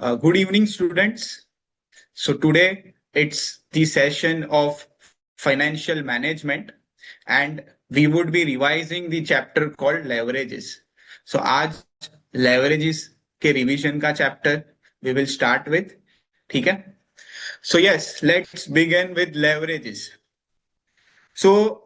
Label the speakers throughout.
Speaker 1: Good evening, students. So today it's the session of financial management, and we would be revising the chapter called leverages. So आज leverages के revision का chapter we will start with. ठीक है? So yes, let's begin with leverages. So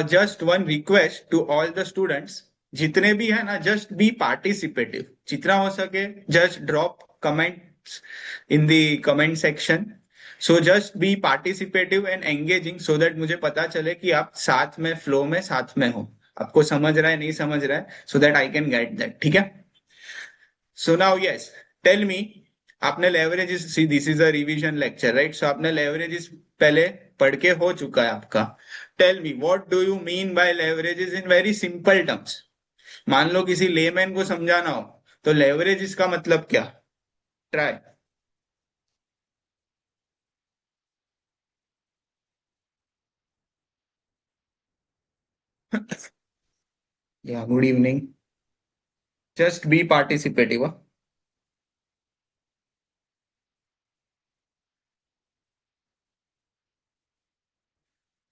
Speaker 1: just one request to all the students, जितने भी है ना, just be participative. जितना हो सके just drop comments in the comment section. So just be participative and engaging so that मुझे पता चले कि आप साथ में फ्लो में साथ में हो, आपको समझ रहा है नहीं समझ रहा है, so that I can get that. ठीक है? So now yes, tell me, आपने leverages, see this is a revision lecture, right? So आपने leverages पहले पढ़ के हो चुका है आपका. Tell me, what do you mean by leverages in very simple terms? मान लो किसी लेमैन को समझाना हो तो leverages का मतलब क्या? Try. Yeah, good evening. Just be participative. Huh?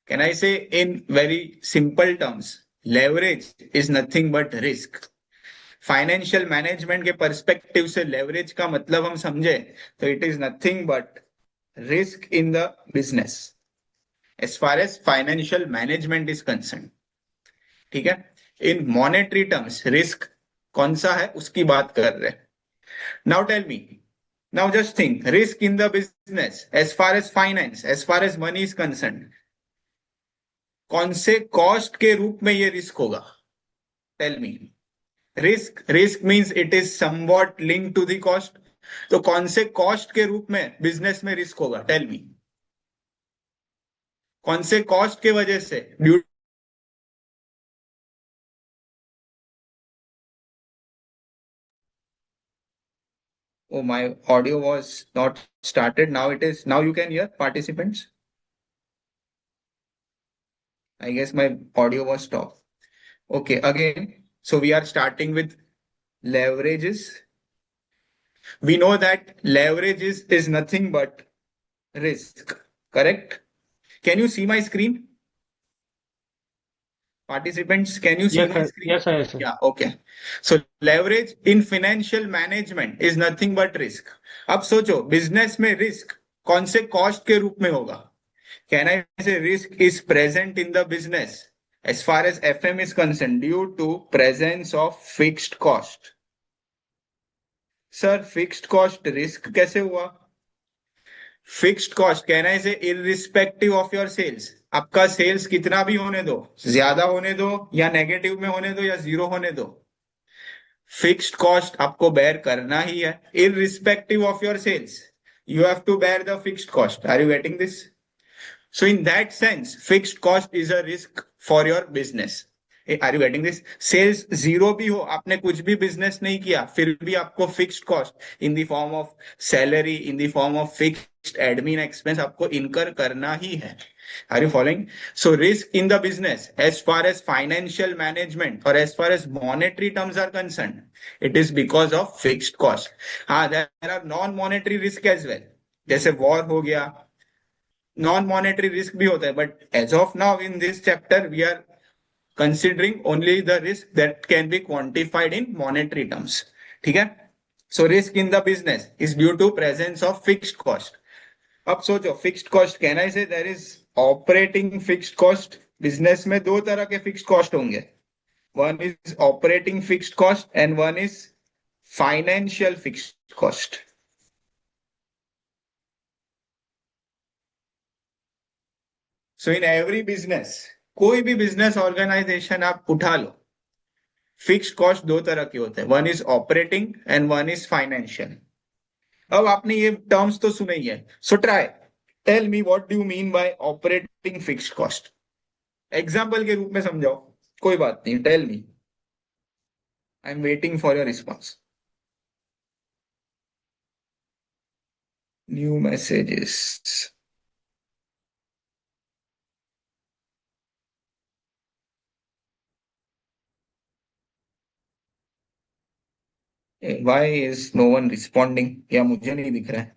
Speaker 1: Can I say in very simple terms, leverage is nothing but risk. Financial management के पर्सपेक्टिव से लेवरेज का मतलब हम समझे तो it is nothing but risk in the business as far as financial management is concern. ठीक है? इन monetary terms risk कौन सा है उसकी बात कर रहे हैं. Now tell me, now just think, risk in the business as far as finance, as far as money is concern, कौन से कॉस्ट के रूप में ये रिस्क होगा? Tell me. Risk means it is somewhat link to the cost. तो कौन से कॉस्ट के रूप में बिजनेस में रिस्क होगा? Tell me. कौन से कॉस्ट के वजह से? Due. Oh, my audio was not started. Now it is. Now you can hear participants. I guess my audio was stopped. Okay, again. So we are starting with leverages. We know that leverage is nothing but risk. Correct? Can you see my screen? Participants, can you see
Speaker 2: Yes,
Speaker 1: my
Speaker 2: sir.
Speaker 1: screen?
Speaker 2: Yes, sir. Yes, sir.
Speaker 1: Yeah, okay. So leverage in financial management is nothing but risk. अब सोचो business में risk कौन से cost के रूप में होगा? Can I say risk is present in the business as far as FM is concerned due to presence of fixed cost? Sir fixed cost risk कैसे हुआ? फिक्स्ड कॉस्ट, कैन आई से irrespective of your sales, आपका sales कितना भी होने दो, ज्यादा होने दो या नेगेटिव में होने दो या जीरो होने दो, फिक्स्ड कॉस्ट आपको बेयर करना ही है. Irrespective of your sales you have to bear the fixed cost. Are you getting this? So in that sense, fixed cost is a risk for your business. Are you getting this? Sales zero भी हो, आपने कुछ भी business नहीं किया, फिर भी आपको fixed cost in the form of salary, in the form of fixed admin expense आपको इनकर करना ही है. Are you following? So risk in the business, as far as financial management or as far as monetary terms are concerned, it is because of fixed cost. हाँ, there are non-monetary risk as well. जैसे war हो गया, non monetary risk भी होता है, but as of now in this chapter we are considering only the risk that can be quantified in monetary terms. ठीक है? So risk in the business is due to presence of fixed cost. अब सोचो fixed cost, can I say there is operating fixed cost. Business में दो तरह के fixed cost होंगे. One is operating fixed cost and one is financial fixed cost. So in every business, कोई भी business organisation आप उठा लो, फिक्स्ड कॉस्ट दो तरह के होते हैं. One is operating and one is financial. अब आपने ये टर्म्स तो सुने ही है. So try tell me what do you mean by operating fixed cost. Example के रूप में समझाओ, कोई बात नहीं. Tell me, I am waiting for your response. New messages. Why is no one responding, या मुझे नहीं दिख रहा है?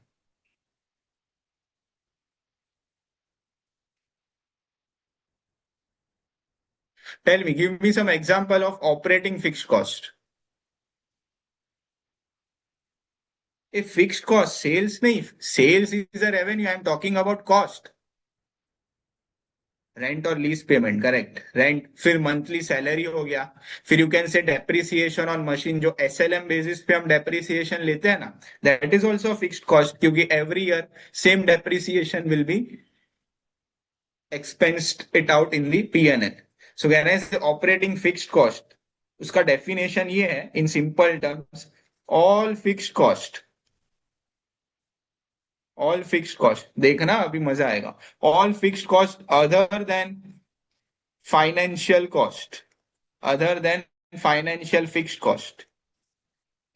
Speaker 1: Tell me, give me some example of operating fixed cost. A fixed cost sales नहीं, sales is a revenue, I am talking about cost. Rent और lease payment, correct. Rent, फिर monthly salary हो गया. फिर you can say depreciation on machine, जो SLM basis पे हम depreciation लेते हैं ना, that is also fixed cost, क्योंकि every year same depreciation will be expensed it out in the P&L. So when I say operating fixed cost, उसका definition ये है in simple terms: all fixed cost, all fixed cost, देखना अभी मजा आएगा. All fixed cost other then financial cost, other then financial fixed cost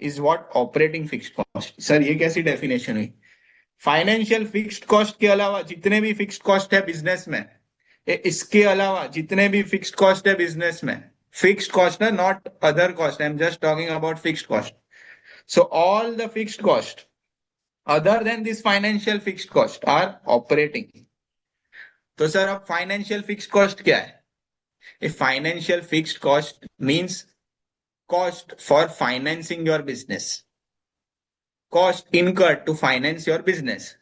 Speaker 1: is what operating fixed cost. Sir ये कैसी definition हुई? फाइनेंशियल फिक्स्ड कॉस्ट के अलावा जितने भी फिक्स्ड कॉस्ट है बिजनेस में, इसके अलावा जितने भी फिक्स्ड कॉस्ट है बिजनेस में, फिक्स्ड कॉस्ट है, not other cost, I am just talking about fixed cost. So all the fixed cost other than this financial fixed cost are operating. तो सर अब फाइनेंशियल फिक्स्ड कॉस्ट क्या है? A financial fixed cost means cost for financing your business, cost incurred to finance your business.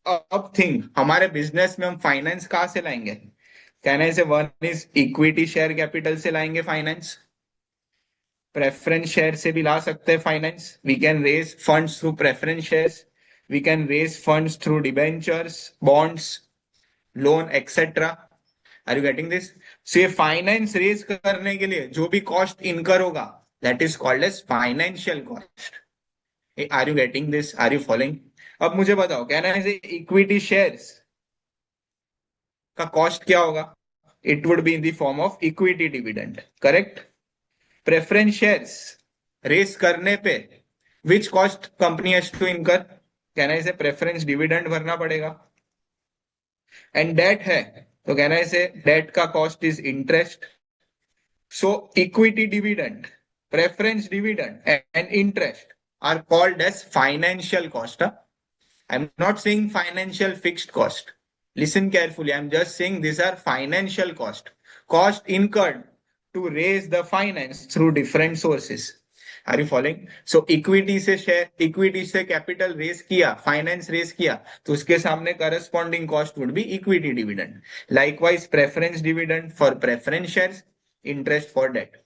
Speaker 1: अब think, हमारे business में हम finance कहां से लाएंगे? कहने से one is equity share capital से लाएंगे फाइनेंस, प्रेफरेंस शेयर से भी ला सकते हैं finance. We can raise funds through preference shares, we can raise funds through debentures, bonds, loan etcetera. Are you getting this? So ये फाइनेंस रेज करने के लिए जो भी कॉस्ट इनकर होगा, that is called as financial cost. Are you getting this? Are you following? अब मुझे बताओ, कहना है इक्विटी शेयर्स का कॉस्ट क्या होगा? It would be in the form of equity dividend, correct. Preference shares raise करने पे which cost company has to incur? कहना है प्रेफरेंस डिविडेंड भरना पड़ेगा. एंड डेट है तो कहना है डेट का cost is interest. So equity dividend, preference dividend and interest are called as financial cost. I'm not saying financial fixed cost. Listen carefully. I'm just saying these are financial cost. Cost incurred to raise the finance through different sources. Are you following? So equity से share, equity से capital raise किया, finance raise किया, तो उसके सामने corresponding cost would be equity dividend. Likewise, preference dividend for preference shares, interest for debt.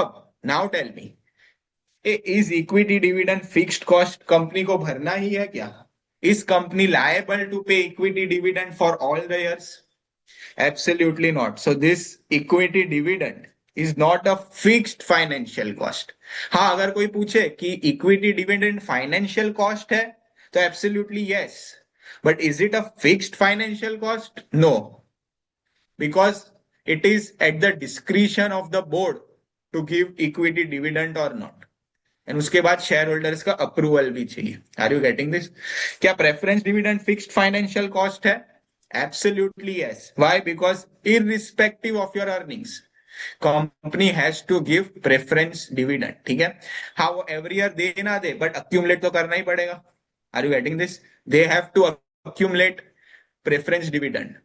Speaker 1: अब now tell me, is equity dividend fixed cost company को भरना ही है क्या? इज कंपनी लायबल टू पे equity dividend for all the years? Absolutely not. So this equity dividend is not a fixed financial cost. हाँ, अगर कोई पूछे कि इक्विटी डिविडेंड फाइनेंशियल कॉस्ट है, तो absolutely yes. But is it a fixed financial cost? No, because it is at the discretion of the board to give equity dividend or not. And उसके बाद shareholders का approval भी चाहिए. Are you getting this? क्या preference dividend fixed financial cost है? Absolutely yes. Why? Because irrespective of your earnings, company has to give preference dividend. ठीक है, हाँ वो एवरी ईयर दे ना दे, बट अक्यूमुलेट तो करना ही पड़ेगा. Are you getting this? They have to accumulate preference dividend.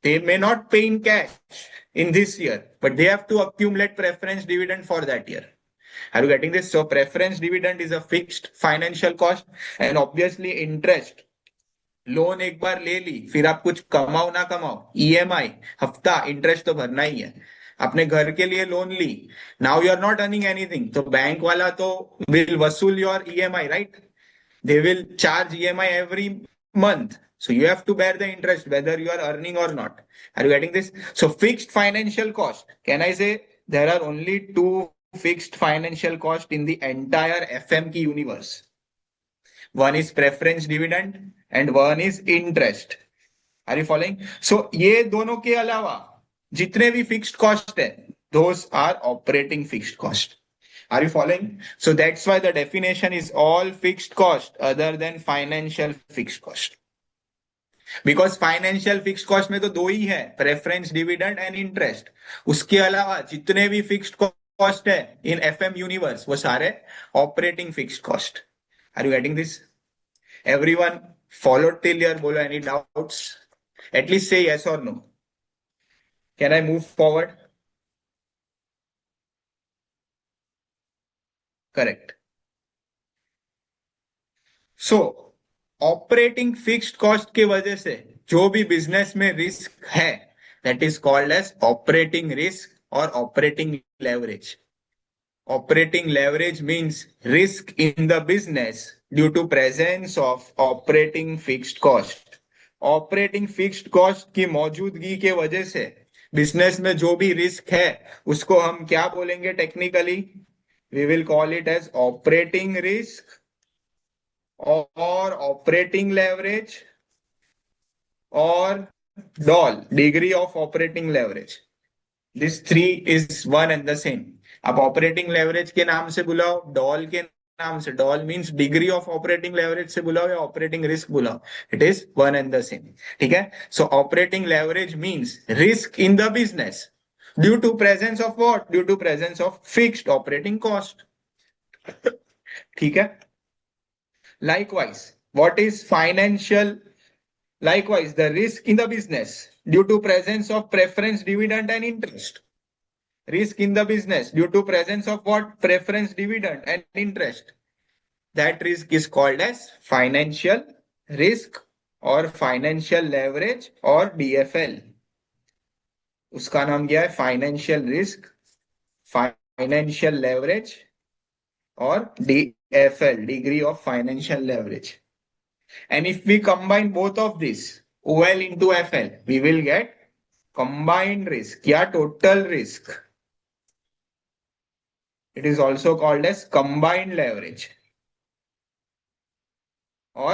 Speaker 1: They may not pay in cash in this year, but they have to accumulate preference dividend for that year. Are you getting this? So preference dividend is a fixed financial cost, and obviously interest. Loan एक बार ले ली, फिर आप कुछ कमाओ ना कमाओ, EMI हफ्ता interest तो भरना ही है. अपने घर के लिए लोन ली, now you are not earning anything, तो बैंक वाला तो विल वसूल your EMI, right? They will charge EMI every month. So you have to bear the interest whether you are earning or not. Are you getting this? So fixed financial cost. Can I say there are only two fixed financial cost in the entire FMK universe? One is preference dividend and one is interest. Are you following? So ये दोनों के अलावा जितने भी fixed cost है, those are operating fixed cost. Are you following? So that's why the definition is all fixed cost other than financial fixed cost. Because financial fixed cost में तो दो ही है, preference dividend and interest. उसके अलावा जितने भी fixed cost है इन FM universe वो सारे operating fixed cost. Are you getting this? Everyone follow till here? बोलो any doubts? At least say yes और no. Can I move forward? Correct. So operating fixed cost की वजह से जो भी बिजनेस में रिस्क है that is called as operating risk और operating leverage. Operating leverage means risk in the business due to presence of operating fixed cost. Operating fixed cost की मौजूदगी के वजह से बिजनेस में जो भी रिस्क है उसको हम क्या बोलेंगे technically? We will call it as operating risk और ऑपरेटिंग लेवरेज और DOL degree of operating leverage. This three is one and the same. आप ऑपरेटिंग लेवरेज के नाम से बुलाओ, डॉल के नाम से, DOL means degree of operating leverage से बुलाओ या ऑपरेटिंग रिस्क बुलाओ, it is one and the same. ठीक है. So operating leverage means risk in the business due to presence of what? Due to presence of fixed operating cost. ठीक है. Likewise what is financial? Likewise, the risk in the business due to presence of preference dividend and interest. Risk in the business due to presence of what? Preference dividend and interest. That risk is called as financial risk or financial leverage or DFL. उसका नाम क्या है? Financial risk, financial leverage और DFL, degree of financial leverage. And if we combine both of these OL into FL, we will get combined risk या total risk. It is also called as combined leverage or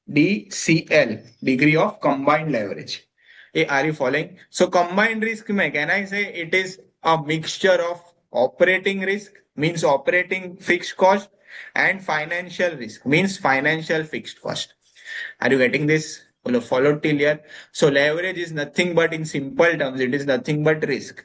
Speaker 1: DCL, degree of combined leverage. Are you following? So combined risk में can I say it is a mixture of operating risk means operating fixed cost and financial risk means financial fixed cost. Are you getting this? Follow till here. So leverage is nothing but in simple terms it is nothing but risk.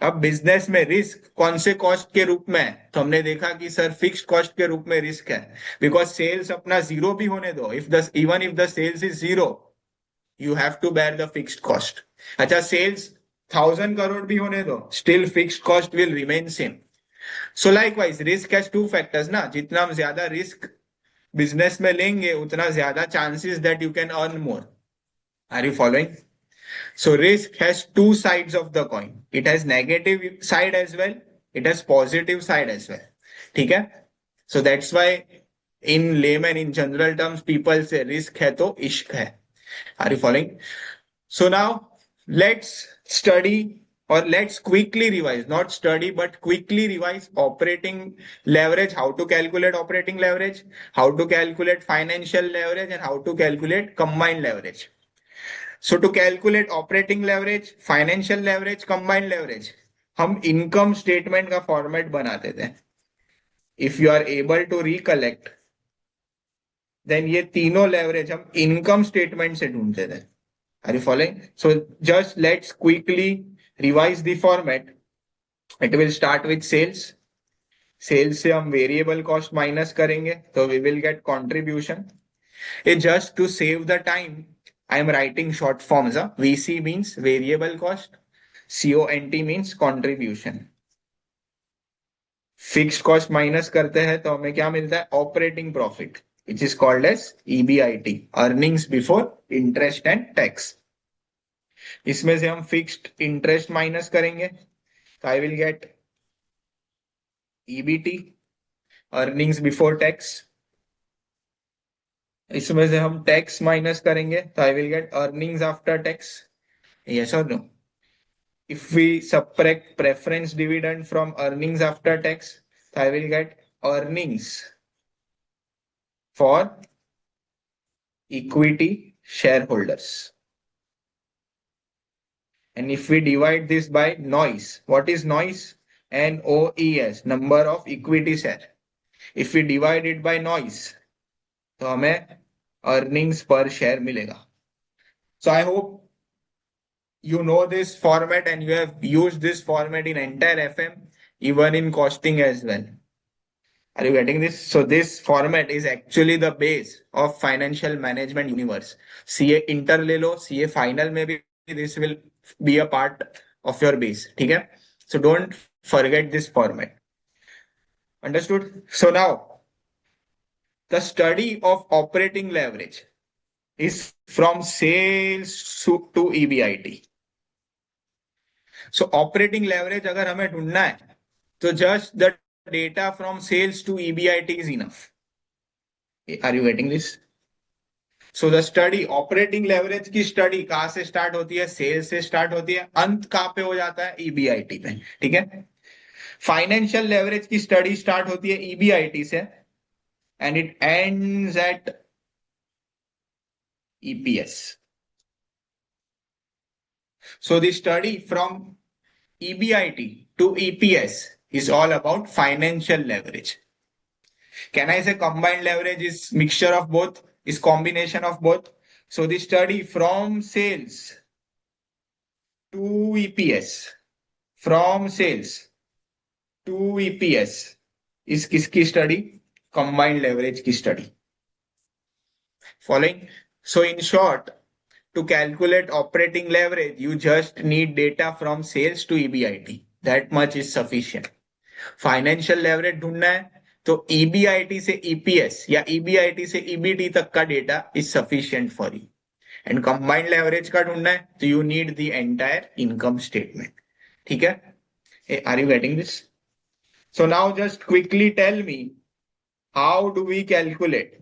Speaker 1: अब business में risk कौन से cost के रूप में है? तो हमने देखा कि सर फिक्स्ड कॉस्ट के रूप में रिस्क है बिकॉज सेल्स अपना जीरो भी होने दो, if the even if the sales is zero you have to bear the fixed cost. अच्छा सेल्स 1,000 करोड़ भी होने दो still fixed cost will remain same. So likewise risk has two factors ना. जितना हम ज्यादा रिस्क बिजनेस में लेंगे उतना ज्यादा chances that you can earn more. Are you following? So risk has two sides of the coin. It has negative side as well, it has positive side as well. ठीक है. So that's why in layman in general terms people say risk है तो इश्क है. Are you following? So now let's study or let's quickly revise, not study but quickly revise operating leverage, how to calculate operating leverage, how to calculate financial leverage and how to calculate combined leverage. So to calculate operating leverage, financial leverage, combined leverage हम income statement का format बनाते थे. If you are able to recollect then ये तीनों leverage हम income statement से ढूंढते थे. Are you following? So just let's quickly revise the format. It will start with sales. Sales से हम variable cost minus करेंगे तो we will get contribution. It just to save the time I am writing short forms. VC means variable cost, CONT means contribution. Fixed cost minus करते हैं तो हमें क्या मिलता है? Operating profit, which is called as EBIT, earnings before interest and tax. इसमें से हम फिक्स्ड इंटरेस्ट माइनस करेंगे तो I will get EBT, earnings before tax. इसमें से हम टैक्स माइनस करेंगे तो I will get earnings after tax. Yes और no? If we subtract preference dividend from earnings after tax तो I will get earnings for equity shareholders. And if we divide this by noise, what is noise? NOES, number of equity share. If we divide it by noise, तो हमें earnings per share मिलेगा. So I hope you know this format and you have used this format in entire FM. even in costing as well. Are you getting this? So this format is actually the base of financial management universe. CA inter ले लो, CA final में भी this will be a part of your base. ठीक है? So don't forget this format. Understood? So now the study of operating leverage is from sales to EBIT. So operating leverage अगर हमें ढूंढना है तो just the data from sales to EBIT is enough. Are you getting this? So the study operating leverage की study कहां से start होती है? सेल्स से स्टार्ट होती है, अंत कहां पे हो जाता है? ईबीआईटी पे. ठीक है. फाइनेंशियल लेवरेज की स्टडी स्टार्ट होती है ईबीआईटी से and it ends at EPS. So the study from EBIT to EPS is all about financial leverage. Can I say combined leverage is mixture of both, is combination of both? So the study from sales to EPS, from sales to EPS is किसकी study? Combined leverage की study. Following? So in short, to calculate operating leverage, you just need data from sales to EBIT. That much is sufficient. Financial leverage ढूंढना है तो EBIT से EPS या EBIT से EBT तक का data is sufficient for you. And combined leverage का ढूंढना है तो you need the entire income statement. ठीक है? Are you getting this? So now just quickly tell me, how do we calculate?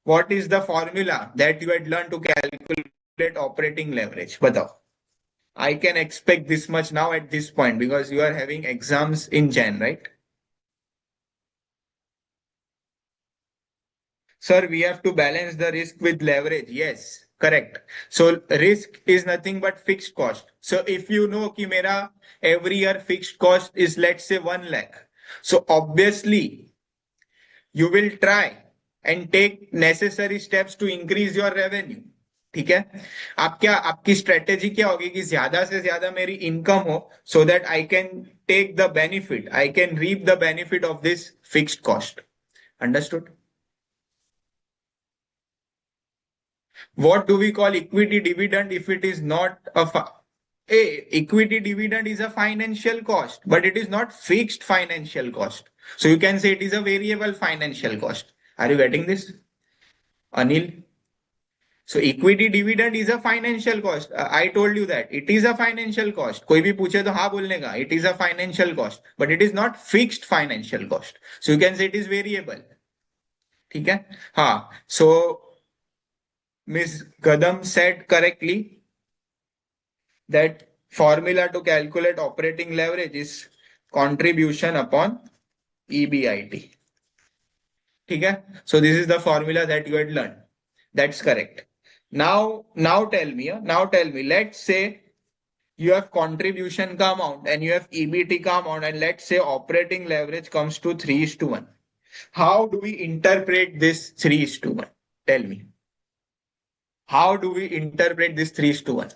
Speaker 1: What is the formula that you had learn to calculate operating leverage? बताओ. I can expect this much now at this point because you are having exams in Jan, right? Sir, we have to balance the risk with leverage. Yes, correct. So risk is nothing but fixed cost. So if you know कि मेरा every year fixed cost is let's say 1 lakh. So obviously you will try and take necessary steps to increase your revenue. ठीक है. आप क्या, आपकी strategy क्या होगी कि ज्यादा से ज्यादा मेरी इनकम हो so that I can take the benefit, I can reap the benefit of this fixed cost. Understood? What do we call equity dividend if it is not equity dividend is a financial cost, but it is not fixed financial cost. So you can say it is a variable financial cost. Are you getting this, Anil? So equity dividend is a financial cost. I told you that it is a financial cost. कोई भी पूछे तो हाँ बोलने का. It is a financial cost, but it is not fixed financial cost. So you can say it is variable. ठीक है? हाँ. So Miss Gadam said correctly that formula to calculate operating leverage is contribution upon EBIT. ठीक है? So this is the formula that you had learned. That's correct. Now tell me, let's say you have contribution ka amount and you have EBT ka amount, and let's say operating leverage comes to 3:1. How do we interpret this 3:1? Tell me. How do we interpret this 3:1?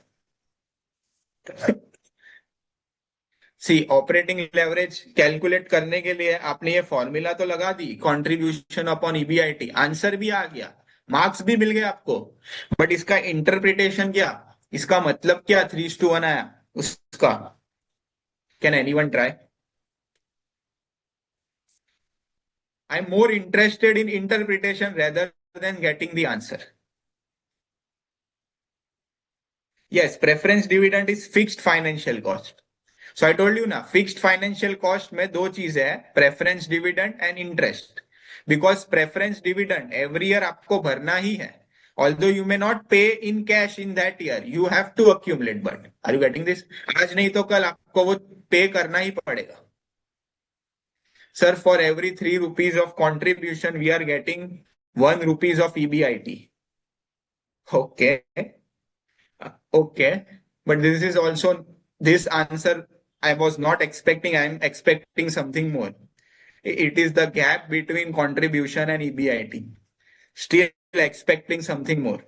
Speaker 1: See operating leverage calculate करने के लिए आपने ये formula तो लगा दी, contribution upon EBIT. Answer भी आ गया, मार्क्स भी मिल गए आपको, बट इसका इंटरप्रिटेशन क्या, इसका मतलब क्या 3:1 आया उसका? Can anyone try? I am more interested in interpretation rather than getting the answer. Yes, preference dividend is fixed financial cost. So I told you ना, फिक्स्ड फाइनेंशियल कॉस्ट में दो चीजें है, preference dividend and interest. Because preference dividend every year आपको भरना ही है. Although you may not pay in cash in that year, you have to accumulate. But are you getting this? आज नहीं तो कल आपको वो पे करना ही पड़ेगा. Sir, for every 3 rupees of contribution we are getting 1 rupees of EBIT. Okay, okay, but this is also, this answer I was not expecting. I am expecting something more. It is the gap between contribution and EBIT. Still expecting something more.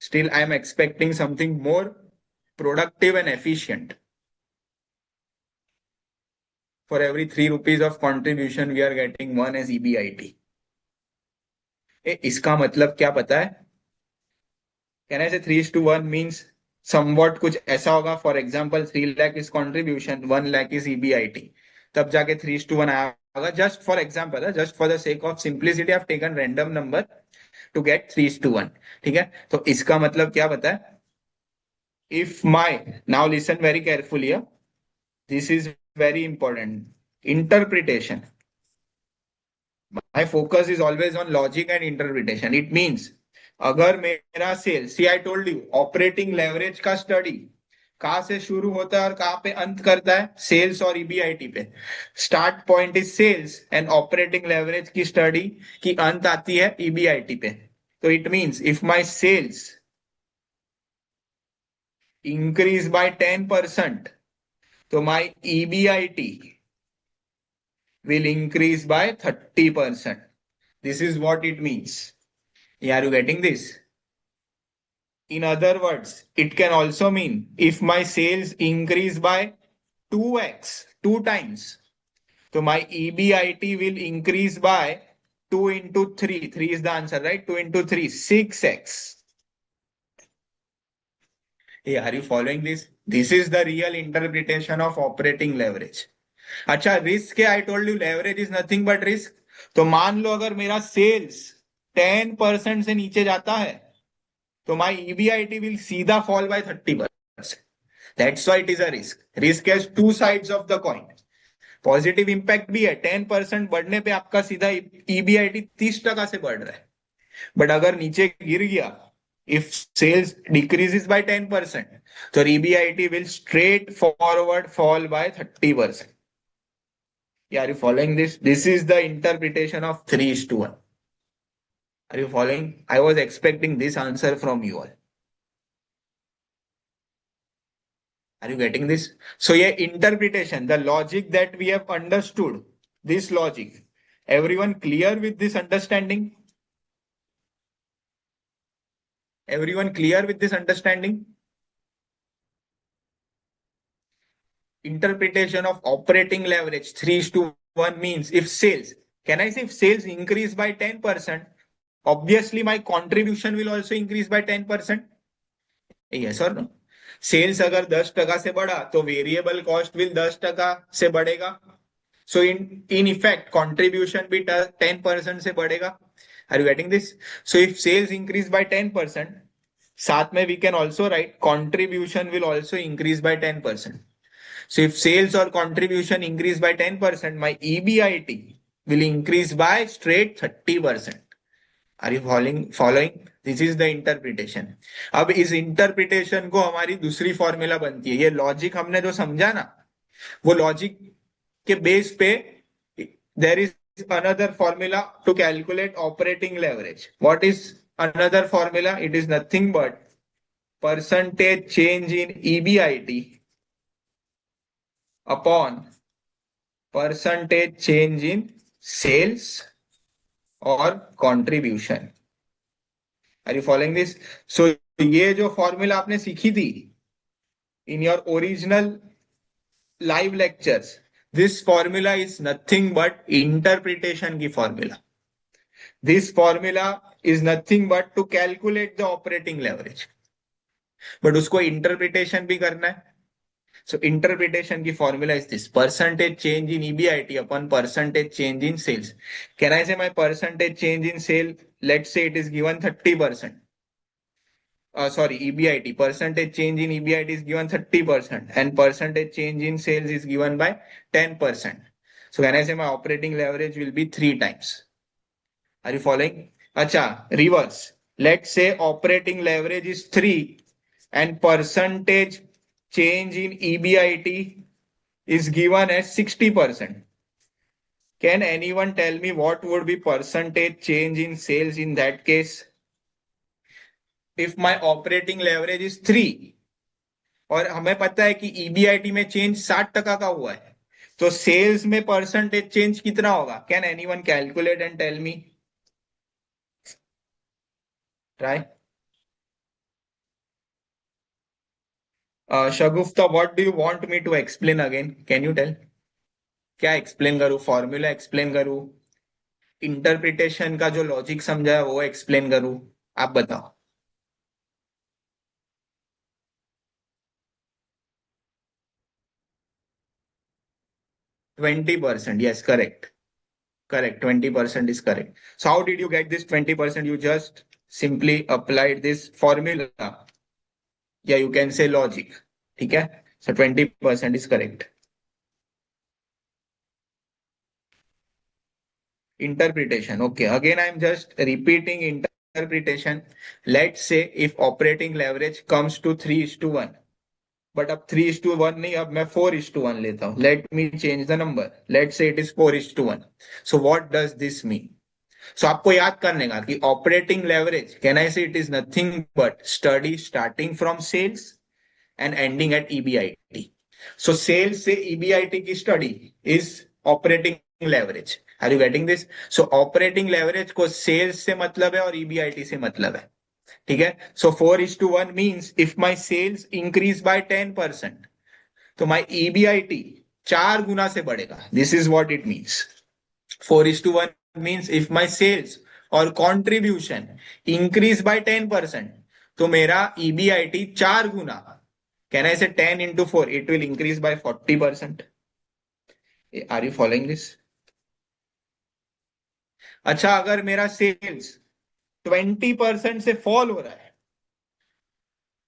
Speaker 1: Still I am expecting something more. productive and efficient. For every 3 rupees of contribution, we are getting 1 as EBIT. इसका मतलब क्या पता है? Can I say 3:1 means somewhat कुछ ऐसा होगा. For example 3 lakh is contribution, 1 lakh is EBIT. तब जाके 3:1 आएगा. Just for example, just for the sake of simplicity, I taken random number to get 3:1. ठीक है, तो इसका मतलब क्या पता है? If my, now listen very carefully, this is very important. Interpretation. My focus is always on logic and interpretation. It means अगर मेरा sales, see I told you, operating leverage का स्टडी कहां से शुरू होता है और कहां पे अंत करता है? सेल्स और ईबीआईटी पे. Start point is sales and operating leverage की स्टडी की अंत आती है ईबीआईटी पे. तो it means if my sales increase by 10%, तो my EBIT will increase by 30%. This is what it means. Are you getting this? In other words, it can also mean if my sales increase by 2x, 2 times, so my EBIT will increase by 2 into 3. 3 is the answer, right? 2 into 3, 6x. Hey, are you following this? This is the real interpretation of operating leverage. अच्छा, risk है. आई told you leverage is nothing but risk. तो मान लो अगर मेरा sales 10% से नीचे जाता है, तो माई ईबीआईटी विल सीधा fall bye 30%. That's why it is a risk. Risk has two sides of the coin. Positive impact भी है. 10% बढ़ने पे आपका सीधा ईबीआईटी 30% से बढ़ रहा है. बट अगर नीचे गिर गया, if sales decreases by 10%, so EBIT will straight forward fall by 30%. Yeah, are you following this? This is the interpretation of 3:1. Are you following? I was expecting this answer from you all. Are you getting this? So yeah, interpretation, the logic that we have understood, this logic. Everyone clear with this understanding? Everyone clear with this understanding? Interpretation of operating leverage 3:1 means if sales, can I say if sales increase by 10%, obviously my contribution will also increase by 10%. Yes or no? Sales अगर 10% से बढ़ा तो variable cost will 10% से बढ़ेगा. सो in effect contribution भी 10% से बढ़ेगा. Are you getting this? So if sales increase by 10%, साथ में we can also write contribution will also increase by 10%. So if sales or contribution increase by 10%, my EBIT will increase by straight 30%. Are you following? This is the interpretation. अब इस interpretation को हमारी दूसरी formula बनती है. ये logic हमने जो समझा ना, वो लॉजिक के बेस पे there is another formula to calculate operating leverage. What is another formula? It is nothing but percentage change in EBIT upon percentage change in sales or contribution. Are you following this? So ये जो formula आपने सीखी थी in your original live lectures, this formula is nothing but interpretation की formula. This formula is nothing but to calculate the operating leverage. But उसको interpretation भी करना है. So interpretation की formula is this: percentage change in EBIT upon percentage change in sales. Can I say my percentage change in sale? Let's say it is given 30%. Sorry, EBIT. Percentage change in EBIT is given 30%, and percentage change in sales is given by 10%. So can I say my operating leverage will be 3 times? Are you following? Acha, reverse. Let's say operating leverage is 3 and percentage change in EBIT is given as 60%. Can anyone tell me what would be percentage change in sales in that case? If my operating leverage is 3 और हमें पता है कि EBIT में change 60% का हुआ है, तो सेल्स में परसेंटेज चेंज कितना होगा? Can anyone calculate and tell me? Try. Shagufta, what do you want me to explain again, can you tell? क्या एक्सप्लेन करूँ? फॉर्मूला एक्सप्लेन करूँ? इंटरप्रिटेशन का जो लॉजिक समझा है वो एक्सप्लेन करूँ? आप बताओ। 20%, yes, correct. Correct, 20% is correct. So how did you get this 20%? You just simply applied this formula. Yeah, you can say logic. ठीक है? So 20% is correct. Interpretation. Okay. Again, I'm just repeating interpretation. Let's say if operating leverage comes to 3:1. But अब 3:1 नहीं, अब मैं 4:1 लेता हूं. Let me change the number. Let say it is 4:1. So what does this mean? So आपको याद करने का कि operating leverage, can I say, it is nothing but study starting from sales and ending at EBIT. So sales से EBIT की study is operating leverage. Are you getting this? So operating leverage को sales से मतलब है और EBIT से मतलब है. ठीक है? So 4:1 means if my sales increase by 10%, तो माई ईबीआईटी 4 गुना से बढ़ेगा. This is what it means. 4:1 means if my sales और कॉन्ट्रीब्यूशन इंक्रीज बाय 10%, तो मेरा ईबीआईटी 4 गुना. कैन आई से 10 into 4, it will increase by 40%. Are you following this? अच्छा, अगर मेरा सेल्स 20% से फॉल हो रहा है,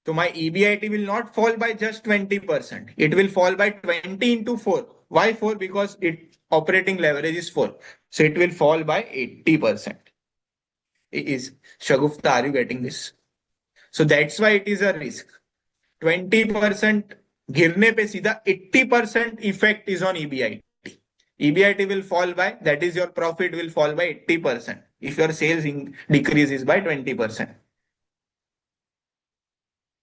Speaker 1: so my EBIT will not fall by just 20%. It will fall by 20 into 4. Why 4? Because it operating leverage is 4. So it will fall by 80%. Is Shagufta, are you getting this? So that's why it is a risk. 20% गिरने पे सीधा 80% effect is on EBIT. EBIT will fall by, that is your profit will fall by 80% if your sales decreases by 20%.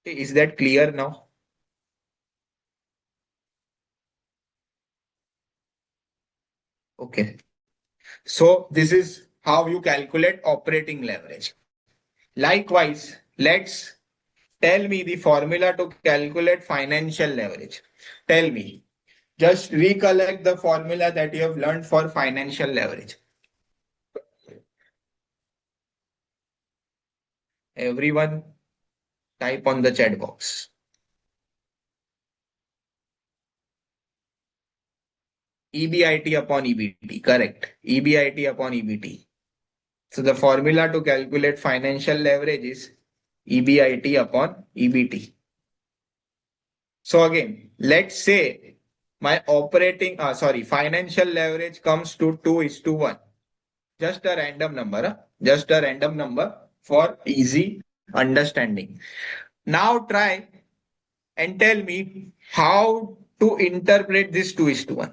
Speaker 1: Is that clear now? Okay. So this is how you calculate operating leverage. Likewise, let's tell me the formula to calculate financial leverage. Tell me. Just recollect the formula that you have learned for financial leverage. Everyone type on the chat box. EBIT upon EBT. Correct. EBIT upon EBT. So the formula to calculate financial leverage is EBIT upon EBT. So again, let's say my financial leverage comes to 2:1. Just a random number, huh? Just a random number for easy understanding. Now try and tell me how to interpret this 2:1.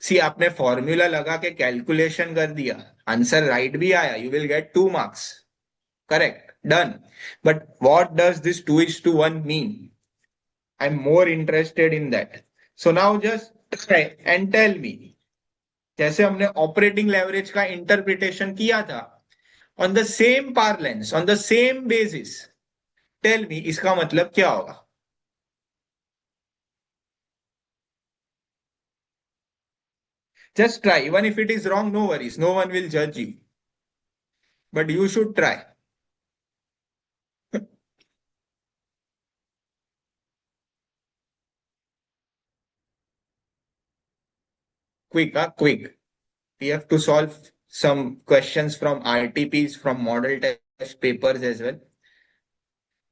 Speaker 1: सी, आपने formula लगा के calculation कर दिया, answer right भी आया, you will get 2 marks. Correct, done. But what does this 2:1 mean? I am more interested in that. So now just try and tell me. जैसे हमने operating leverage का इंटरप्रिटेशन किया था, on the same parlance, on the same basis, tell me इसका मतलब क्या होगा? Just try. Even if it is wrong, no worries. No one will judge you. But you should try. Quick, huh? Quick. We have to solve some questions from RTPs, from model test papers as well.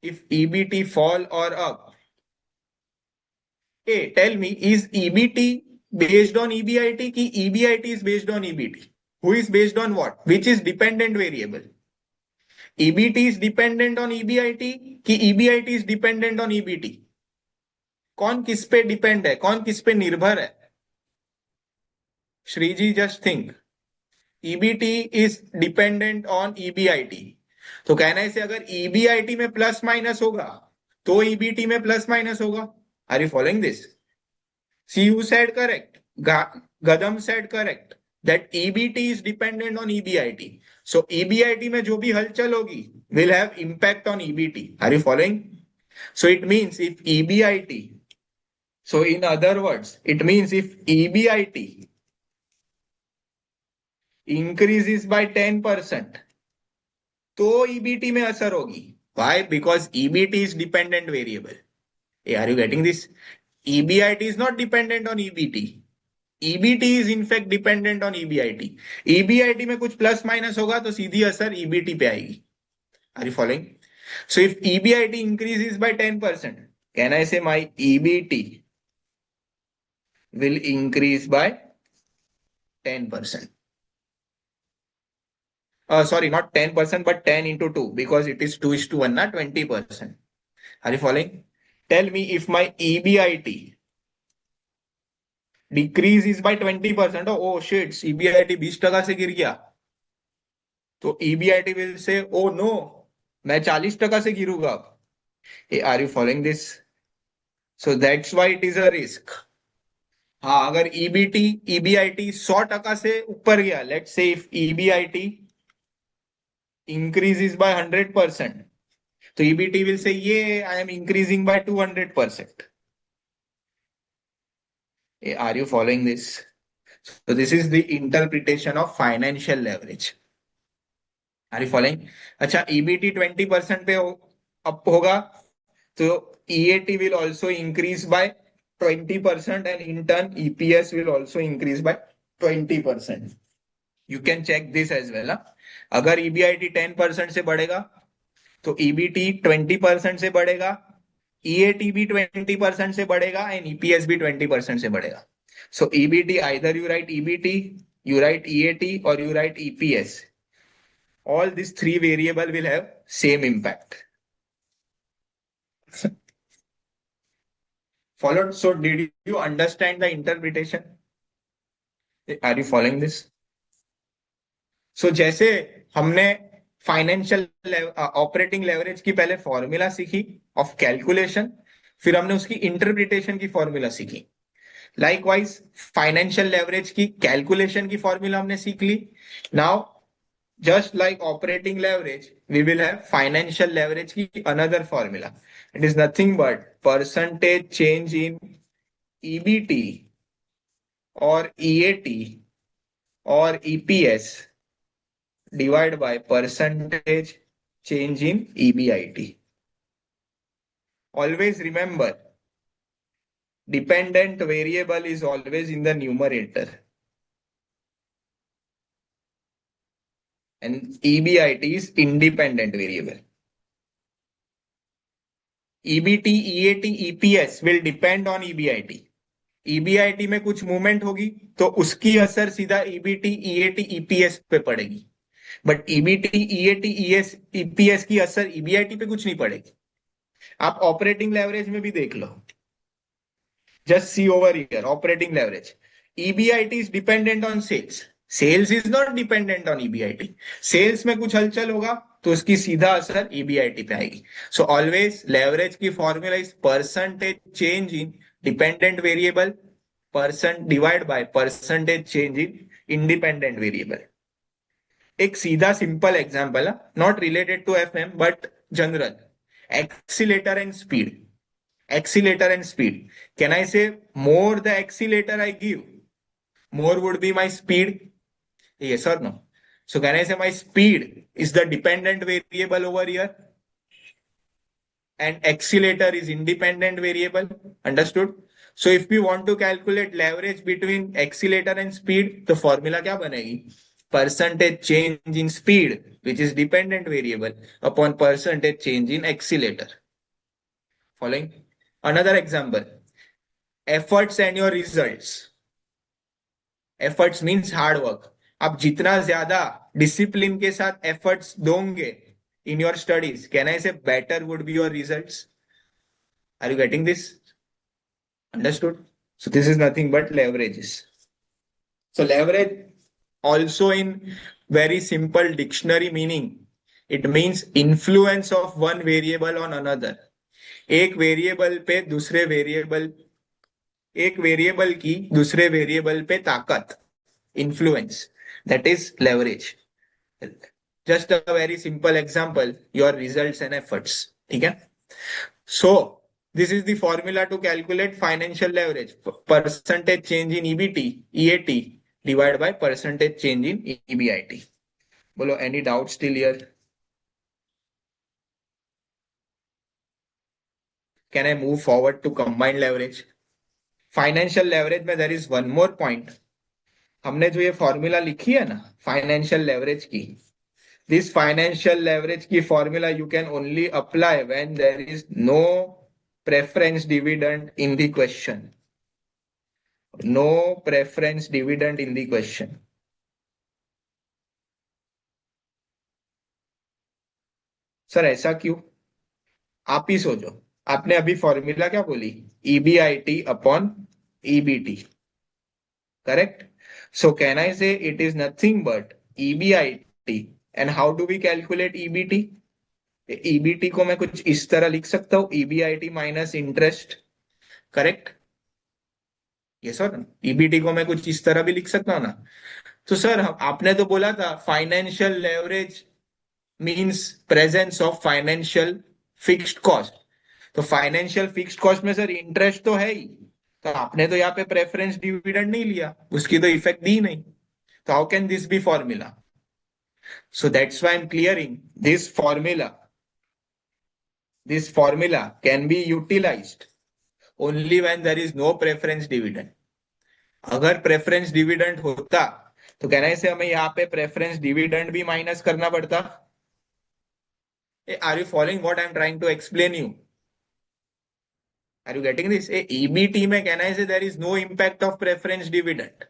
Speaker 1: If EBT fall or up, hey, tell me, is EBT based on EBIT? Ki EBIT is based on EBT? Who is based on what? Which is dependent variable? EBT is dependent on EBIT कि EBIT is dependent on EBT? कौन किस पे depend है, कौन किस पे निर्भर है? Shriji, just think. EBT is dependent on EBIT. तो कहना है इसे, अगर EBIT में प्लस माइनस होगा तो EBT में प्लस माइनस होगा. Are you following this? See you said correct. गदम said correct that EBT is dependent on EBIT. So EBIT में जो भी हलचल होगी will have impact on EBT. Are you following? So it means if EBIT, so in other words, it means if EBIT increases by 10%, तो EBT में असर होगी. Why? Because EBT is dependent variable. Hey, are you getting this? EBIT is not dependent on EBT. EBT is in fact dependent on EBIT. EBIT में कुछ plus minus होगा तो सीधी असर EBT पे आएगी. Are you following? So if EBIT increases by 10%, can I say my EBT will increase by 10%? Sorry, not 10%, but 10 into 2, because it is 2:1, not 20%. Are you following? Tell me if my EBIT decreases by 20%. Oh shit, EBIT 20% से गिर गया. तो EBIT will say, oh no, मैं 40% से गिरूंगा अब. Hey, are you following this? So that's why it is a risk. हाँ, अगर EBIT 100% से ऊपर गया, let's say if EBIT increases by 100%, so EBT will say, yeah, I am increasing by 200%. Are you following this? So this is the interpretation of financial leverage. Are you following? अच्छा, EBT 20% पे up होगा तो EAT will also increase by 20%, and in turn EPS will also increase by 20%. You can check this as well. अगर EBIT 10% से बढ़ेगा तो EBT 20% से बढ़ेगा, EAT भी 20% से बढ़ेगा, and EPS भी 20% से बढ़ेगा. So EBT, either you write EBT, you write EAT, or you write EPS. All these three variable will have same impact. Followed? So did you understand the interpretation? Are you following this? So जैसे हमने financial operating leverage की पहले formula सीखी of calculation, फिर हमने उसकी interpretation की formula सीखी. लाइकवाइज फाइनेंशियल लेवरेज की कैलकुलेशन की फॉर्मूला हमने सीख ली. Now just like operating leverage, we will have financial leverage ki another formula. It is nothing but percentage change in EBT or EAT or EPS divided by percentage change in EBIT. Always remember, dependent variable is always in the numerator, and EBIT is independent variable. EBT, EAT, EPS will depend on EBIT. EBIT में कुछ movement होगी तो उसकी असर सीधा EBT, EAT, EPS पे पड़ेगी. But EBT, EAT, EPS की असर EBIT पे कुछ नहीं पड़ेगी. आप ऑपरेटिंग लेवरेज में भी देख लो. Just see over here, operating leverage. EBIT is dependent on sales. Sales is not dependent on EBIT. Sales में कुछ हलचल होगा तो उसकी सीधा असर EBIT पे आएगी. सो ऑलवेज लेवरेज की formula is percentage change in dependent variable percent divide by percentage change in independent variable. एक सीधा सिंपल एग्जांपल है, not related to FM but general. Accelerator and speed. Accelerator and speed. Can I say more the accelerator I give, more would be my speed? Yes or no? So can I say my speed is the dependent variable over here and accelerator is independent variable? Understood? So if we want to calculate leverage between accelerator and speed, the formula क्या बनेगी? Percentage change in speed, which is dependent variable, upon percentage change in accelerator. Following? Another example, efforts and your results. Efforts means hard work. आप जितना ज्यादा discipline के साथ efforts दोगे in your studies, can I say better would be your results? Are you getting this? Understood? So this is nothing but leverages. So leverage also in very simple dictionary meaning, it means influence of one variable on another. एक variable पे दूसरे variable, एक variable की दूसरे variable पे ताकत, influence, that is leverage. Just a very simple example, your results and efforts. ठीक है? So this is the formula to calculate financial leverage. Percentage change in EBT, EAT divided by percentage change in EBIT. Bolo, any doubts still here? Can I move forward to combined leverage? Financial leverage में there is one more point. हमने जो ये formula लिखी है ना financial leverage की, this financial leverage की formula you can only apply when there is no preference dividend in the question. No preference dividend in the question. Sir ऐसा क्यों? आप ही सोचो. आपने अभी फॉर्मूला क्या बोली? EBIT upon EBT. Correct? So can I say it is nothing but EBIT? And how do we calculate EBT? EBT को मैं कुछ इस तरह लिख सकता हूँ, EBIT माइनस इंटरेस्ट. करेक्ट? ये सर EBT को मैं कुछ इस तरह भी लिख सकता हूँ ना. तो सर आपने तो बोला था financial leverage means presence of financial fixed cost. तो फाइनेंशियल फिक्स्ड कॉस्ट में सर इंटरेस्ट तो है ही. तो आपने तो यहाँ पे प्रेफरेंस डिविडेंड नहीं लिया, उसकी तो इफेक्ट दी नहीं. तो how can this be formula? So that's why I am clearing this formula. This formula can be utilised only when there is no preference dividend. अगर प्रेफरेंस डिविडेंड होता तो कहना है से हमें यहाँ पे प्रेफरेंस डिविडेंड भी माइनस करना पड़ता. Are you following what I am trying to explain you? Are you getting this? EBT में कहना है there is no impact of preference dividend.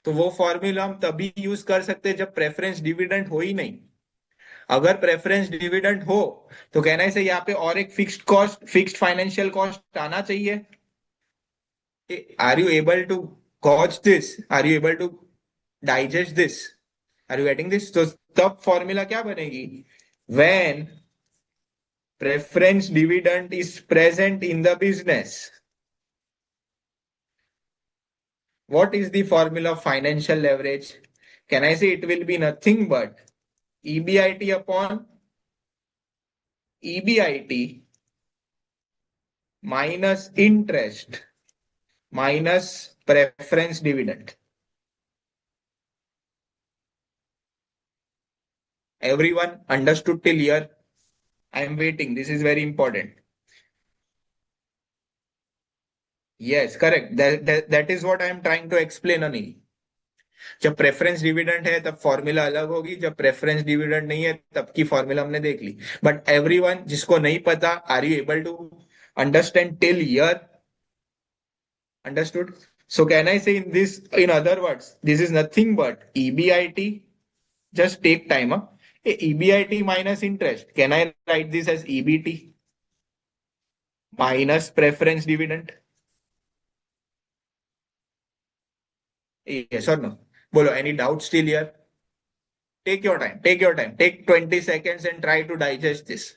Speaker 1: तो वो फॉर्मूला हम तभी यूज कर सकते हैं जब प्रेफरेंस डिविडेंड हो ही नहीं. अगर प्रेफरेंस डिविडेंड हो तो कहना है यहाँ पे और एक fixed cost, fixed financial cost आना चाहिए. Are you able to gauge this? Are you able to digest this? Are you getting this? तो तब फॉर्मूला क्या बनेगी? When preference dividend is present in the business. What is the formula of financial leverage? Can I say it will be nothing but EBIT upon EBIT minus interest minus preference dividend. Everyone understood till here? I am waiting. This is very important. Yes, correct. That is what I am trying to explain, Anil. जब preference dividend है तब formula अलग होगी, जब preference dividend नहीं है तब की फॉर्मूला हमने देख ली. बट एवरीवन जिसको नहीं पता, are you able to understand till here? Understood? So can I say in this, in other words, this is nothing but EBIT. Just take time. EBIT minus interest. Can I write this as EBT minus preference dividend? Yes or no? Bolo, any doubt still here? Take your time. Take your time. Take 20 seconds and try to digest this.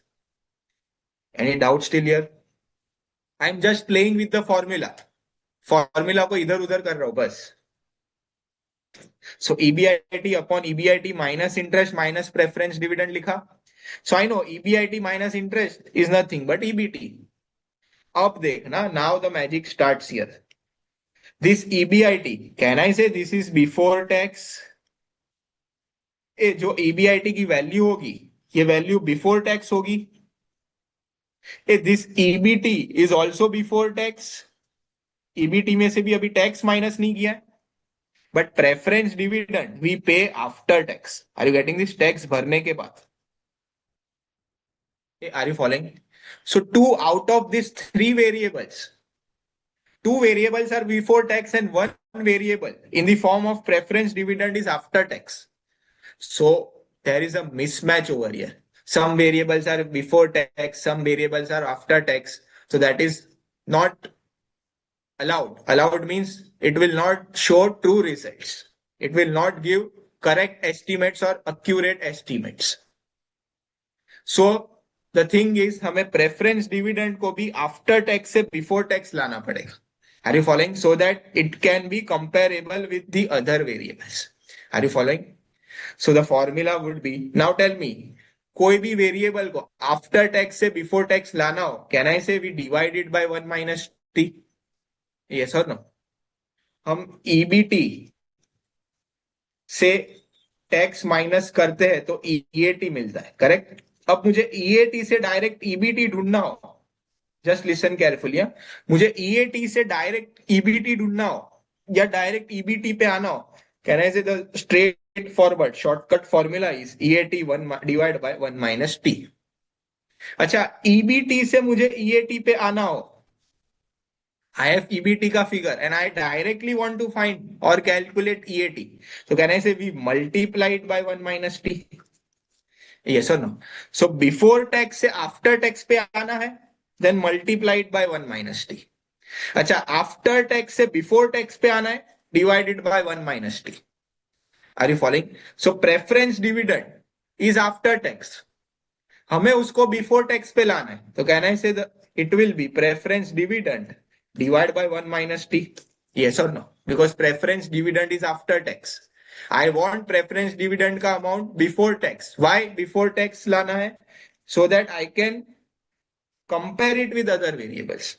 Speaker 1: Any doubt still here? I'm just playing with the formula. Formula को इधर उधर कर रहा हूं बस. So EBIT upon EBIT minus interest minus preference dividend लिखा. So I know EBIT minus interest is nothing but EBT. अब देखना, now the magic starts here. This EBIT, can I say this is before tax? जो EBIT की value होगी ये value before tax होगी. This EBT is also before tax. EBT में से भी अभी टैक्स माइनस नहीं किया है. But preference dividend we pay after tax. Are you getting this? Tax भरने के बाद. Are you following? So two out of this three variables, two variables are before tax and one variable in the form of preference dividend is after tax. So there is a mismatch over here. Some variables are before tax, some variables are after tax. So that is not allowed. Allowed means it will not show true results. It will not give correct estimates or accurate estimates. So the thing is हमें preference dividend को भी after tax से before tax लाना पड़ेगा. Are you following? So that it can be comparable with the other variables. Are you following? So the formula would be, now tell me, कोई भी variable को after tax से before tax लाना हो, can I say we divided by 1 - t? Yes और no? हम EBT से tax minus करते हैं तो ईएटी मिलता है, करेक्ट? अब मुझे ईएटी से डायरेक्ट ईबीटी ढूंढना हो, जस्ट लिसन केयरफुली, मुझे ईएटी से डायरेक्ट ईबीटी ढूंढना हो या डायरेक्ट ईबीटी पे आना हो, कैन आई से the straight forward shortcut formula is EAT 1 / 1 - t? अच्छा, ईबीटी से मुझे ईएटी पे आना हो, I have EBT का figure and I directly want to find or calculate EAT. So can I say we multiply it by 1 - t? Yes or no? So before tax से after tax पे आना है, then multiply it by 1 - t. अच्छा, after tax से before tax पे आना है, divided by 1 - t. Are you following? So preference dividend is after tax. हमें उसको बिफोर टैक्स पे लाना है, तो कहना है it will be preference dividend divide by 1 - t. Yes और no? Because preference dividend is after tax. I want preference dividend का amount before tax. Why before tax लाना है? So that I can compare it with other variables,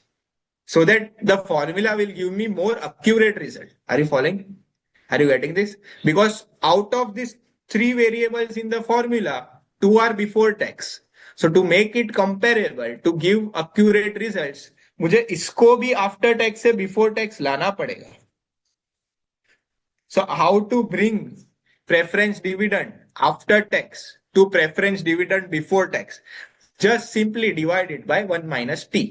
Speaker 1: so that the formula will give me more accurate result. Are you following? Are you getting this? Because out of these three variables in the formula, two are before tax. So to make it comparable, to give accurate results, मुझे इसको भी after tax से before tax लाना पड़ेगा. So how to bring preference dividend after tax to preference dividend before tax? Just simply divide it by 1 - t.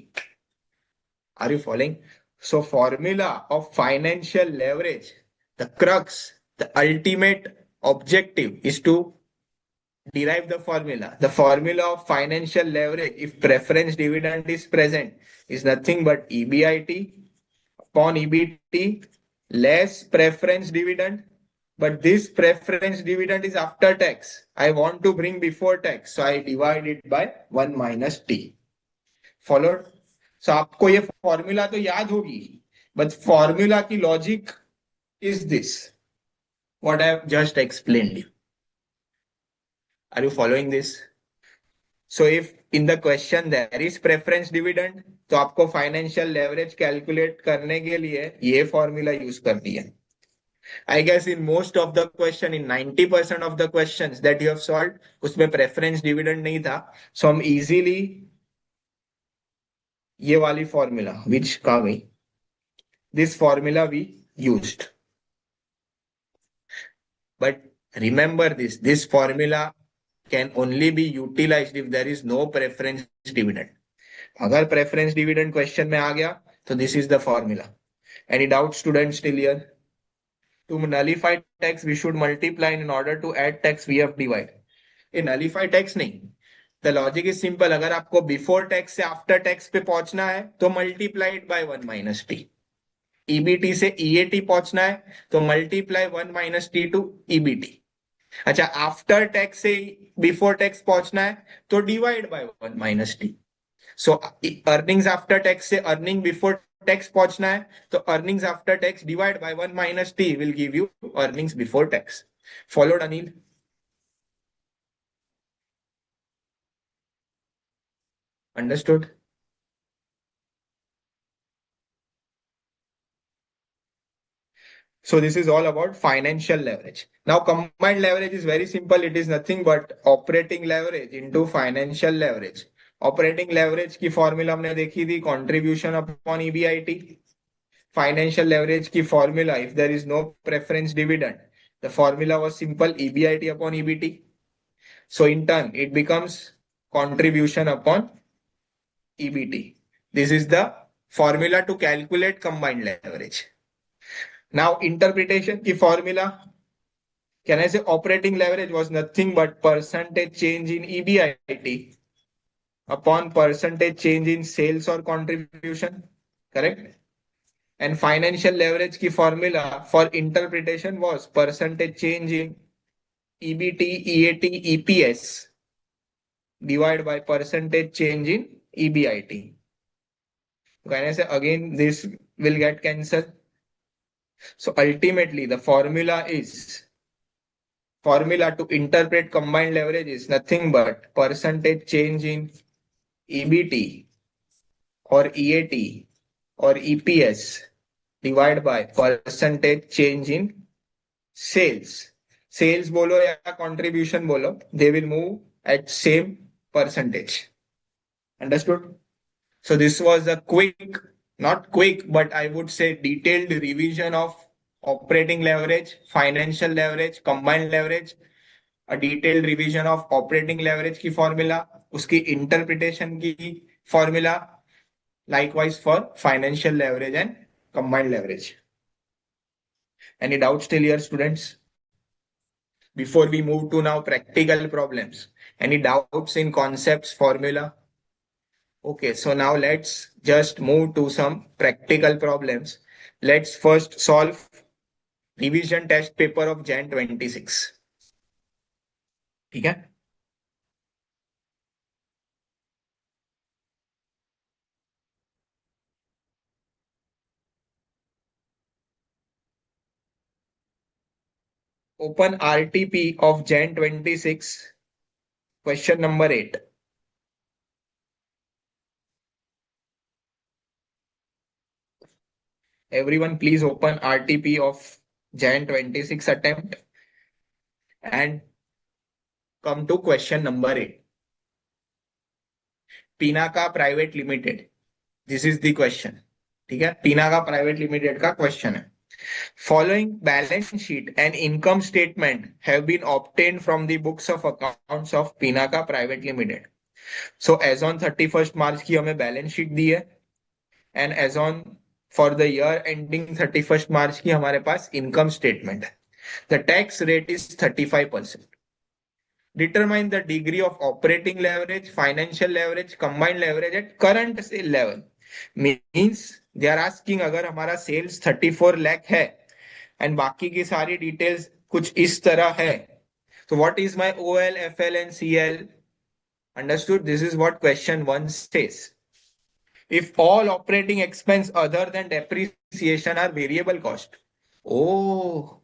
Speaker 1: Are you following? So formula of financial leverage, the crux, the ultimate objective is to derive the formula. The formula of financial leverage, if preference dividend is present, is nothing but EBIT upon EBT less preference dividend. But this preference dividend is after tax. I want to bring before tax, so I divide it by 1 - t. Followed? सो आपको ये formula तो याद होगी, but formula की logic is this what I have just explained you. Are you following this? So if in the question there is preference dividend, तो आपको financial leverage calculate करने के लिए ये फॉर्मूला यूज करनी है. I guess in most of the question, in 90% of the questions that you have solved, उसमें preference dividend नहीं था. सो हम इजीली ये वाली फॉर्मूला विच कहा गई, this formula we used. But remember this formula can only be utilized if there is no preference dividend. अगर preference dividend question में आ गया तो this is the formula. Any doubt students still here? To nullify tax we should multiply, and in order to add tax we have divide. ये nullify tax नहीं. The logic is simple. अगर आपको before tax से after tax पे पहुंचना है तो multiply it by 1 - t. EBT से ईएटी पहुंचना है तो मल्टीप्लाई 1 - t टू ईबीटी. अच्छा, आफ्टर टैक्स से बिफोर टैक्स पहुंचना है तो divide by 1 - t. So earnings after tax से अर्निंग बिफोर टैक्स पहुंचना है तो earnings after tax divide by 1 - t will give you earnings before tax. Followed Anil? Understood? So this is all about financial leverage. Now combined leverage is very simple. It is nothing but operating leverage into financial leverage. Operating leverage की formula हमने देखी थी, contribution upon EBIT. Financial leverage की formula, if there is no preference dividend, the formula was simple, EBIT upon EBT. So in turn, it becomes contribution upon EBT. This is the formula to calculate combined leverage. Now interpretation की formula, can I say operating leverage was nothing but percentage change in EBIT upon percentage change in sales or contribution, correct? And financial leverage की formula for interpretation was percentage change in EBT, EAT, EPS divided by percentage change in EBIT. Can I say again this will get cancelled? So ultimately the formula is formula to interpret combined leverage is nothing but percentage change in EBT or EAT or EPS divided by percentage change in sales. Sales bolo ya contribution bolo, they will move at same percentage. Understood? So this was a quick, not quick, but I would say detailed revision of operating leverage, financial leverage, combined leverage, a detailed revision of operating leverage की formula, उसकी interpretation की formula, likewise for financial leverage and combined leverage. Any doubts still here, students? Before we move to now practical problems, any doubts in concepts, formula? Okay, so now let's just move to some practical problems. Let's first solve revision test paper of Jan 26. ठीक है? Open RTP of Jan 26, question number 8. Everyone please open RTP of Jan 26 attempt and come to question number 8. Pinaka Private Limited. This is the question. ठीक है? Pinaka Private Limited का question है. Following balance sheet and income statement have been obtained from the books of accounts of Pinaka Private Limited. So as on 31st March की हमें balance sheet दी है and as on for the year ending 31st March की हमारे पास income statement है. The tax rate is 35%. Determine the degree of operating leverage, financial leverage, combined leverage at current sale level. Means they are asking अगर हमारा sales 34 lakh है and बाकी की सारी details कुछ इस तरह है. So what is my OL, FL and CL? Understood? This is what question 1 says. If all operating expense other than depreciation are variable cost. Oh,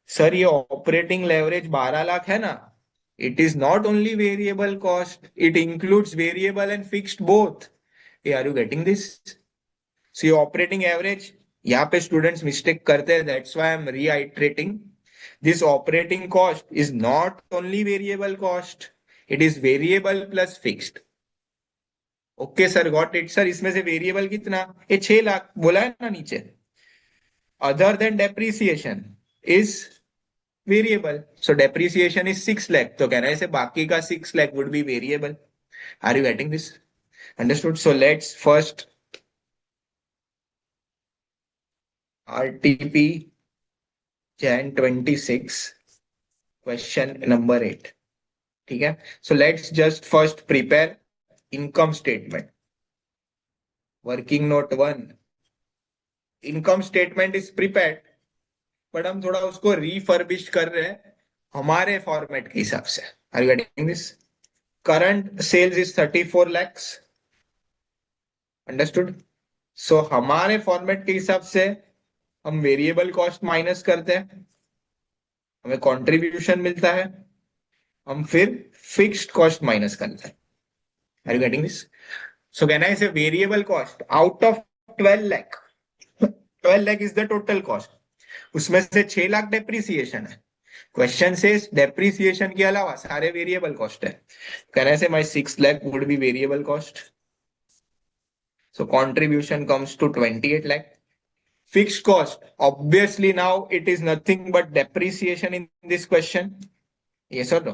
Speaker 1: sir ये ऑपरेटिंग लेवरेज 12 लाख है ना. It is not only variable cost, it includes variable and fixed both. Hey, are you getting this? So your operating average, यहाँ पे students mistake करते हैं, that's why I'm reiterating. This operating cost is not only variable cost, it is variable plus fixed. Okay sir, got it sir. इसमें से variable कितना? ये 6 लाख बोला है ना नीचे. Other than depreciation is variable, so depreciation is 6 lakh. तो कहना है इसे बाकी का 6 lakh would be variable. Are you getting this? Understood. So let's first RTP Jan 26 question number 8. ठीक है? So let's just first prepare income statement. Working note 1. Income statement is prepared, but हम थोड़ा उसको रिफर्बिश कर रहे हैं हमारे फॉर्मेट के हिसाब से. Are you getting this? Current sales is 34 lakhs. Understood. So हमारे फॉर्मेट के हिसाब से हम वेरिएबल कॉस्ट माइनस करते हैं, हमें कंट्रीब्यूशन मिलता है, हम फिर फिक्स्ड कॉस्ट माइनस करते हैं. Are you getting this? So कहना है इसे variable cost out of 12 lakh. 12 lakh is the total cost. उसमें से 6 लाख डेप्रीसिएशन है. क्वेश्चन से डेप्रीसिएशन के अलावा सारे वेरिएबल कॉस्ट है. कहने से my 6 lakh would be variable cost. So contribution comes to 28 lakh. Fixed cost, obviously now it is nothing but depreciation in this question. Yes or no?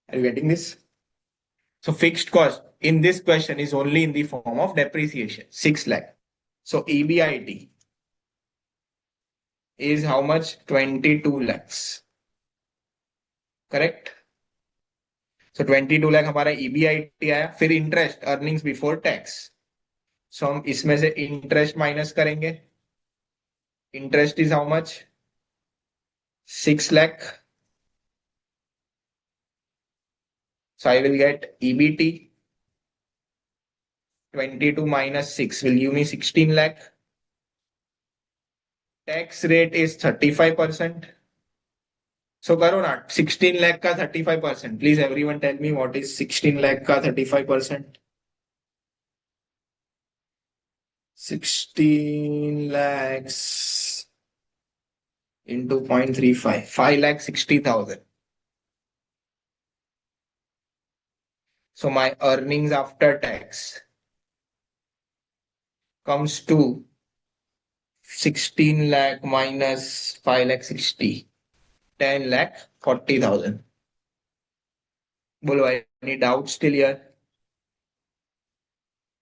Speaker 1: Are you getting this? So fixed cost in this question is only in the form of depreciation, 6 lakh. So EBIT is how much? 22 lakhs. Correct? So 22 lakh हमारा EBIT आया. फिर interest, earnings before tax. सो हम इसमें से interest minus करेंगे. Interest is how much? 6 lakh. So I will get EBT. 22 minus 6 will give me 16 lakh. Tax rate is 35%. So करो ना, 16 लाख का 35%, please everyone tell me what is 16 lakh का 35%। 16 lakhs into 0.35, 5,60,000. So my earnings after tax comes to 16 lakh minus 5 lakh 60, 10 lakh 40,000. Bolo, any doubts still here,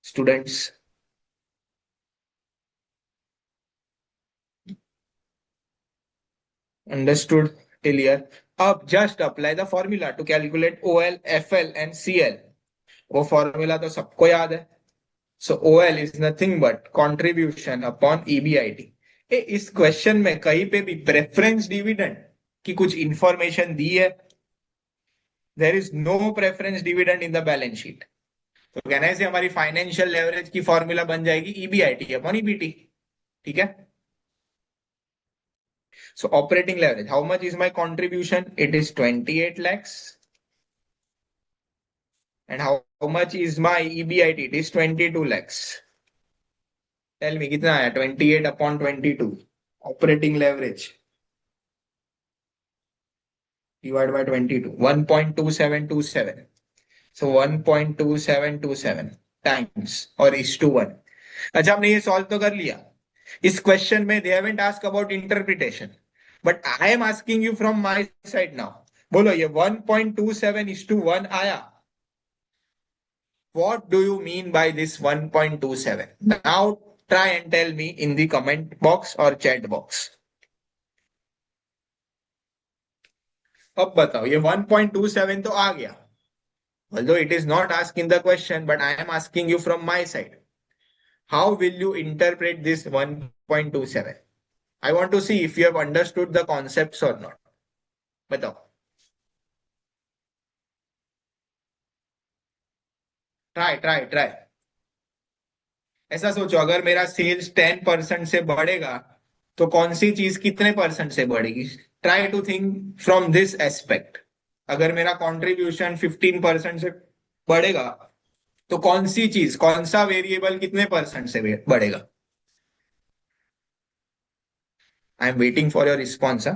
Speaker 1: students? Understood till here? Up, just apply the formula to calculate OL, FL and CL. वो formula तो सबको याद है. So OL is nothing but contribution upon EBIT. इस question में कहीं पे भी प्रेफरेंस डिविडेंड की कुछ इंफॉर्मेशन दी है? There is no preference dividend in the balance sheet. तो कहना है हमारी फाइनेंशियल लेवरेज की फॉर्मूला बन जाएगी ईबीआईटी अपॉन ईबीटी. ठीक है. So operating leverage, how much is my contribution? It is 28 lakhs. And how much is my EBIT? It is 22 lakhs. Tell me, कितना आया? 28 upon 22. Operating leverage divided by 22. 1.2727. So 1.2727 times or is to 1. अच्छा, हमने ये solve तो कर लिया. इस question में they haven't asked about interpretation. But I am asking you from my side now. बोलो ये 1.27 is to 1 आया. What do you mean by this 1.27? Now try and tell me in the comment box or chat box. अब बताओ, ये 1.27 तो आ गया. Although it is not asked in the question, but I am asking you from my side. How will you interpret this 1.27? I want to see if you have understood the concepts or not. बताओ. Try. ऐसा सोचो, अगर मेरा sales 10% से बढ़ेगा तो कौन सी चीज कितने परसेंट से बढ़ेगी? Try to think from this aspect. अगर मेरा कंट्रीब्यूशन 15% से बढ़ेगा तो कौन सी चीज, कौन सा वेरिएबल कितने परसेंट से बढ़ेगा? I am waiting for your response.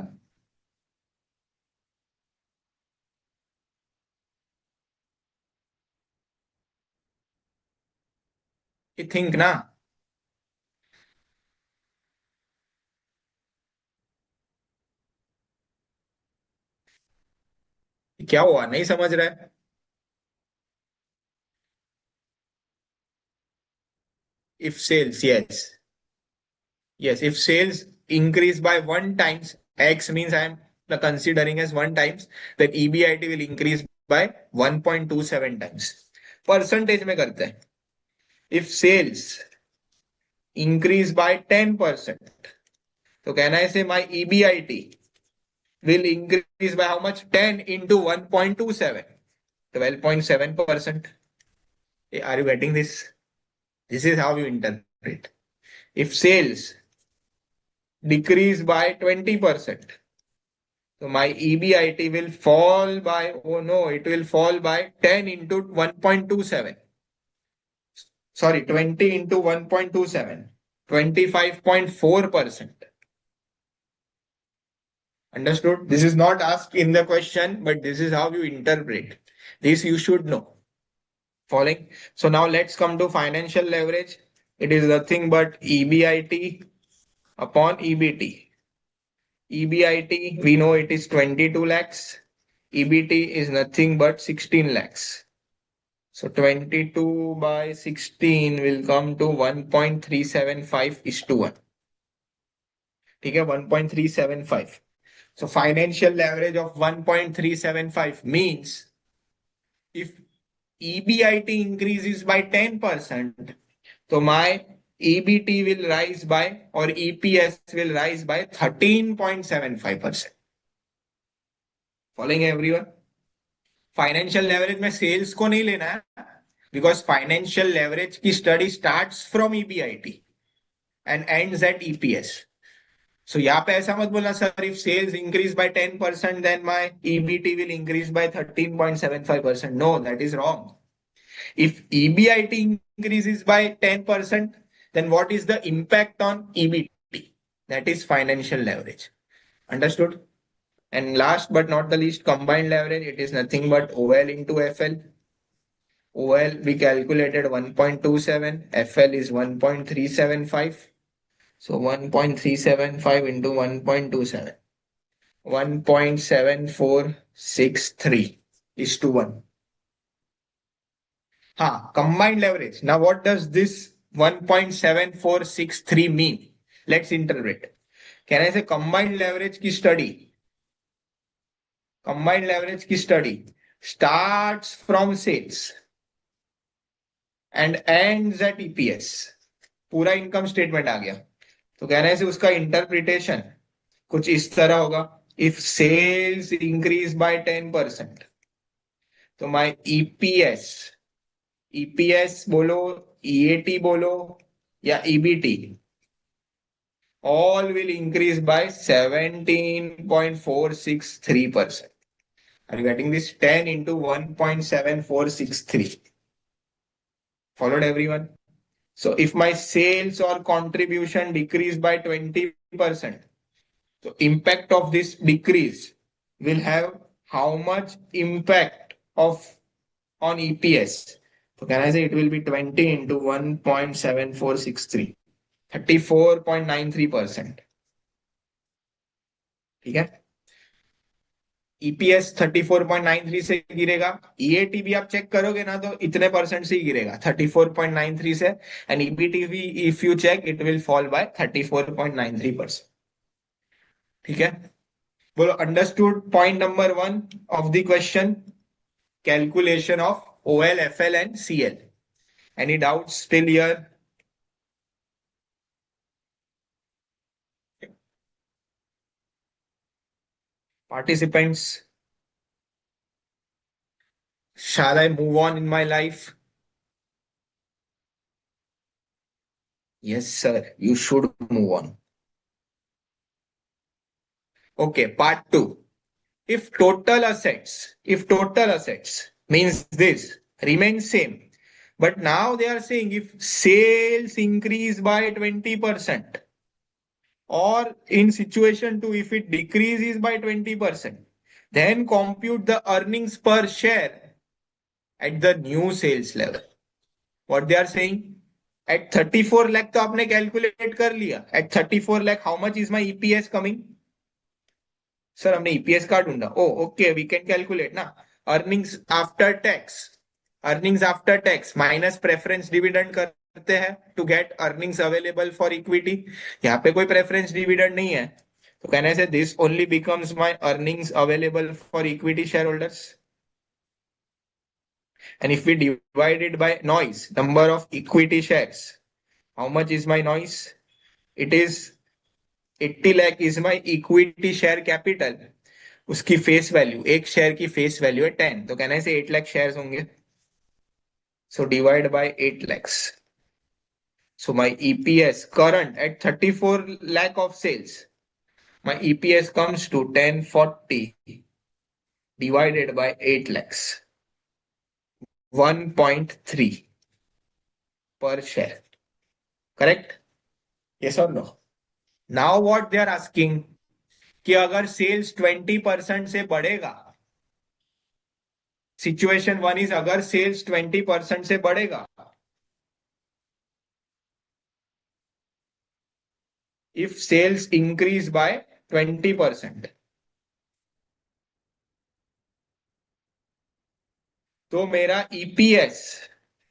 Speaker 1: Think ना. क्या हुआ, नहीं समझ रहा है? If sales, yes, if sales increase by 1 times, x means I am considering as 1 times, then EBIT will increase by 1.27 times. Percentage में करते हैं. If sales increase by 10%, तो कहना है से my EBIT will increase by how much? 10 into 1.27, 12.7%. Are you getting this? This is how you interpret. If sales decrease by 20%, so my EBIT will fall by, oh no, it will fall by 10 into 1.27. Sorry, 20 into 1.27, 25.4%. Understood? This is not asked in the question, but this is how you interpret. This you should know. Following? So now let's come to financial leverage. It is nothing but EBIT upon EBT. EBIT, we know it is 22 lakhs. EBT is nothing but 16 lakhs. So 22 by 16 will come to 1.375 is to 1. ठीक है, 1.375. So financial leverage of 1.375 means if EBIT increases by 10%, so my EBT will rise by, or EPS will rise by 13.75%. Following everyone? Financial leverage में sales को नहीं लेना है, because financial leverage की study starts from EBIT and ends at EPS. So यहाँ पे ऐसा मत बोलना sir, if sales increase by 10% then my EBT will increase by 13.75%. No, that is wrong. If EBIT increases by 10%, then what is the impact on EBT? That is financial leverage. Understood? And last but not the least, combined leverage. It is nothing but OL into FL. OL we calculated 1.27, FL is 1.375. So 1.375 into 1.27. 1.7463 is to 1. Combined leverage. Now, what does this 1.7463 mean? Let's interpret. Can I say combined leverage की study? Combined leverage की study starts from sales and ends at EPS. पूरा income statement आ गया. तो कहने से उसका interpretation कुछ इस तरह होगा. इफ सेल्स इंक्रीज बाय 10%, तो माय ईपीएस बोलो, ईएटी बोलो या EBT, all will increase by 17.463%. Are you getting this? 10 into 1.7463. Followed everyone? So if my sales or contribution decrease by 20%, so impact of this decrease will have how much impact of on EPS? So can I say it will be 20 into 1.7463, 34.93%. ठीक है. EPS 34.93 से गिरेगा. EAT भी आप check करोगे ना तो इतने परसेंट से ही गिरेगा, 34.93 से. एंड ईबीटी भी if you check it will fall by 34.93%. ठीक है. बोलो understood point number 1 of the question, calculation of OL, FL and CL. Any doubts still here? Participants, shall I move on in my life? Yes, sir, you should move on. Okay, part 2. If total assets means this remain same, but now they are saying if sales increase by 20%, or in situation 2, if it decreases by 20%, then compute the earnings per share at the new sales level. What they are saying? At 34 lakh तो आपने calculate कर लिया. At 34 lakh, how much is my EPS coming? Sir हमने EPS का ढूंढा. Oh okay, we can calculate ना. Earnings after tax minus preference dividend करते हैं to get earnings available for equity. यहाँ पे कोई प्रेफरेंस डिविडेंड नहीं है, तो कहने से this only becomes my earnings available for equity shareholders. And if we divide it by noise, number of equity shares, how much is my noise? It is 80 lakh is my equity share capital. उसकी face value, एक share की face value है 10, तो कहना है से 8 lakh shares होंगे. So divide by 8 lakhs. So my EPS current at 34 lakh of sales, my EPS comes to 1040 divided by 8 lakhs, 1.3 per share. Correct? Yes or no? Now what they are asking, कि अगर sales 20% से बढ़ेगा, situation 1 is अगर sales 20% से बढ़ेगा, if sales increase bye 20%, तो मेरा EPS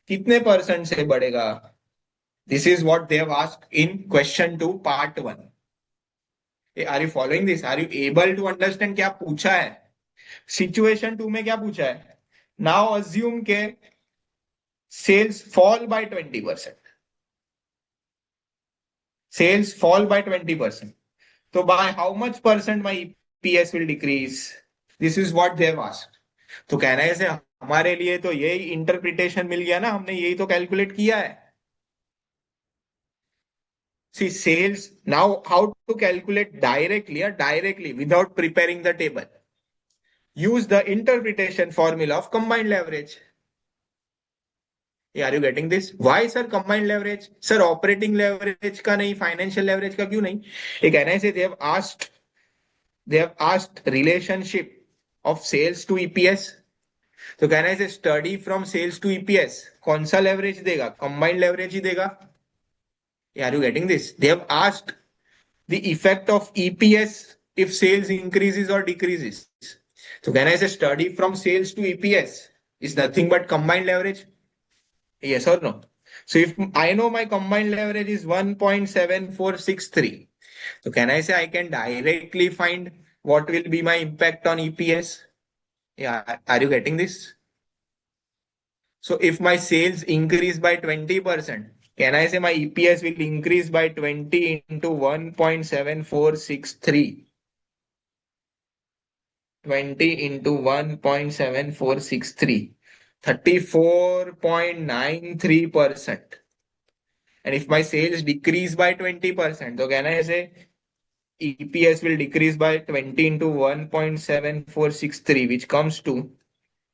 Speaker 1: कितने परसेंट से बढ़ेगा? This is what they have asked in question 2 part 1. Are you following this? Are you able to understand क्या पूछा है? सिचुएशन 2 में क्या पूछा है? नाउ अज्यूम के sales fall by 20%. Sales fall by 20%. So by how much percent my EPS will decrease? This is what they have asked. तो कहना है से हमारे लिए तो यही इंटरप्रिटेशन मिल गया ना, हमने यही तो कैलकुलेट किया है. See, sales, now how to calculate directly or directly without preparing the table? Use the interpretation formula of combined leverage. Yeah, are you getting this? Why sir combined leverage? Sir operating leverage का नहीं, financial leverage का क्यों नहीं? ये कहने से they have asked relationship of sales to EPS. तो कहना है study from sales to EPS कौन सा लेवरेज देगा? कंबाइंड लेवरेज ही देगा. Are you getting this? They have asked the effect of EPS if sales increases और डिक्रीजेस. तो कहना है study from sales to EPS is nothing but combined leverage. Yes or no? So if I know my combined leverage is 1.7463, so can I say I can directly find what will be my impact on EPS? Yeah, are you getting this? So if my sales increase by 20%, can I say my EPS will increase by 20 into 1.7463? 20 into 1.7463. 34.93%. And if my sales decrease by 20%, so can I say EPS will decrease by 20 into 1.7463, which comes to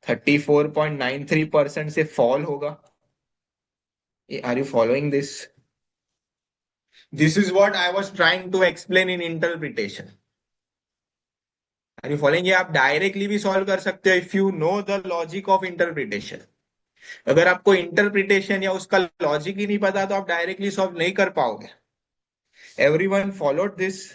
Speaker 1: 34.93% से fall होगा. Are you following this? This is what I was trying to explain in interpretation. Are you following? ये आप directly भी solve कर सकते हो if you know the logic of interpretation. अगर आपको इंटरप्रिटेशन या उसका लॉजिक ही नहीं पता तो आप डायरेक्टली सॉल्व नहीं कर पाओगे. Everyone followed this?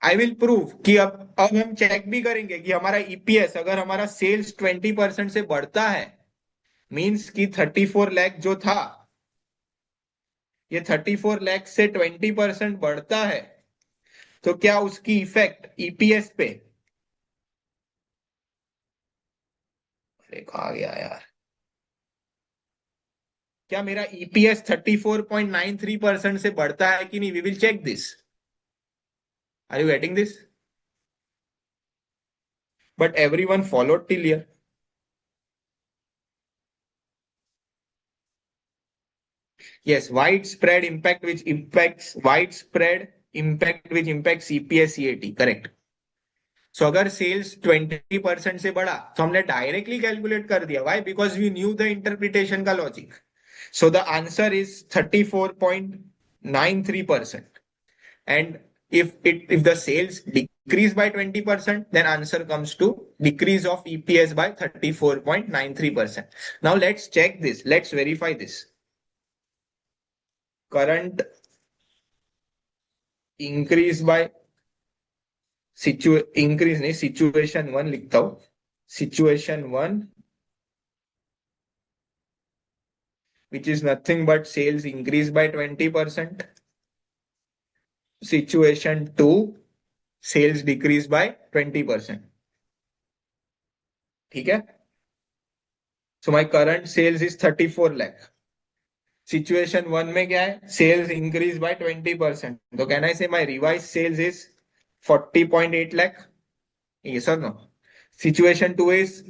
Speaker 1: I will prove कि अब हम चेक भी करेंगे कि हमारा ईपीएस अगर हमारा सेल्स 20% से बढ़ता है मींस कि 34 लाख जो था ये 34 लाख से 20% बढ़ता है तो क्या उसकी इफेक्ट ईपीएस पे? अरे कहा गया यार. क्या मेरा ईपीएस 34.93% से बढ़ता है कि नहीं? We will check this. Are you getting this? But everyone followed till here. Yes, widespread impact which impacts EPS CAT. Correct. So अगर सेल्स 20% से बढ़ा तो हमने डायरेक्टली कैलकुलेट कर दिया. Why? Because we knew the interpretation का logic. So the answer is 34.93%. And if the sales decrease by 20%, then answer comes to decrease of EPS by 34.93%. Now let's check this. Let's verify this. Current increase by increase नहीं, situation 1 लिखता हूं. Situation 1 which is nothing but sales increase by 20%. Situation 2 sales decrease by 20%. ठीक है. So my current sales is 34 lakh. Situation 1 में क्या है? Sales increase by 20%. तो can I say my revised sales is 40.8 lakh? Yes or no? Situation 2 is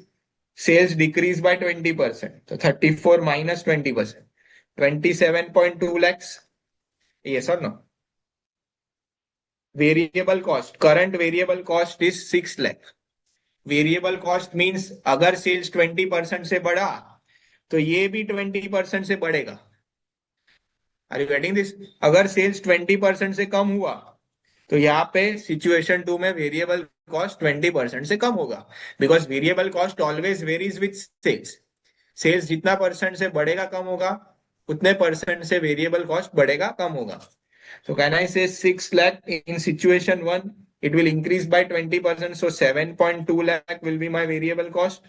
Speaker 1: sales decrease by 20%. So 34 minus 20%. 27.2 lakhs. Yes or no? Variable cost. Current variable cost is 6 lakh. Variable cost means अगर sales 20% से बढ़ा तो ये भी 20% से बढ़ेगा. Are you getting this? अगर sales 20% से कम हुआ तो यहाँ पे सिचुएशन 2 में वेरिएबल कॉस्ट 20% से कम होगा. Because variable cost always varies with sales. Sales जितना परसेंट से बढ़ेगा कम होगा उतने परसेंट से वेरिएबल कॉस्ट बढ़ेगा कम होगा. So can I say 6 lakh in situation 1? It will increase by 20%. So 7.2 lakh will be my variable cost.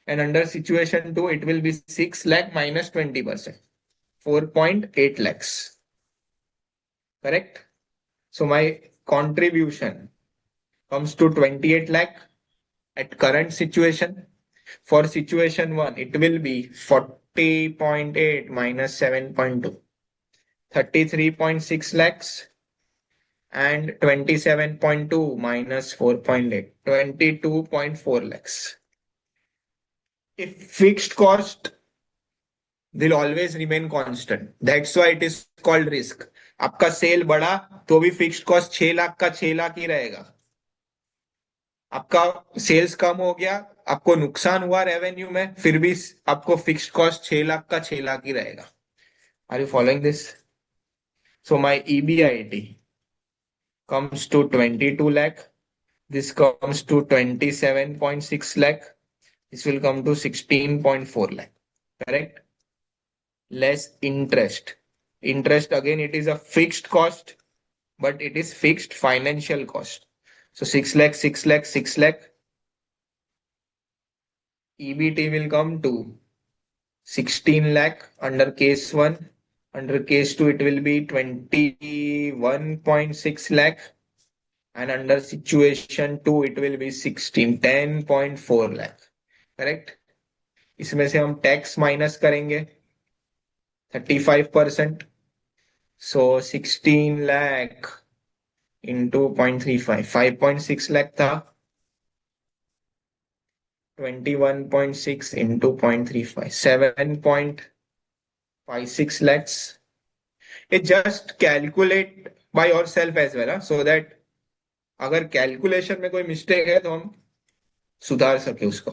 Speaker 1: And under situation 2, it will be 6 lakh minus 20%. 4.8 lakhs. Correct? So my contribution comes to 28 lakh at current situation. For situation 1, it will be 40.8 minus 7.2. 33.6 lakhs and 27.2 minus 4.8, 22.4 lakhs. If fixed cost will always remain constant. That's why it is called risk. आपका cell बढ़ा तो भी fixed cost 6 lakh का 6 लाख ही रहेगा. आपका sales कम हो गया, आपको नुकसान हुआ रेवेन्यू में, फिर भी आपको फिक्स्ड कॉस्ट 6 लाख का 6 लाख ही रहेगा. Are you following this? So my EBIT comes to 22 lakh. This comes to 27.6 lakh. This will come to 16.4 lakh. Correct? Less interest. Interest again, it is a fixed cost, but it is fixed financial cost. So 6 lakh, 6 lakh, 6 lakh. EBT will come to 16 lakh under case 1. Under case 2, it will be 21.6 lakh. And under situation 2, it will be 10.4 lakh. Correct? इसमें से हम tax minus करेंगे 35%. So 16 lakh into 0.35, 5.6 lakh था. 21.6 into 0.35, 7.56 lakhs. It just calculate by yourself as well, so that अगर calculation में कोई mistake है तो हम सुधार सके उसको.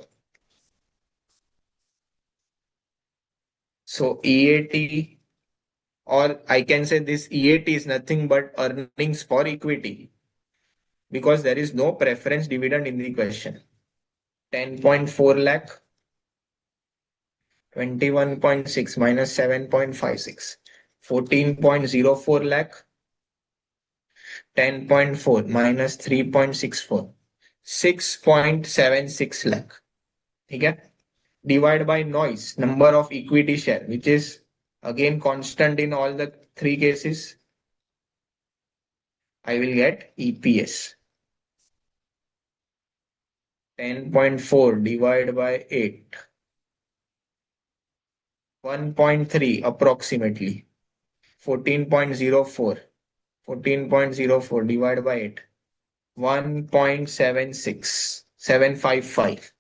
Speaker 1: So EAT, or I can say this EAT is nothing but earnings for equity, because there is no preference dividend in the question. 10.4 lakh, 21.6 minus 7.56, 14.04 lakh, 10.4 minus 3.64, 6.76 lakh. ठीक है? Divide by noise, number of equity share, which is again constant in all the three cases. I will get EPS. 10.4 divided by 8. 1.3 approximately. 14.04. 14.04 divided by 8. 1.76. 755.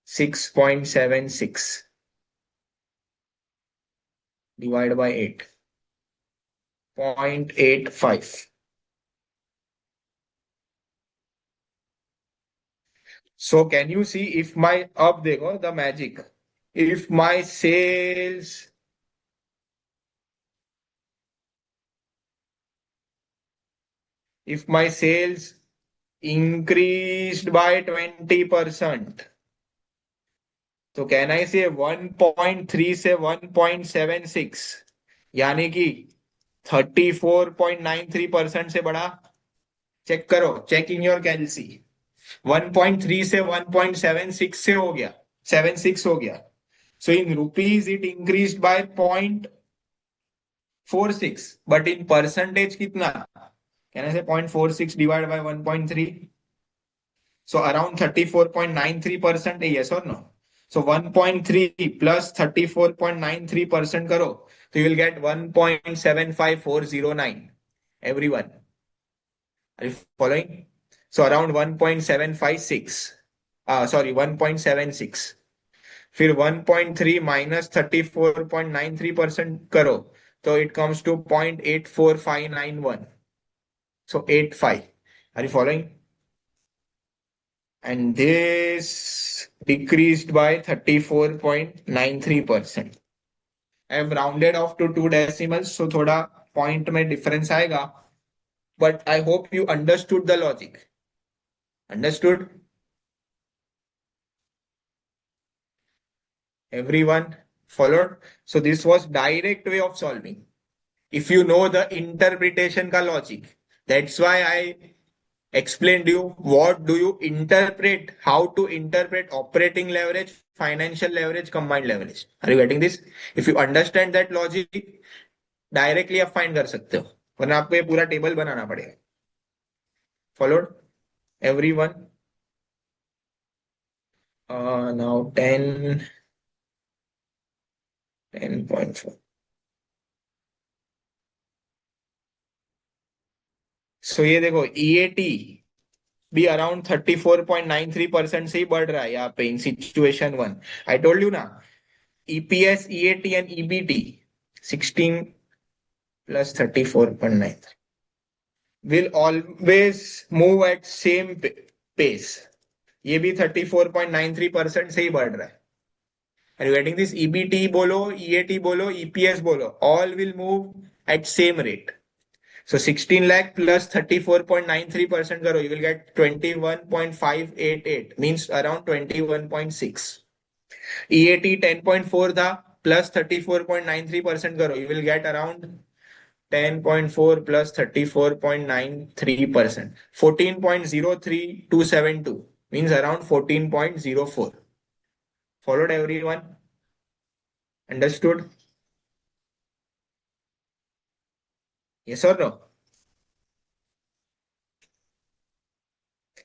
Speaker 1: 6.76 divided by 8. 0.85. So can you see if my up देखो the magic. If my sales increased by 20%, तो can I से 1.3 से 1.76, यानी कि 34.93% से बढ़ा. Check करो, check in your कैलसी. 1.3 से 1.76 से हो गया, 76 हो गया. So in rupees it increase by 0.46, but in percentage कितना? Can I say 0.46 divide by 1.3, so around 34.93%. Yes or no? So 1.3 plus 34.93% करो तो you will get 1.75409. Everyone, are you following? So around 1.756. Sorry, 1.76. फिर 1.3 minus 34.93% करो तो it comes to 0.84591. So 85. Are you following? And this decreased by 34.93%. I have rounded off to 2 decimals, so थोड़ा point में difference आएगा. But I hope you understood the logic. Understood? Everyone followed? So this was direct way of solving. If you know the interpretation का logic, that's why I explained you what do you interpret, how to interpret operating leverage, financial leverage, combined leverage. Are you getting this? If you understand that logic, directly आप find कर सकते हो, वरना आपको ये पूरा table बनाना पड़ेगा. Followed? Everyone? Now 10.4. So ये देखो EAT भी अराउंड 34.93% से ही बढ़ रहा है यहाँ पे इन सिचुएशन 1. आई टोल्ड यू ना, EPS, EAT, and EBT, 16 plus 34.9 will always move at same pace. ये भी 34.93% से ही बढ़ रहा है. Are you getting this? EBT बोलो, EAT बोलो, EPS बोलो, all will move at same rate. So 16 lakh plus 34.93% karo, you will get 21.588, means around 21.6. EAT 10.4 tha, plus 34.93% karo, you will get around 10.4 plus 34.93%. 14.03272, means around 14.04. Followed everyone? Understood? Yes or no?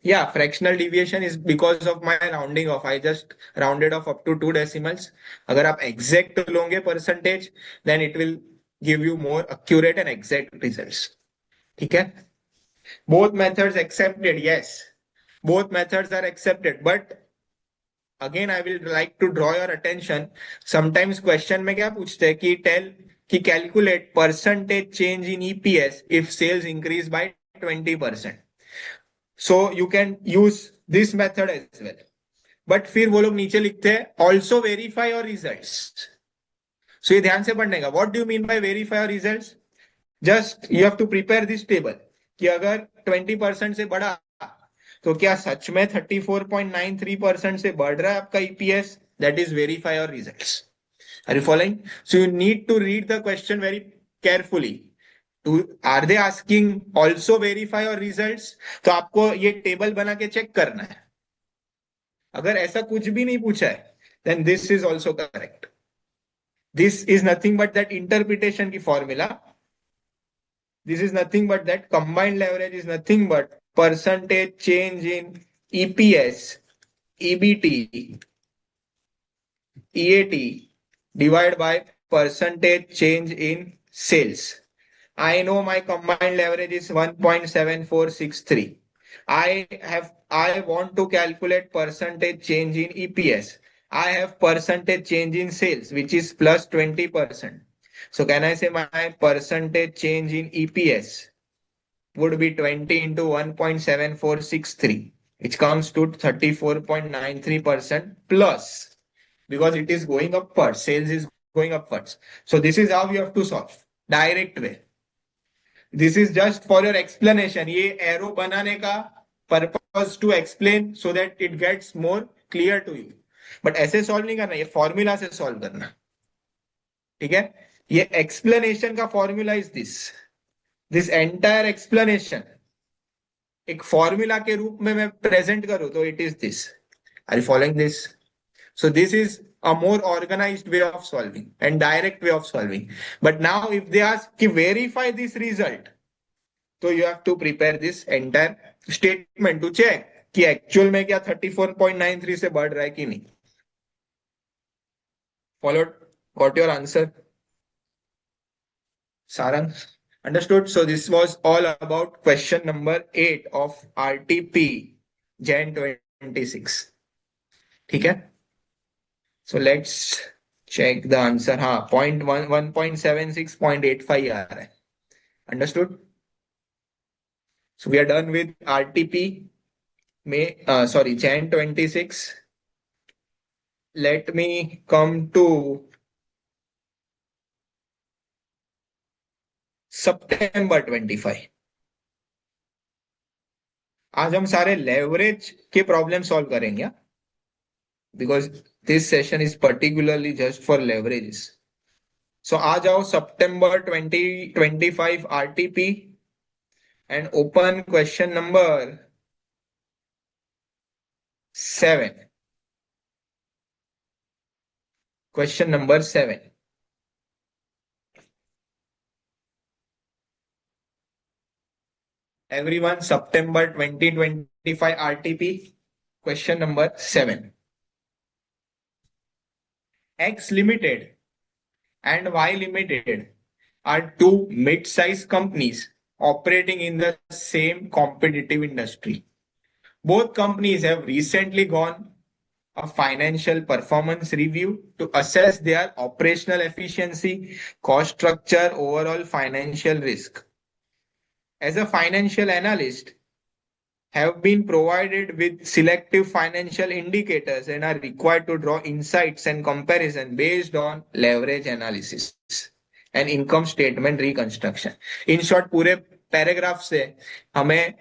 Speaker 1: Yeah, fractional deviation is because of my rounding off. I just rounded off up to 2 decimals. अगर आप exact लोगे percentage, then it will give you more accurate and exact results. ठीक है? Both methods accepted. Yes, both methods are accepted. But again, I will like to draw your attention. Sometimes question में क्या पूछते हैं कि tell कि calculate percentage change in EPS if sales increase by 20%. So you can use this method as well. But फिर वो लोग नीचे लिखते हैं also verify your results. So ये ध्यान से पढ़ने का. What do you mean by verify your results? Just you have to prepare this table कि अगर 20% से बढ़ा तो क्या सच में 34.93% से बढ़ रहा है आपका EPS? That is verify your results. Are you following? So you need to read the question very carefully. Are they asking also verify your results? तो आपको ये टेबल बना के चेक करना है. अगर ऐसा कुछ भी नहीं पूछा है, then this is also correct. This is nothing but that interpretation की formula. This is nothing but that combined leverage is nothing but percentage change in EPS, EBT, EAT divided by percentage change in sales. I know my combined leverage is 1.7463. I want to calculate percentage change in EPS. I have percentage change in sales, which is plus 20%. So can I say my percentage change in EPS would be 20 into 1.7463, which comes to 34.93% plus, because it is going upwards, sales is going upwards. So this is how you have to solve, direct way. This is just for your explanation. ये arrow बनाने का purpose to explain so that it gets more clear to you. But ऐसे solve नहीं करना, ये formula से solve करना. ठीक है? ये explanation का formula is this. This entire explanation एक formula के रूप में मैं present करूँ तो it is this. Are you following this? So this is a more organized way of solving and direct way of solving. But now if they ask to verify this result, so you have to prepare this entire statement to check कि actual में क्या 34.93 से बढ़ रहा है कि नहीं. Followed? Got your answer? Sarang? Understood? So this was all about question number 8 of RTP Jan 26. ठीक है? So let's check the answer. हाँ, 1.76, 0.85 आ रहा है. Understood? So we are done with RTP Jan 26. Let me come to September 25. आज हम सारे leverage के problem solve करेंगे, because this session is particularly just for leverages. So आ जाओ September 2025 RTP and open question number 7. Question number 7. Everyone, September 2025 RTP, question number 7. X Limited and Y Limited are two mid-sized companies operating in the same competitive industry. Both companies have recently gone a financial performance review to assess their operational efficiency, cost structure, overall financial risk. As a financial analyst, have been provided with selective financial indicators and are required to draw insights and comparison based on leverage analysis and income statement reconstruction. In short, पूरे paragraph से हमें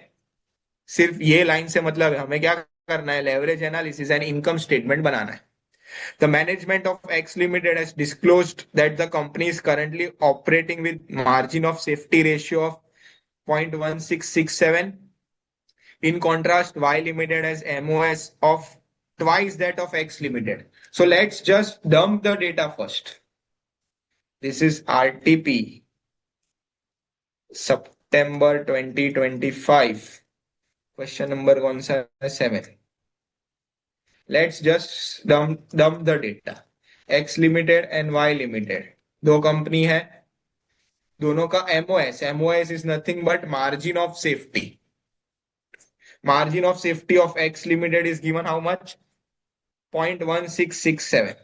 Speaker 1: सिर्फ ये line से मतलब है, हमें क्या करना है, leverage analysis and income statement बनाना है. The management of X Limited has disclosed that the company is currently operating with margin of safety ratio of 0.1667. In contrast, Y Limited has MOS of twice that of X Limited. So let's just dump the data first. This is RTP, September 2025. Question number 7. Let's just dump the data. X Limited and Y Limited. दो company है, दोनों का MOS. MOS is nothing but margin of safety. Margin of safety of X Limited is given how much? 0.1667.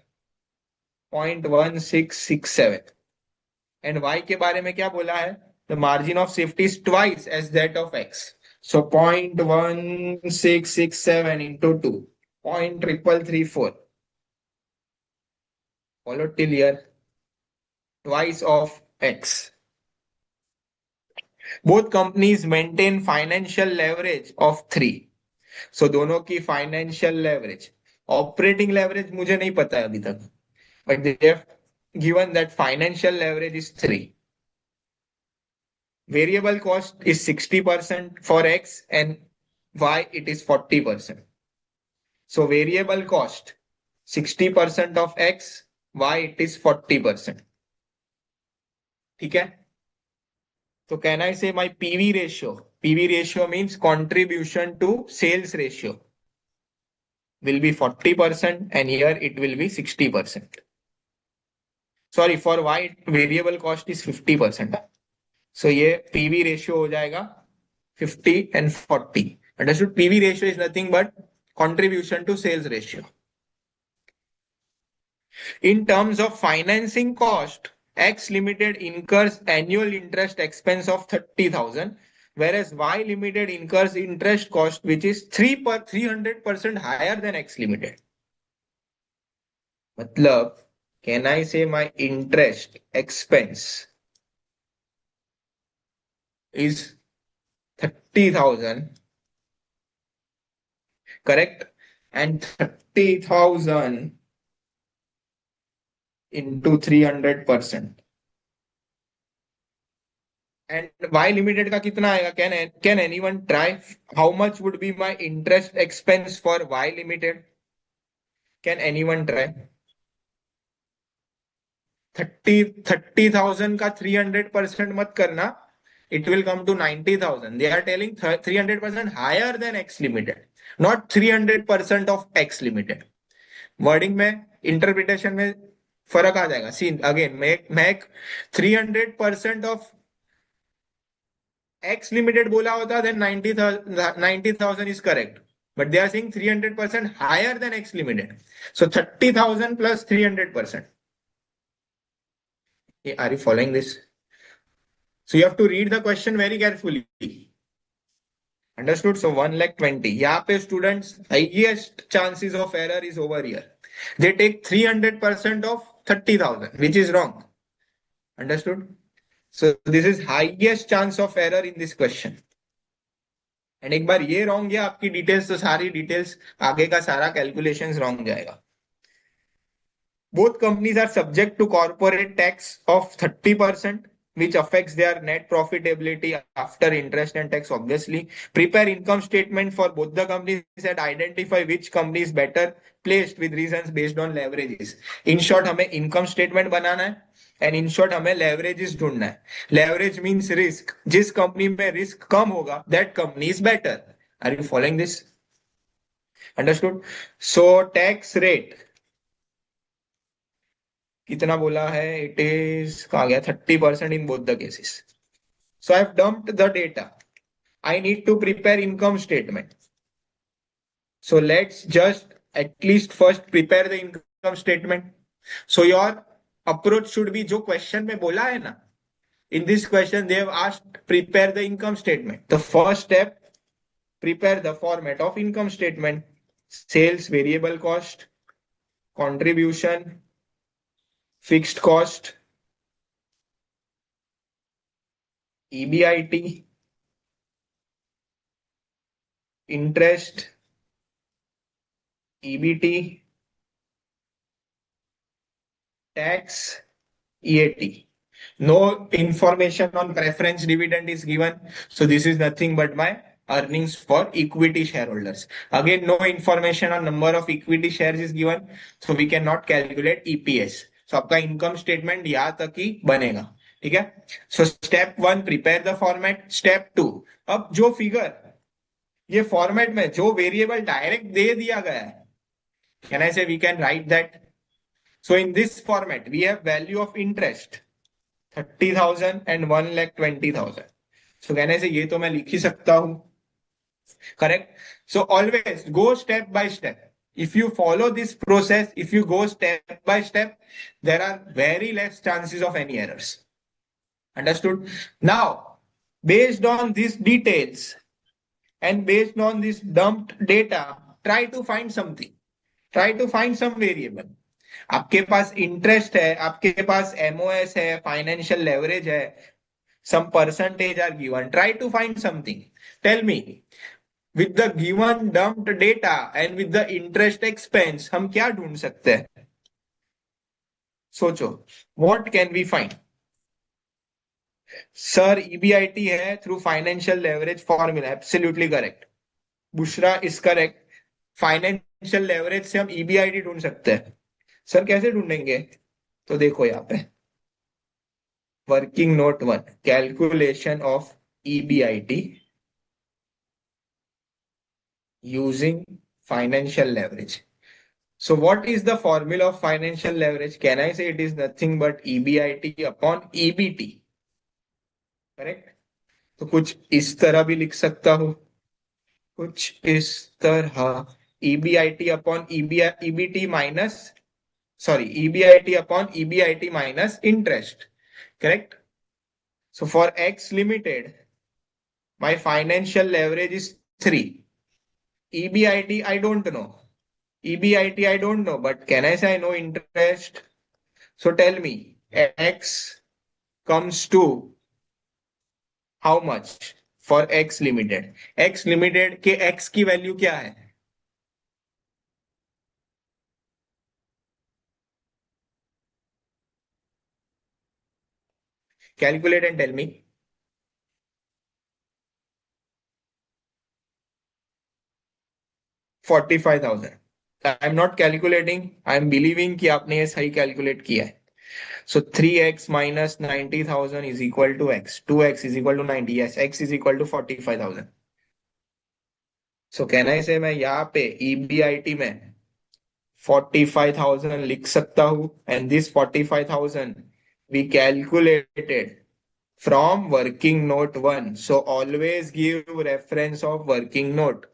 Speaker 1: 0.1667. And Y के बारे में क्या बोला है? The margin of safety is twice as that of X. So 0.1667 into 2. 0.334. Follow till here. Twice of X. Both companies maintain financial leverage of 3. So दोनों की financial leverage. Operating leverage मुझे नहीं पता है अभी तक. But they have given that financial leverage is 3. Variable cost is 60% for X and Y it is 40%. So variable cost 60% of X, Y it is 40%. ठीक है? So can I say my PV ratio? PV ratio means contribution to sales ratio will be 40% and here it will be 60%. Sorry, for Y variable cost is 50%. So ये PV ratio हो जाएगा 50 and 40. Understood? PV ratio is nothing but contribution to sales ratio. In terms of financing cost, X Limited incurs annual interest expense of 30,000, whereas Y Limited incurs interest cost which is 300% higher than X Limited. मतलब, can I say my interest expense is 30,000, correct? And 30,000 into 300%. And Y Limited का कितना आएगा? Can anyone try? How much would be my interest expense for Y Limited? Can anyone try? 30,000 का 300% मत करना. It will come to 90,000. They are telling 300% higher than X Limited, not 300% of X Limited. Wording में, interpretation में फर्क आ जाएगा. See again, मैं 300% of X Limited बोला होता then 90,000 is correct. But they are saying 300% higher than X Limited. So 30,000 plus 300%. Are you following this? So you have to read the question very carefully. Understood? So 1,20,000. यहाँ पे students, highest chances of error is over here. They take 300% of 30,000, which is wrong. Understood? So this is highest chance of error in this question. And एक बार ये wrong गया आपकी details, तो सारी details आगे का सारा calculations wrong जाएगा. Both companies are subject to corporate tax of 30%, which affects their net profitability after interest and tax, obviously. Prepare income statement for both the companies and identify which company is better placed with reasons based on leverages. In short, हमें income statement बनाना है and in short हमें leverages ढूंढना है. Leverage means risk. जिस company में risk कम होगा, that company is better. Are you following this? Understood? So tax rate कितना बोला है? It is कहा गया 30% in both the cases. So I have dumped the data. I need to prepare income statement. So let's just at least first prepare the income statement. So your approach should be जो question में बोला है ना, in this question they have asked prepare the income statement. The first step, prepare the format of income statement. Sales, variable cost, contribution, fixed cost, EBIT, interest, EBT, tax, EAT. No information on preference dividend is given. So this is nothing but my earnings for equity shareholders. Again, no information on number of equity shares is given. So we cannot calculate EPS. So आपका income statement यहाँ तक ही बनेगा. ठीक है. So step 1 prepare the format. Step 2, अब जो figure ये format में जो वेरिएबल डायरेक्ट दे दिया गया है, can I say we can write that. So in this format we have value of interest 30,000 and 1,20,000. So कहने से ये तो मैं लिख ही सकता हूं. Correct. So always go step by step. If you follow this process, if you go step by step, there are very less chances of any errors. Understood? Now, based on these details and based on this dumped data, try to find something. Try to find some variable. आपके पास interest है, आपके पास MOS है, financial leverage है, some percentage are given. Try to find something. Tell me, with the given dumped data and with the interest expense हम क्या ढूंढ सकते हैं? सोचो, what can we find? Sir EBIT है through financial leverage formula. Absolutely correct. Bushra is correct. Financial leverage से हम EBIT ढूंढ सकते हैं. सर कैसे ढूंढेंगे? तो देखो यहाँ पे working note 1, calculation of EBIT using financial leverage. So what is the formula of financial leverage? Can I say it is nothing but EBIT upon EBT? Correct. तो कुछ इस तरह भी लिख सकता हूं, कुछ इस तरह EBIT upon EBT minus, sorry, EBIT upon EBIT minus interest. Correct. So for X limited, my financial leverage is 3. EBIT I don't know. EBIT I don't know, but can I say I know interest? So tell me, X comes to how much for X limited? X limited के X की value क्या है? Calculate and tell me. 45,000. I am not calculating. I am believing कि आपने ये सही calculate किया है. So 3x minus 90,000 is equal to x. 2x is equal to 90. Yes, x is equal to 45,000. So can I say मैं यहाँ पे EBIT में 45,000 लिख सकता हूँ, and this 45,000 we calculated from working note 1. So always give reference of working note.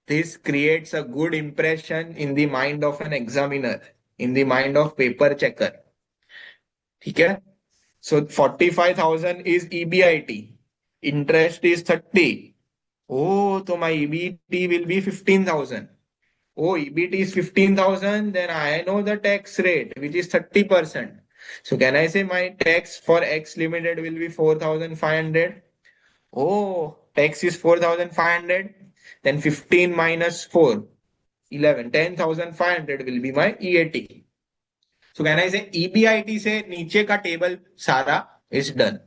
Speaker 1: This creates a good impression in the mind of an examiner, in the mind of paper checker. ठीक है. So 45,000 is EBIT. Interest is 30. Oh, so my EBT will be 15,000. Oh, EBT is 15,000, then I know the tax rate, which is 30%. So can I say my tax for X limited will be 4,500? Oh, tax is 4,500. Then 15 minus 4, 11, 10,500 will be my EAT. So can I say EBIT से नीचे का table सारा is done.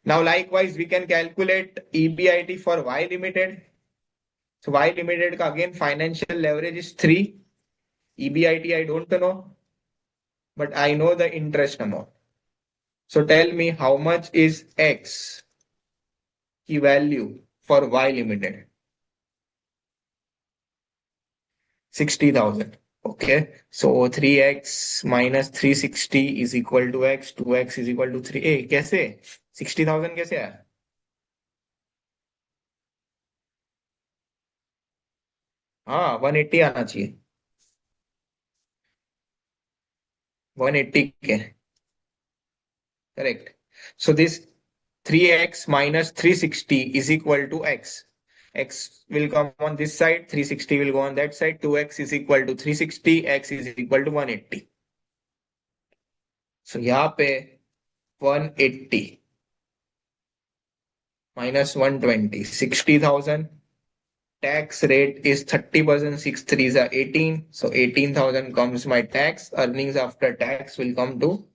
Speaker 1: Now likewise we can calculate EBIT for Y limited. So Y limited का again financial leverage is 3. EBIT I don't know, but I know the interest amount. So tell me how much is X की value for Y limited? 60,000. Okay, so 3x minus 360 is equal to x. 2x is equal to 3. कैसे 60,000 कैसे आया? हाँ 180 आना चाहिए, 180 के, correct. So this 3x minus 360 is equal to x. X will come on this side, 360 will go on that side. 2x is equal to 360, x is equal to 180. So यहाँ पे 180 minus 120, 60,000. Tax rate is 30%, 6 threes are 18. So 18,000 comes my tax. Earnings after tax will come to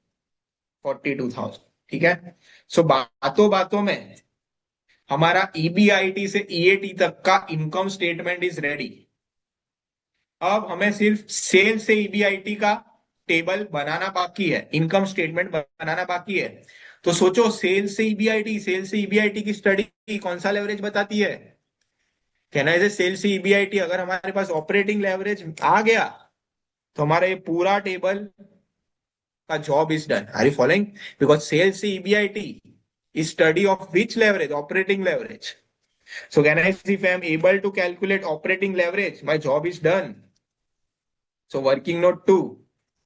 Speaker 1: 42,000. ठीक है. सो बातों बातों में हमारा EBIT से EAT तक का इनकम स्टेटमेंट इज रेडी. अब हमें सिर्फ सेल से ईबीआईटी का टेबल बनाना बाकी है, इनकम स्टेटमेंट बनाना बाकी है. तो सोचो, सेल से ईबीआईटी की स्टडी कौन सा लेवरेज बताती है? कहना है सेल से ईबीआईटी, अगर हमारे पास ऑपरेटिंग लेवरेज आ गया तो हमारा ये पूरा टेबल का job is done. Are you following? Because sale से EBIT is study of which leverage? Operating leverage. So can I see if I am able to calculate operating leverage, my job is done. So working note 2,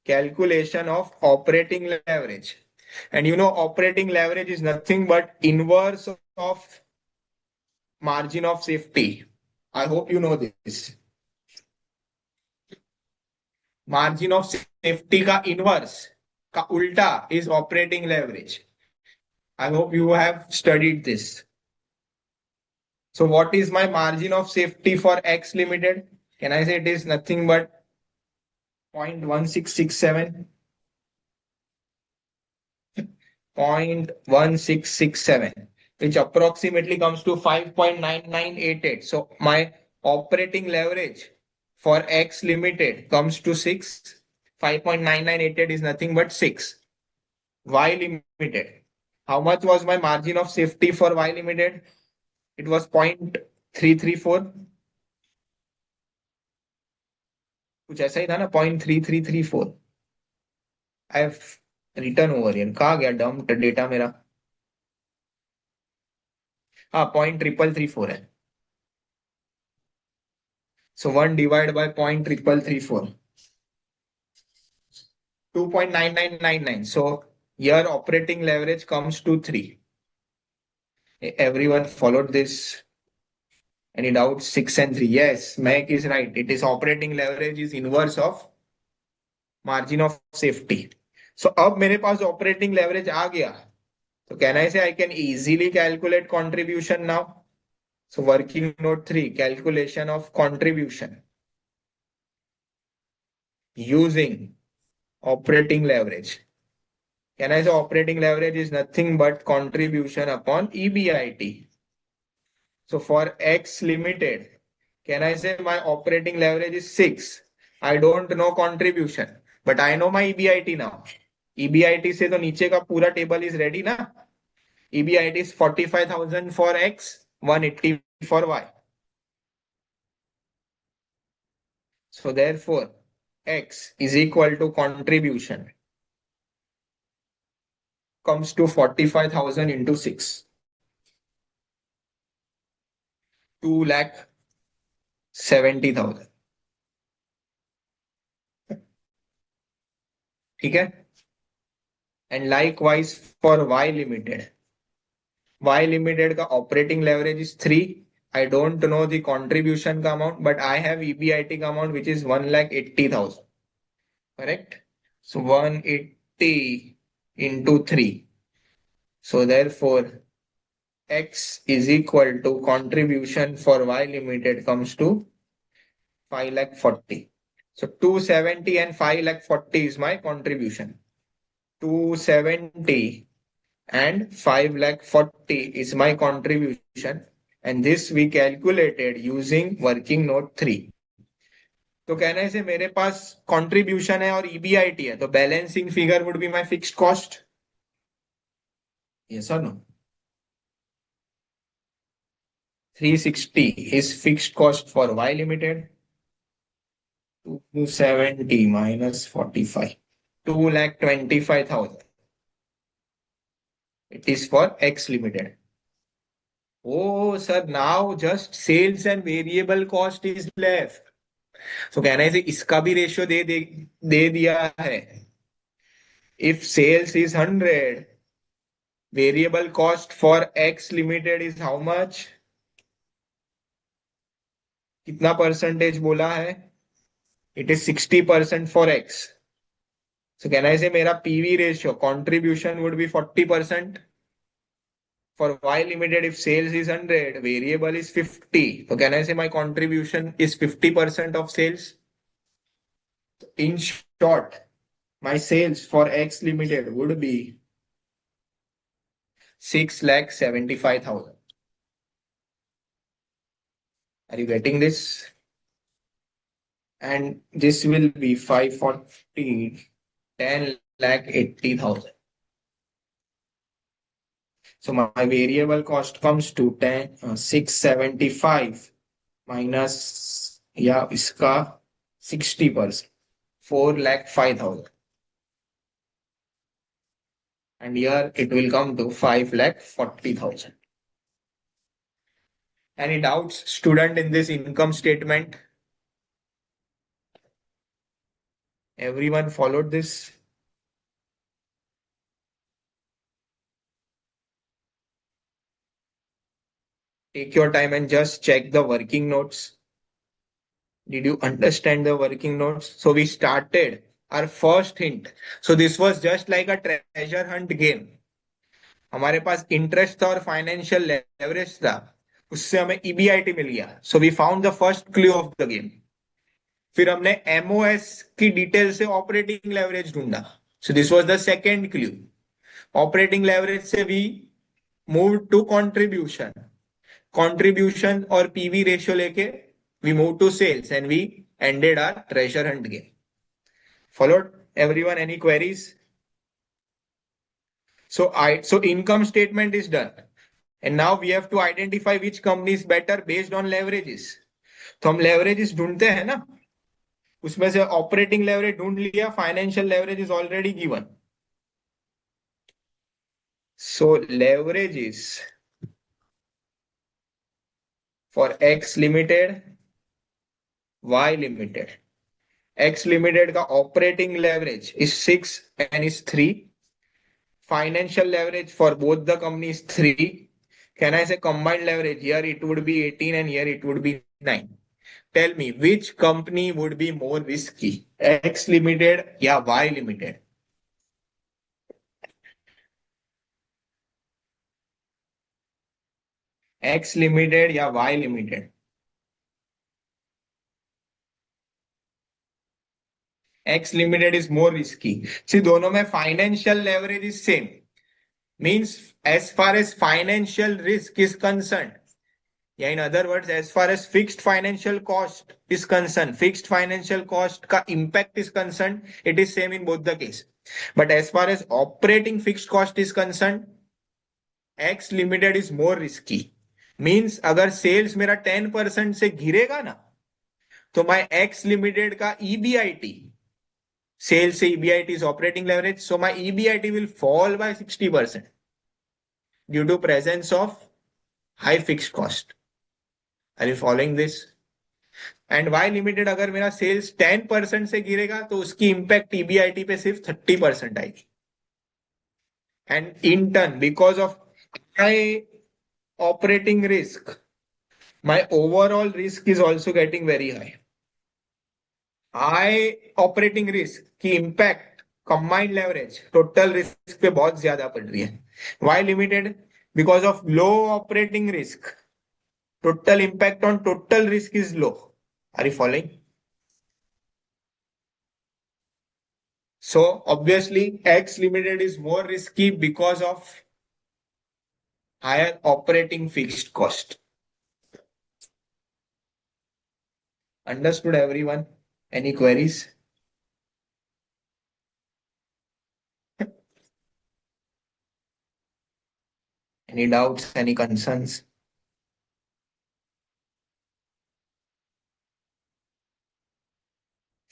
Speaker 1: calculation of operating leverage. And you know, operating leverage is nothing but inverse of margin of safety. I hope you know this. Margin of safety का inverse, का उल्टा is operating leverage. I hope you have studied this. So what is my margin of safety for X limited? Can I say it is nothing but 0.1667? 0.1667, which approximately comes to 5.9988. So my operating leverage for X limited comes to 6. 5.9988 is nothing but 6. Y limited. How much was my margin of safety for Y limited? It was 0.334. कुछ ऐसा ही था ना, 0.3334. I have return over in. कहा गया dump data मेरा? हाँ 0.3334 है. So 1 divided by 0.3334. 2.9999. So here operating leverage comes to 3. Everyone followed this? Any doubts? 6 and 3. Yes, Mac is right. It is operating leverage is inverse of margin of safety. So अब मेरे पास operating leverage आ गया. So can I say I can easily calculate contribution now? So working note 3, calculation of contribution using operating leverage. Can I say operating leverage is nothing but contribution upon EBIT? So for X limited, can I say my operating leverage is 6? I don't know contribution, but I know my EBIT now. EBIT से तो नीचे का पूरा table is ready ना? EBIT is 45,000 for X, 180 for Y. So therefore, X is equal to contribution comes to 45,000 into 6. 2,70,000. ठीक है. And likewise for Y limited. Y limited का operating leverage is 3. I don't know the contribution का amount, but I have EBIT का amount which is 1,80,000. Correct. So 180 into 3. So therefore X is equal to contribution for Y limited comes to 5,40,000. So 270 and 5,40,000 is my contribution. 270 and 5,40,000 is my contribution, and this we calculated using working note 3. तो कहने से मेरे पास contribution है और EBIT है, तो balancing figure would be my fixed cost. Yes और no? 360 is fixed cost for Y limited. 270 minus 45, 2,25,000. It is for X limited. Oh, sir, now just sales and variable cost is left. तो कहना है इसका भी ratio दे दिया है. If sales is 100, variable cost for X limited is how much. कितना percentage बोला है? It is 60% for X. So can I say मेरा PV ratio contribution would be 40%. For Y limited, if sales is 100, variable is 50. So can I say my contribution is 50% of sales? In short, my sales for X limited would be 6,75,000. Are you getting this? And this will be 540, 10,80,000. So my variable cost comes to 675 minus या इसका 60%, 4,05,000. And here it will come to 5,40,000. Any doubts, student, in this income statement? Everyone followed this? Take your time and just check the working notes. Did you understand the working notes? So we started our first hint. So this was just like a treasure hunt game. हमारे पास interest था और financial leverage था, उससे हमें EBIT मिल गया. So we found the first clue of the game. फिर हमने एमओएस की डिटेल से ऑपरेटिंग लेवरेज ढूंढा. So this was the second clue. Operating leverage से we move to contribution. Contribution और पीवी रेशियो लेके we move to sales and we ended our treasure hunt game. Followed everyone? Any queries? So income statement is done. And now we have to identify which company is better based on leverages. तो हम leverages ढूंढते हैं ना, उसमें से operating leverage ढूंढ लिया, financial leverage is already given. So leverages for X limited, Y limited. X limited का operating leverage is 6 and is 3. Financial leverage for both the companies 3. Can I say combined leverage? Here it would be 18 and here it would be 9. Tell me which company would be more risky, X limited या Y limited? X limited या Y limited? X limited is more risky. See, दोनों में financial leverage is same. Means as far as financial risk is concerned, या in other words, as far as fixed financial cost is concerned, fixed financial cost का impact is concerned, it is same in both the case. But as far as operating fixed cost is concerned, X limited is more risky. Means अगर sales मेरा 10% से गिरेगा ना, तो my X limited का EBIT, sales से EBIT is operating leverage, so my EBIT will fall by 60% due to presence of high fixed cost. Are you following this? And Y limited अगर मेरा सेल्स 10% से गिरेगा तो उसकी इंपैक्ट ईबीआईटी पे सिर्फ 30% आएगी. And in turn because of high operating risk, my overall risk is also getting very high. High operating risk की impact combined leverage total risk पे बहुत ज्यादा पड़ रही है. Y limited because of low operating risk, total impact on total risk is low. Are you following? So obviously X limited is more risky because of higher operating fixed cost. Understood everyone? Any queries? Any doubts? Any concerns?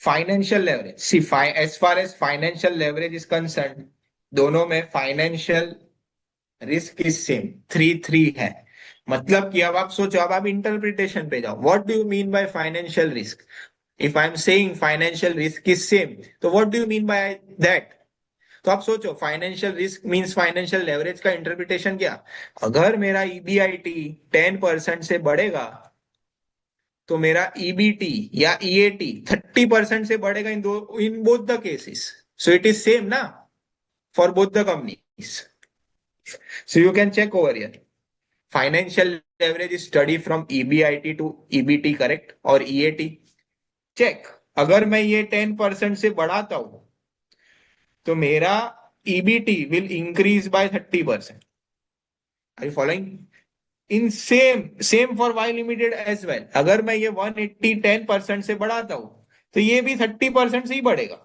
Speaker 1: Financial leverage. See as far as financial leverage is concerned, दोनों में financial risk is same, 3-3 है. मतलब कि अब आप सोचो, अब आप इंटरप्रिटेशन पे जाओ. What do you mean by financial risk? If I am saying financial risk is same, तो what do you mean by that? तो आप सोचो, financial risk means financial leverage का इंटरप्रिटेशन क्या? अगर मेरा ईबीआईटी 10% से बढ़ेगा, तो मेरा ईबीटी या ईएटी 30% से बढ़ेगा in both the cases. So it is same ना for both the companies. So you can check over here. Financial leverage is study from EBIT to EBT, correct, और ईएटी. चेक. अगर मैं ये 10% से बढ़ाता हूं, तो मेरा EBT will increase by 30%. Are you following? In same for Y limited as well. अगर मैं ये 180 10% से बढ़ाता हूं, तो ये भी 30% से ही बढ़ेगा.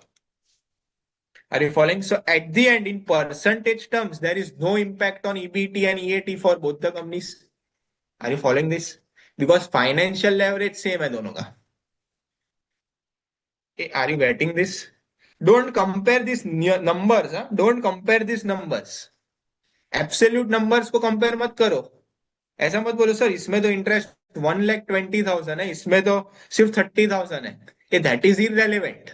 Speaker 1: Are you following? So at the end, in percentage terms, there is no impact on EBT and EAT for both the companies. Are you following this? Because financial leverage same है दोनों का. Are you getting this? Don't compare this numbers. Don't compare this numbers. Absolute numbers को compare मत करो. ऐसा मत बोलो sir इसमें तो इंटरेस्ट 1,20,000 है, इसमें तो सिर्फ 30,000 है. ये that is irrelevant.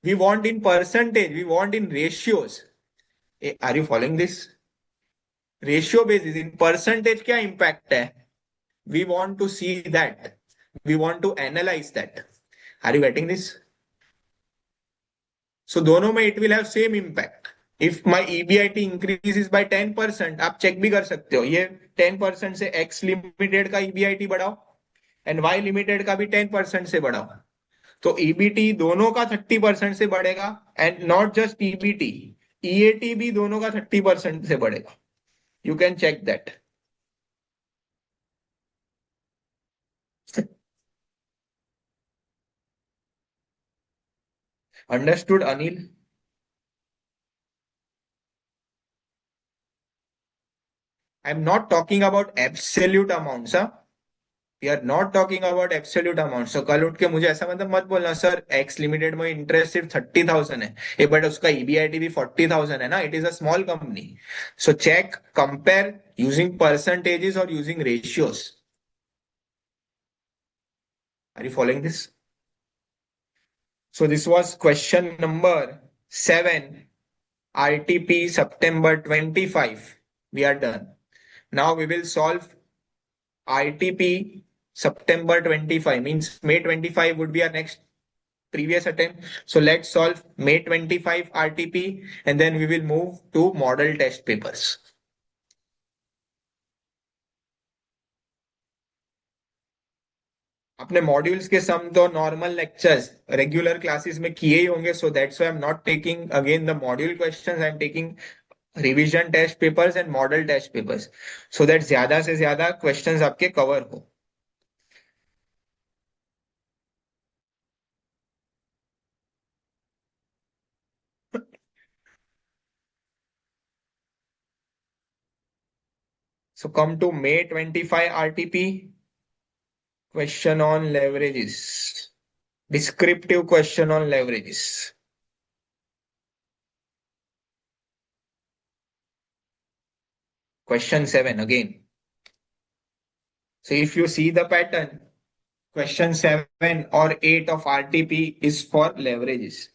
Speaker 1: We want in percentage, we want in ratios. Are you following this? Ratio basis, in percentage क्या इंपैक्ट है, we want to see that, we want to analyse that. Are you getting this? So दोनों में it will have same impact. If my EBIT increases by 10%, आप check भी कर सकते हो, ये 10% से एक्स लिमिटेड का ईबीआईटी बढ़ाओ एंड वाई लिमिटेड का भी 10% से बढ़ाओ, तो ईबीटी दोनों का 30% से बढ़ेगा. And not just EBT, EAT भी दोनों का 30% से बढ़ेगा. You can check that. Understood Anil? I am not talking about absolute amounts. We are not talking about absolute amount. So कल उठ के मुझे ऐसा मतलब मत बोलना सर एक्स लिमिटेड में इंटरेस्ट सिर्फ 30,000 है, ये बट उसका ईबीआईटी भी 40,000 है ना, it is a small company. So check, compare using percentages और using ratios. Are you following this? So this was question number 7, RTP September 25. We are done. Now we will solve RTP September 25, means May 25 would be our next previous attempt. So let's solve May 25 RTP and then we will move to model test papers. अपने modules के सम तो normal lectures regular classes में किए ही होंगे, so that's why I am not taking again the module questions. I am taking revision test papers and model test papers, so that ज्यादा से ज्यादा क्वेश्चंस आपके कवर हो. So come to May 25 RTP. Question on leverages. Descriptive question on leverages. Question 7 again. So if you see the pattern, question 7 or 8 of RTP is for leverages.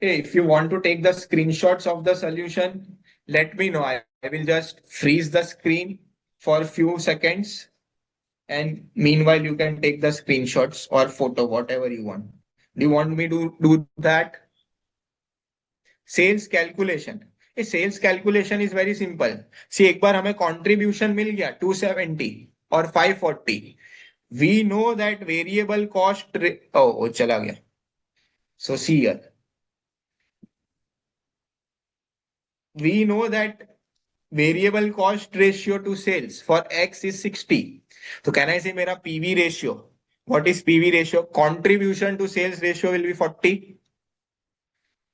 Speaker 1: Hey, if you want to take the screenshots of the solution, let me know. I will just freeze the screen for a few seconds, and meanwhile you can take the screenshots or photo, whatever you want. Do you want me to do that? Sales calculation. ये sales calculation is very simple. See एक बार हमें contribution मिल गया 270 और 540. We know that variable cost, ओ चला गया. So see here, we know that variable cost ratio to sales for X is 60. तो कहना है मेरा PV ratio, what is PV ratio? Contribution to sales ratio will be 40.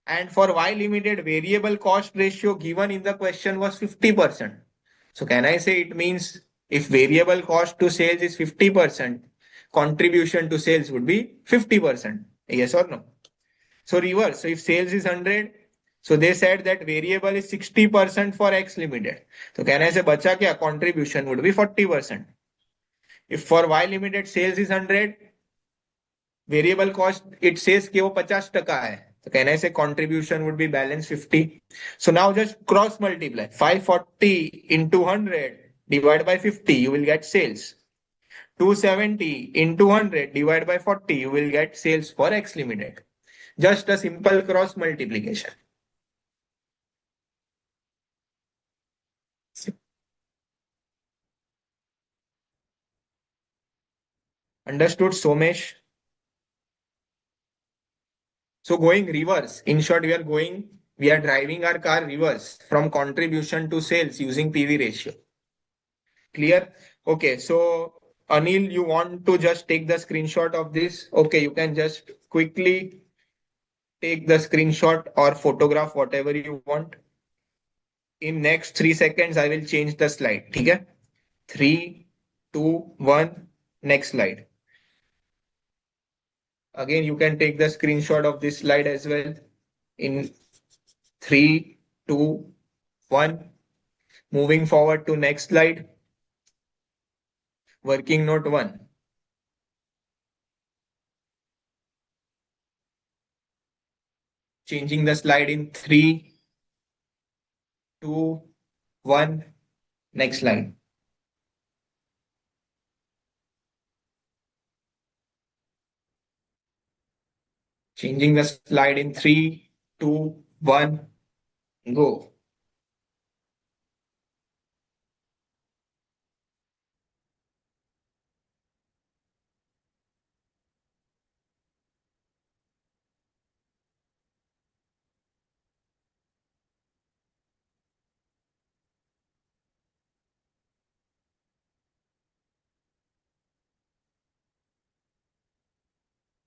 Speaker 1: And for Y limited, variable cost ratio given in the question was 50%. So can I say it means if variable cost to sales is 50%, contribution to sales would be 50%. Yes or no? So reverse. So if sales is 100, so they said that variable is 60% for X limited. तो कहने से बचा क्या? Contribution would be 40%. If for Y limited sales is 100, variable cost it says कि वो 50% है, तो कहने से contribution would be balance 50. So now just cross multiply 540 into 100 divided by 50, you will get sales. 270 into 100 divided by 40, you will get sales for X limited. Just a simple cross multiplication. Understood, Somesh? So going reverse, in short, we are driving our car reverse from contribution to sales using PV ratio. Clear? Okay, so Anil, you want to just take the screenshot of this? Okay, you can just quickly take the screenshot or photograph, whatever you want. In next 3 seconds, I will change the slide. Okay? 3, 2, 1, next slide. Again, you can take the screenshot of this slide as well. In 3, 2, 1. Moving forward to next slide. Working note 1. Changing the slide in 3, 2, 1. Next slide. Changing the slide in 3, 2, 1. Go.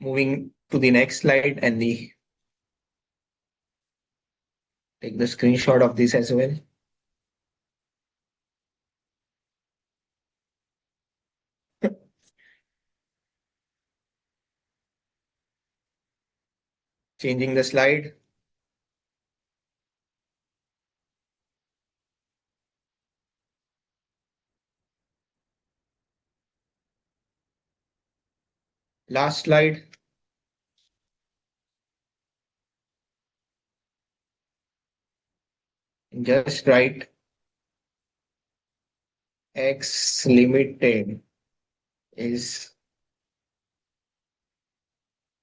Speaker 1: Moving to the next slide and take the screenshot of this as well. Changing the slide. Last slide. Just write X limited is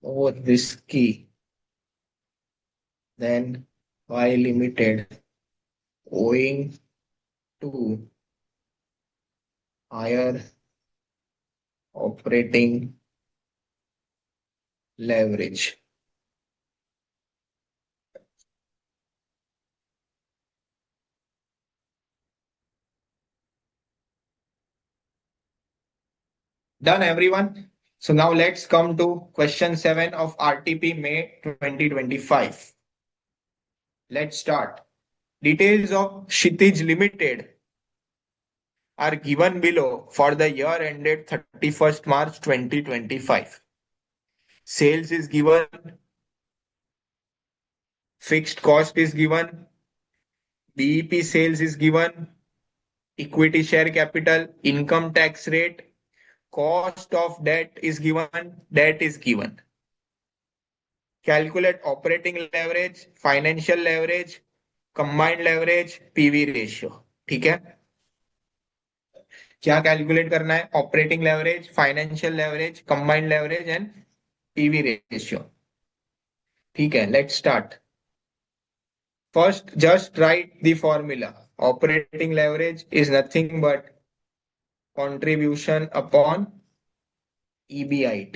Speaker 1: more risky than Y limited owing to higher operating leverage. Done, everyone. So now let's come to question 7 of RTP May 2025. Let's start. Details of Kshitij Limited are given below for the year ended 31st March 2025. Sales is given, fixed cost is given, BEP sales is given, equity share capital, income tax rate, cost of debt is given, debt is given. Calculate operating leverage, financial leverage, combined leverage, PV ratio. ठीक है? क्या calculate करना है? Operating leverage, financial leverage, combined leverage and PV ratio. ठीक है, let's start. First just right the formula. Operating leverage is nothing but contribution upon EBIT.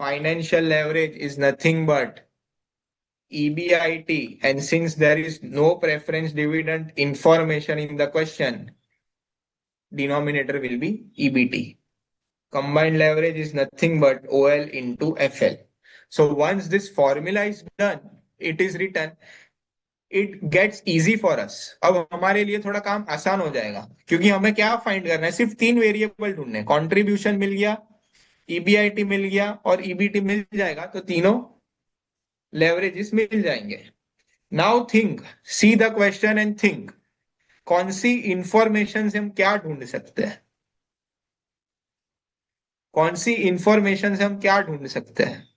Speaker 1: Financial leverage is nothing but EBIT, and since there is no preference dividend information in the question, denominator will be EBT. Combined leverage is nothing but OL into FL. So once this formula is done, it is written, it gets easy for us. अब हमारे लिए थोड़ा काम आसान हो जाएगा, क्योंकि हमें क्या फाइंड करना है? सिर्फ 3 वेरिएबल ढूंढने. कंट्रीब्यूशन मिल गया, ईबीआईटी मिल गया और ईबीटी मिल जाएगा तो तीनों लेवरेजेस मिल जाएंगे। Now think, see the question and think, कौन सी इंफॉर्मेशन से हम क्या ढूंढ सकते हैं, कौन सी इंफॉर्मेशन से हम क्या ढूंढ सकते हैं।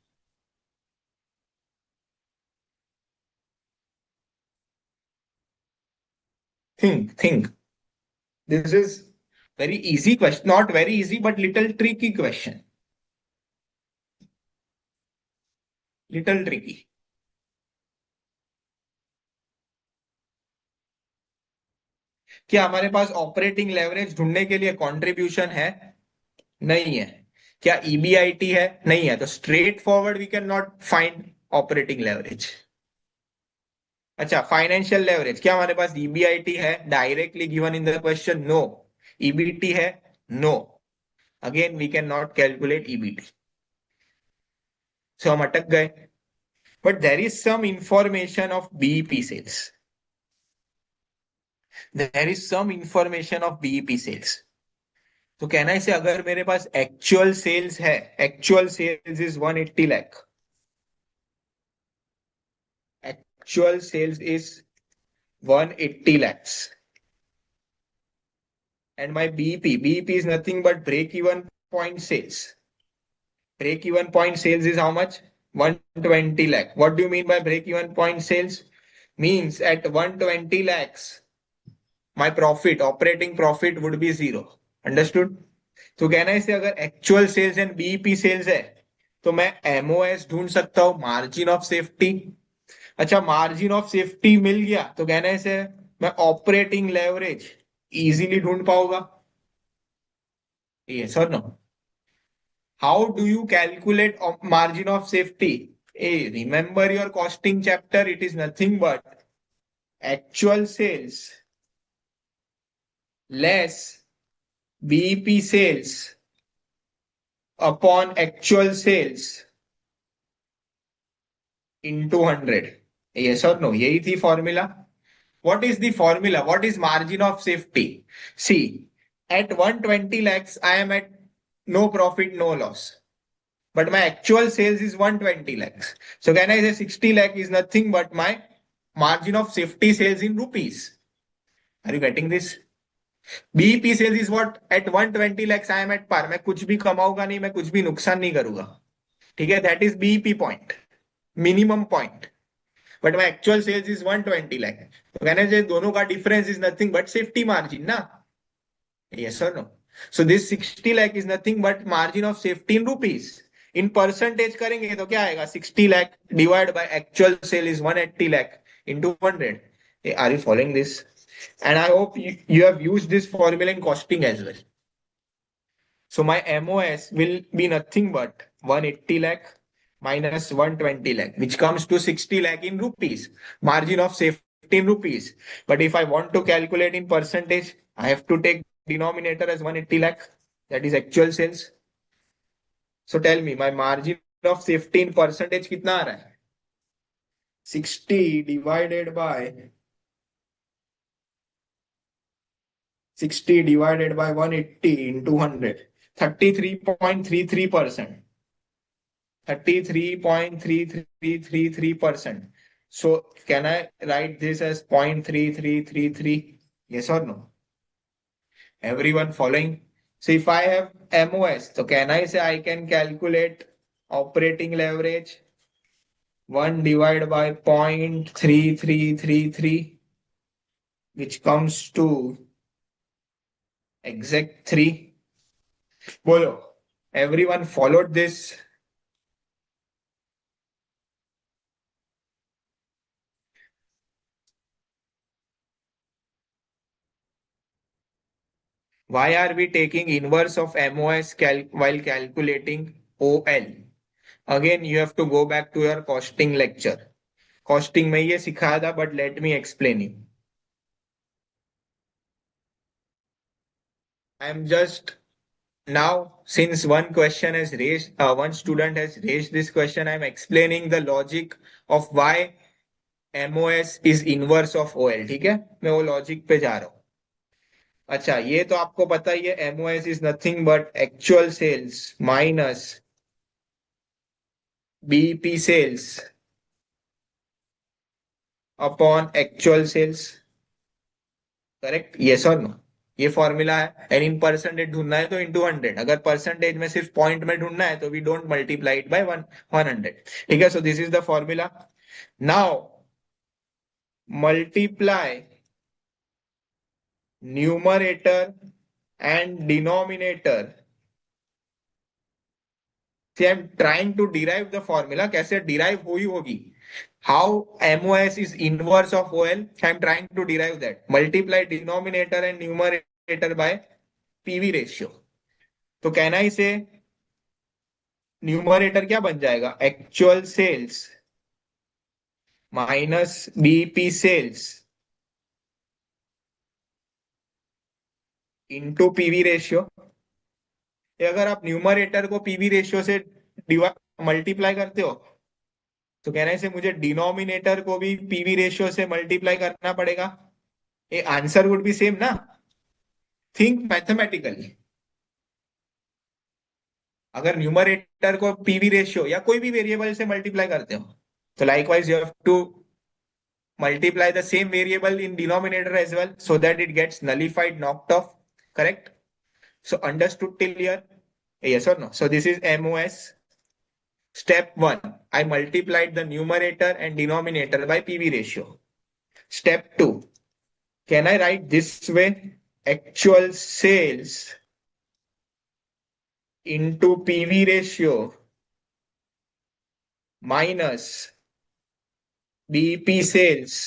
Speaker 1: Think, this is very easy question, not very easy but little tricky question, little tricky। क्या हमारे पास ऑपरेटिंग लेवरेज ढूंढने के लिए कंट्रीब्यूशन है? नहीं है। क्या ईबीआईटी है? नहीं है। तो straightforward we can not find operating leverage. अच्छा, फाइनेंशियल लेवरेज, क्या हमारे पास ईबीआईटी है directly given in the question? No. EBT है? No. Again we can not calculate EBT, so हम अटक गए। But there is some information of BEP sales, there is some information of BEP sales. तो कहना है इसे, अगर मेरे पास एक्चुअल सेल्स है, actual sales is 180 lakh, actual sales is 180 lakhs, and my BEP is nothing but break even point sales. Break even point sales is how much? 120 lakh. What do you mean by break even point sales? Means at 120 lakhs, my profit, operating profit would be zero. Understood? तो कहना है इसे, अगर actual sales and BEP sales है तो मैं MOS ढूंढ सकता हूं, मार्जिन ऑफ सेफ्टी। अच्छा, मार्जिन ऑफ सेफ्टी मिल गया तो कहना है इसे, मैं ऑपरेटिंग लेवरेज इजीली ढूंढ पाऊंगा। यस और no? How do you calculate margin of safety? Hey, remember your costing chapter. It is nothing but actual sales less BEP sales upon actual sales into 100. Yes or no? यही थी formula. What is the formula? What is margin of safety? See, at 120 lakhs, I am at no profit, no loss. But my actual sales is 120 lakhs. So can I say 60 lakh is nothing but my margin of safety sales in rupees? Are you getting this? BEP sales is what? At 120 lakhs I am at par. मैं कुछ भी कमाऊंगा नहीं, मैं कुछ भी नुकसान नहीं करूंगा, ठीक है? That is BEP point, minimum point. But my actual sales is 120 lakh, तो कहने से दोनों का difference is nothing but safety margin ना। Yes or no? So this 60 lakh is nothing but margin of safety in rupees. In percentage करेंगे तो क्या आएगा? 60 lakh divided by actual sale is 180 lakh into 100. Are you following this? And I hope you have used this formula in costing as well. So my MOS will be nothing but 180 lakh minus 120 lakh, which comes to 60 lakh in rupees. Margin of safety in rupees. But if I want to calculate in percentage, I have to take denominator as 180 lakh. That is actual sales. So tell me, my margin of safety in percentage कितना आ रहा है? 60 divided by 180 into 100. 33.33%. 33.3333%. So can I write this as 0.3333? Yes or no? Everyone following? So if I have MOS, so can I say I can calculate operating leverage 1 divided by 0.3333, which comes to exact 3. Bolo, everyone followed this? Why are we taking inverse of MOS while calculating OL? Again, you have to go back to your costing lecture. Costing में ये सिखाया था, but let me explain you. I am just now, since one question has raised, one student has raised this question, I am explaining the logic of why MOS is inverse of OL. ठीक है, मैं वो logic पे जा रहा हूँ। अच्छा, ये तो आपको पता ही है, MOS is nothing but actual sales minus BEP sales upon actual sales. Correct, yes और नो? ये फॉर्मूला है, एंड इन परसेंटेज ढूंढना है तो इंटू 100। अगर परसेंटेज में सिर्फ पॉइंट में ढूंढना है तो we don't multiply it by 100। ठीक है, so this is the formula. Now multiply numerator and denominator. See I am trying to derive the formula, कैसे डिराइव हुई होगी, how MOS is inverse of OL, I am trying to derive that. Multiply denominator and numerator by PV ratio. तो कहना इसे numerator क्या बन जाएगा, actual sales minus BP sales into PV ratio. अगर आप न्यूमरेटर को पीवी रेशियो से मल्टीप्लाई करते हो तो कहना है इसे मुझे डिनोमिनेटर को भी पीवी रेशियो से मल्टीप्लाई करना पड़ेगा। ये आंसर वुड बी सेम ना? Think mathematically. अगर न्यूमरेटर को पीवी रेशियो या कोई भी वेरिएबल से मल्टीप्लाई करते हो तो likewise you have to multiply the same variable in denominator as well so that it gets nullified, knocked off. Correct? So understood till here? Yes or no? So this is MOS. Step 1, I multiplied the numerator and denominator by PV ratio. Step 2, can I write this way? Actual sales into PV ratio minus BP sales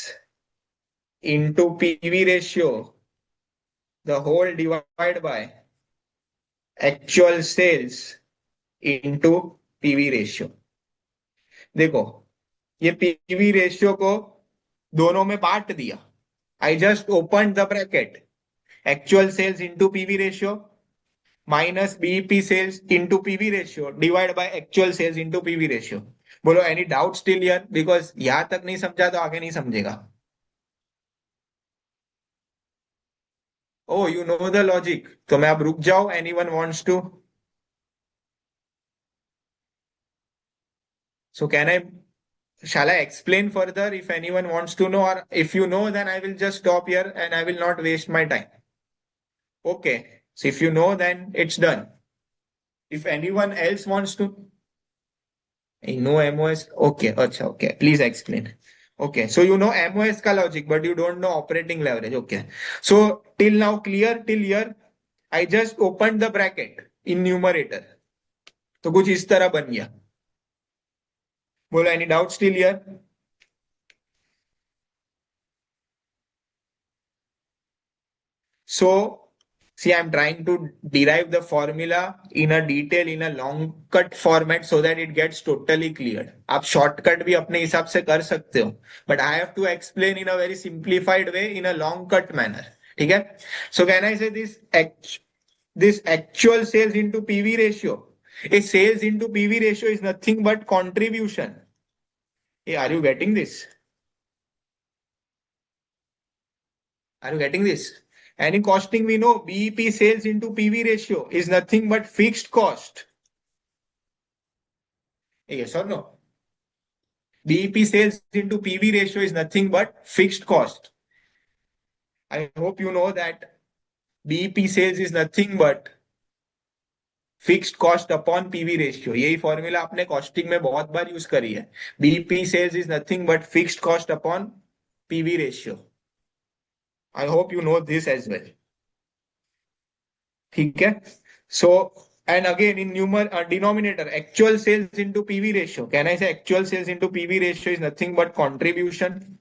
Speaker 1: into PV ratio, the whole divided by actual sales into PV ratio. देखो, ये PV ratio को दोनों में बांट दिया। I just open the bracket, actual sales into PV ratio minus BEP sales into PV ratio divide by actual sales into PV ratio. बोलो any doubt still here? Because यहां तक नहीं समझा तो आगे नहीं समझेगा। Oh you know the logic, तो मैं अब रुक जाऊं? Any one wants to? So can I, shall I explain further if anyone wants to know, or if you know then I will just stop here and I will not waste my time. Okay, so if you know then it's done. If anyone else wants to know MOS, okay, acha, okay, please explain. Okay, so you know MOS ka logic but you don't know operating leverage. Okay, so till now clear till here? I just opened the bracket in numerator, तो कुछ इस तरह बन गया। बोलो any doubt still here? So, see, I'm trying to derive the formula in a detail in a long cut format so that it gets totally clear. आप shortcut भी अपने हिसाब से कर सकते हो, but I have to explain in a very simplified way in a long cut manner. ठीक है? So can I say this actual sales into PV ratio? A sales into PV ratio is nothing but contribution. Hey, are you getting this? Are you getting this? And in costing, we know BEP sales into PV ratio is nothing but fixed cost. Yes or no? BEP sales into PV ratio is nothing but fixed cost. I hope you know that BEP sales is nothing but fixed cost upon PV ratio. यही formula आपने costing में बहुत बार use करी है। BP sales is nothing but fixed cost upon PV ratio. I hope you know this as well. ठीक है, सो and again in denominator, actual sales into PV ratio, can I say actual sales into PV ratio is nothing but contribution?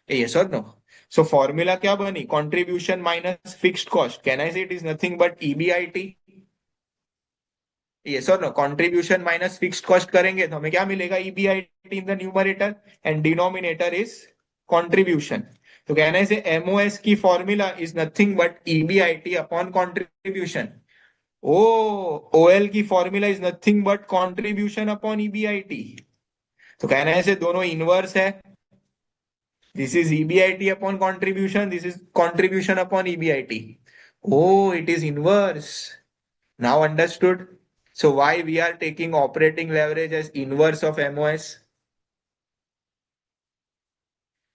Speaker 1: Yes or no? So formula क्या बनी, contribution minus fixed cost, can I say it is nothing but EBIT? Yes or no? Contribution minus fixed cost करेंगे तो हमें क्या मिलेगा, EBIT in the numerator and denominator is contribution. तो कहना है MOS की formula is nothing but EBIT upon contribution. O OL की formula is nothing but contribution upon EBIT. तो कहना है दोनों इनवर्स है। This is EBIT upon contribution, this is contribution upon EBIT. Oh, it is inverse. Now understood. So why we are taking operating leverage as inverse of MOS?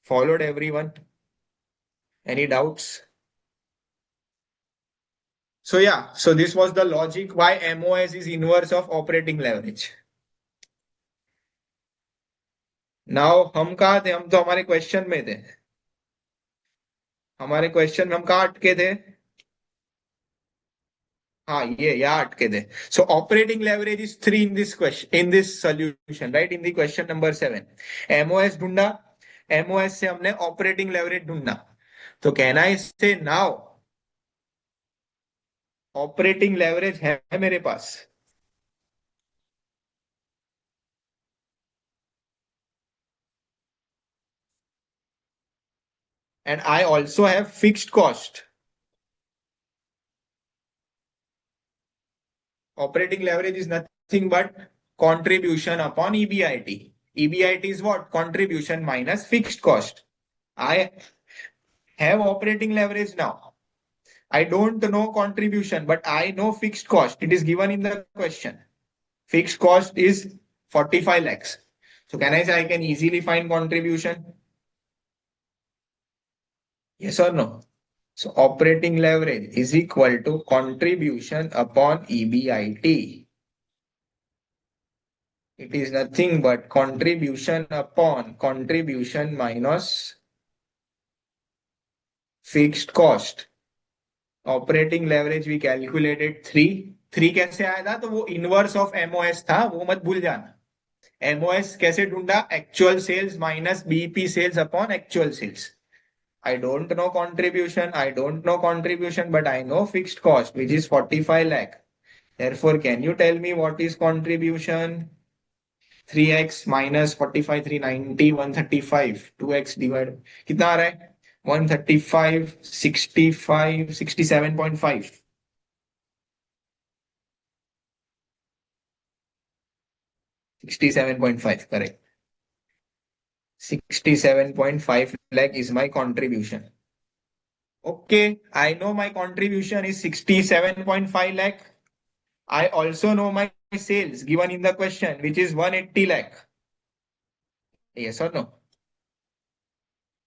Speaker 1: Followed everyone? Any doubts? So yeah, so this was the logic why MOS is inverse of operating leverage. Now हम कहाँ थे? हम तो हमारे question में थे. हमारे question में हम कहाँ अटके थे? हाँ, ये यहाँ अटके थे. सो operating leverage is 3 in this question, in this solution, right? In the question number 7 MOS ढूंढा. एमओएस से हमने ऑपरेटिंग लेवरेज ढूंढना. तो कहना है इससे नाउ ऑपरेटिंग लेवरेज है मेरे पास. And I also have fixed cost. Operating leverage is nothing but contribution upon EBIT. EBIT is what? Contribution minus fixed cost. I have operating leverage now. I don't know contribution, but I know fixed cost. It is given in the question. Fixed cost is 45 lakhs. So can I say I can easily find contribution? Yes or no? So operating leverage is equal to contribution upon EBIT. It is nothing but contribution upon contribution minus fixed cost. Operating leverage we calculated 3. 3 कैसे आया था? तो वो inverse of MOS था, वो मत भूल जाना. एमओएस कैसे ढूंढा? Actual sales minus BP sales upon actual sales. I don't know contribution, I don't know contribution, but I know fixed cost, which is 45 lakh. Therefore, can you tell me what is contribution? 3x minus 45, 390, 135, 2x divided. कितना आ रहा है? 135, 65, 67.5. 67.5, correct. 67.5 lakh is my contribution. Okay, I know my contribution is 67.5 lakh. I also know my sales given in the question, which is 180 lakh. Yes or no?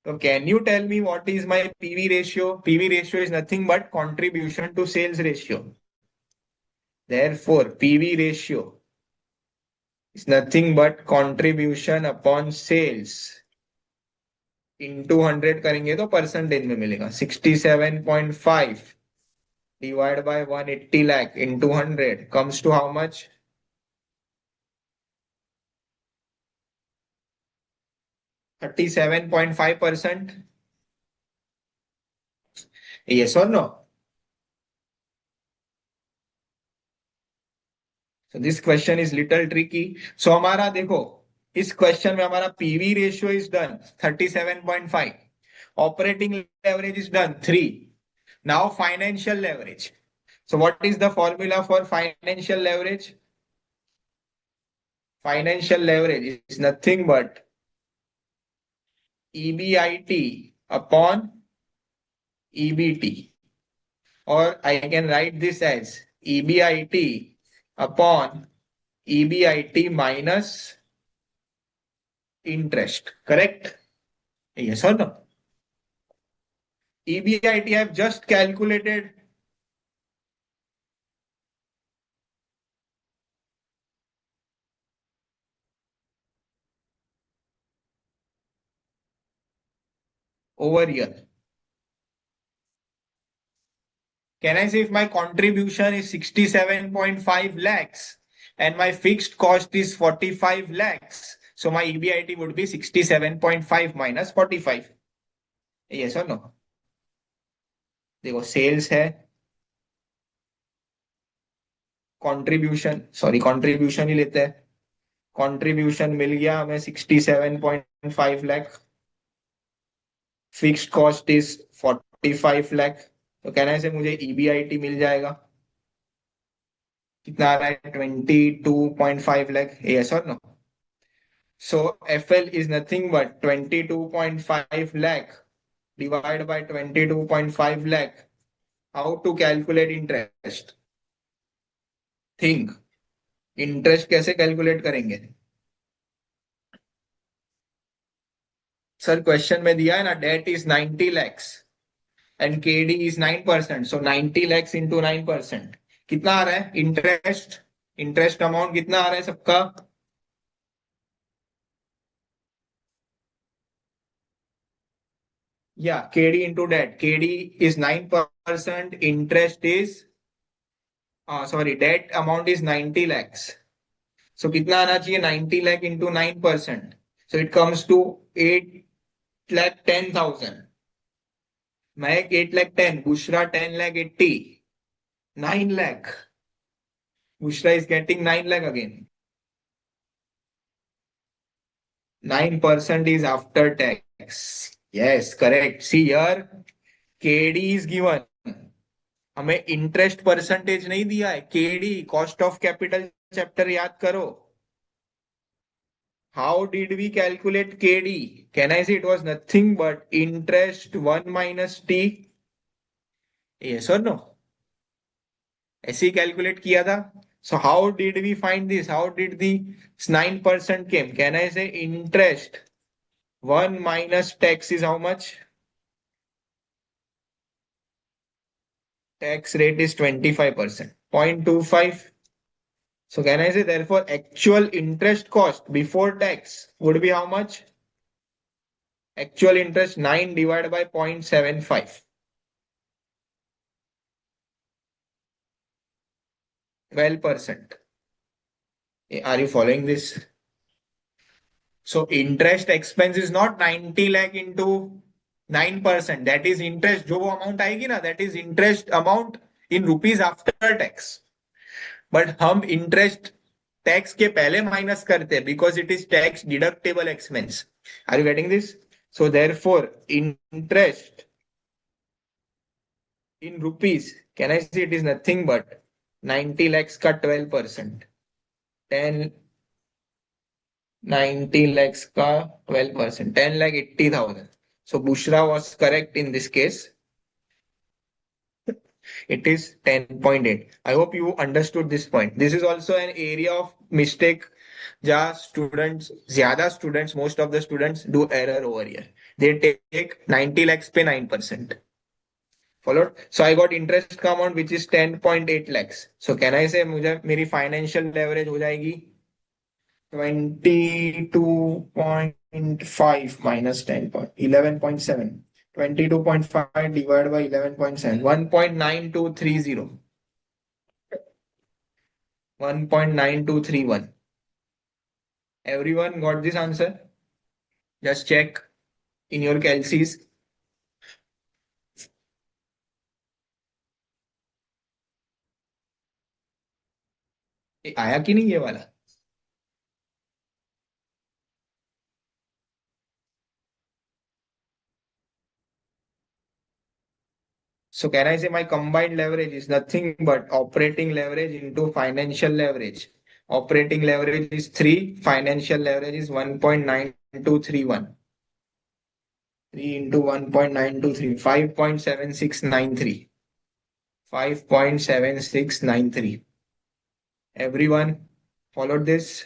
Speaker 1: So can you tell me what is my PV ratio? PV ratio is nothing but contribution to sales ratio. Therefore, PV ratio is nothing but contribution upon sales. into 100 करेंगे तो percentage में मिलेगा. 67.5 divide by 180 lakh into 100 comes to how much? 37.5%. Yes or no? So this question is little tricky. So हमारा देखो, इस question में हमारा PV ratio is done 37.5, operating leverage is done 3. Now financial leverage. So what is the formula for financial leverage? Financial leverage is nothing but EBIT upon EBT, or I can write this as EBIT upon EBIT minus interest. Correct? Yes or no? EBIT I have just calculated. Over here. Can I say if my contribution is 67.5 lakhs and my fixed cost is 45 lakhs, so my EBIT would be 67.5 minus 45. Yes or no? देखो sales है, contribution ही लेते हैं. Contribution मिल गया हमें 67.5 lakh. Fixed cost is 45 lakh. तो कहना से मुझे ईबीआईटी मिल जाएगा. कितना आ रहा है? 22.5 लाख. यस और नो? So FL is nothing but 22.5 lakh divide by 22.5 lakh. How to calculate interest? Think, interest कैसे कैलकुलेट करेंगे? सर क्वेश्चन में दिया है ना, debt is 90 lakhs and KD is 9%, so 90 lakhs into 9%, कितना आ रहा है इंटरेस्ट? इंटरेस्ट अमाउंट कितना आ रहा है सबका? या KD into debt, KD is 9%, interest is, sorry, debt amount is 90 lakhs, so कितना आना चाहिए? 90 lakh into 9%, so it comes to 8,10,000। मैं 8,10,000, Bushra 10,80,000, 9 lakh. Bushra is getting 9 lakh again. 9% is after tax. Yes, correct. See here, KD is given. हमें interest percentage नहीं दिया है, KD cost of capital chapter याद करो। How did we calculate KD? Can I say it was nothing but interest 1 - T? Yes और no? ऐसे ही calculate किया था। So how did we find this? How did the 9% came? Can I say interest 1 - tax is how much? Tax rate is 25%, 0.25. So can I say therefore actual interest cost before tax would be how much? Actual interest 9 divided by 0.75. 12%. Are you following this? So interest expense is not 90 lakh into 9%. That is interest. जो वो amount आएगी ना, that is interest amount in rupees after tax. But हम interest tax के पहले minus करते हैं because it is tax deductible expense. Are you getting this? So therefore interest in rupees, can I say it is nothing but 90 lakhs का 12%, 10 90 lakhs का 12%, 10,80,000. So Bushra was correct in this case. It is 10.8. I hope you understood this point. This is also an area of mistake जहाँ students, ज्यादा students, most of the students do error over here. They take 90 lakhs पे 9%. Followed. So I got interest का amount which is 10.8 lakhs. So can I say मुझे मेरी financial leverage हो जाएगी 22.5 minus 10 point 11.7. 22.5 divided by 11.7, 1.9230, 1.9231. Everyone got this answer? Just check in your calcs. आया कि नहीं ये वाला? So can I say my combined leverage is nothing but operating leverage into financial leverage. Operating leverage is 3, financial leverage is 1.9231. 3 into 1.923, 5.7693. 5.7693. Everyone followed this?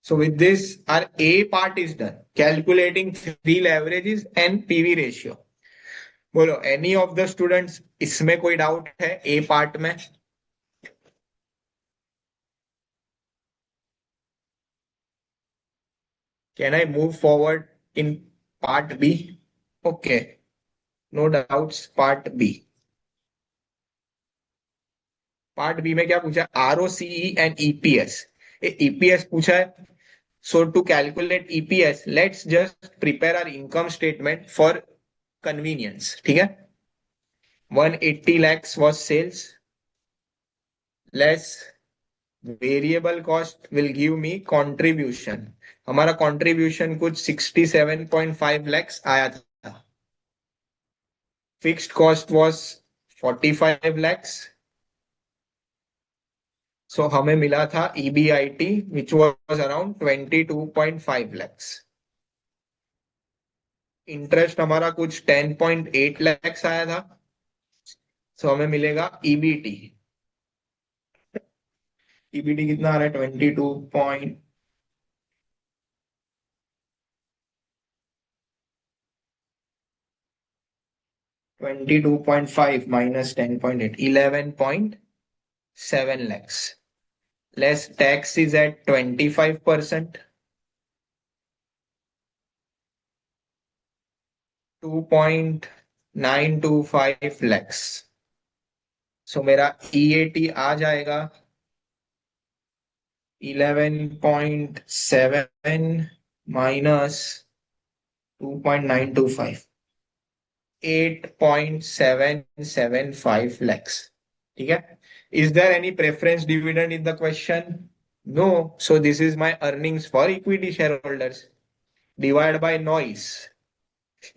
Speaker 1: So with this, our A part is done. Calculating three leverages and PV ratio. बोलो any of the students इसमें कोई doubt है A part में? Can I move forward in part B? Okay, no doubts. Part B, part B में क्या पूछा? ROCE and EPS. EPS पूछा है. So to calculate EPS let's just prepare our income statement for convenience. ठीक है. 180 lakhs was sales, less variable cost will give me contribution. हमारा contribution कुछ 67.5 lakhs आया था. Fixed cost was 45 lakhs. सो हमें मिला था EBIT which was around 22.5 lakhs. Interest हमारा कुछ 10.8 lakhs आया था. सो हमें मिलेगा ईबीटी। ईबीटी कितना आ रहा है? 22.5 minus 10.8, 11.7 lakhs. Less tax is at 25%, 2.925 lakhs. सो मेरा ईएटी आ जाएगा 11.7 माइनस 2.925, 8.775 lakhs. ठीक है? Is there any preference dividend in the question? No. So this is my earnings for equity shareholders. Divide by noise.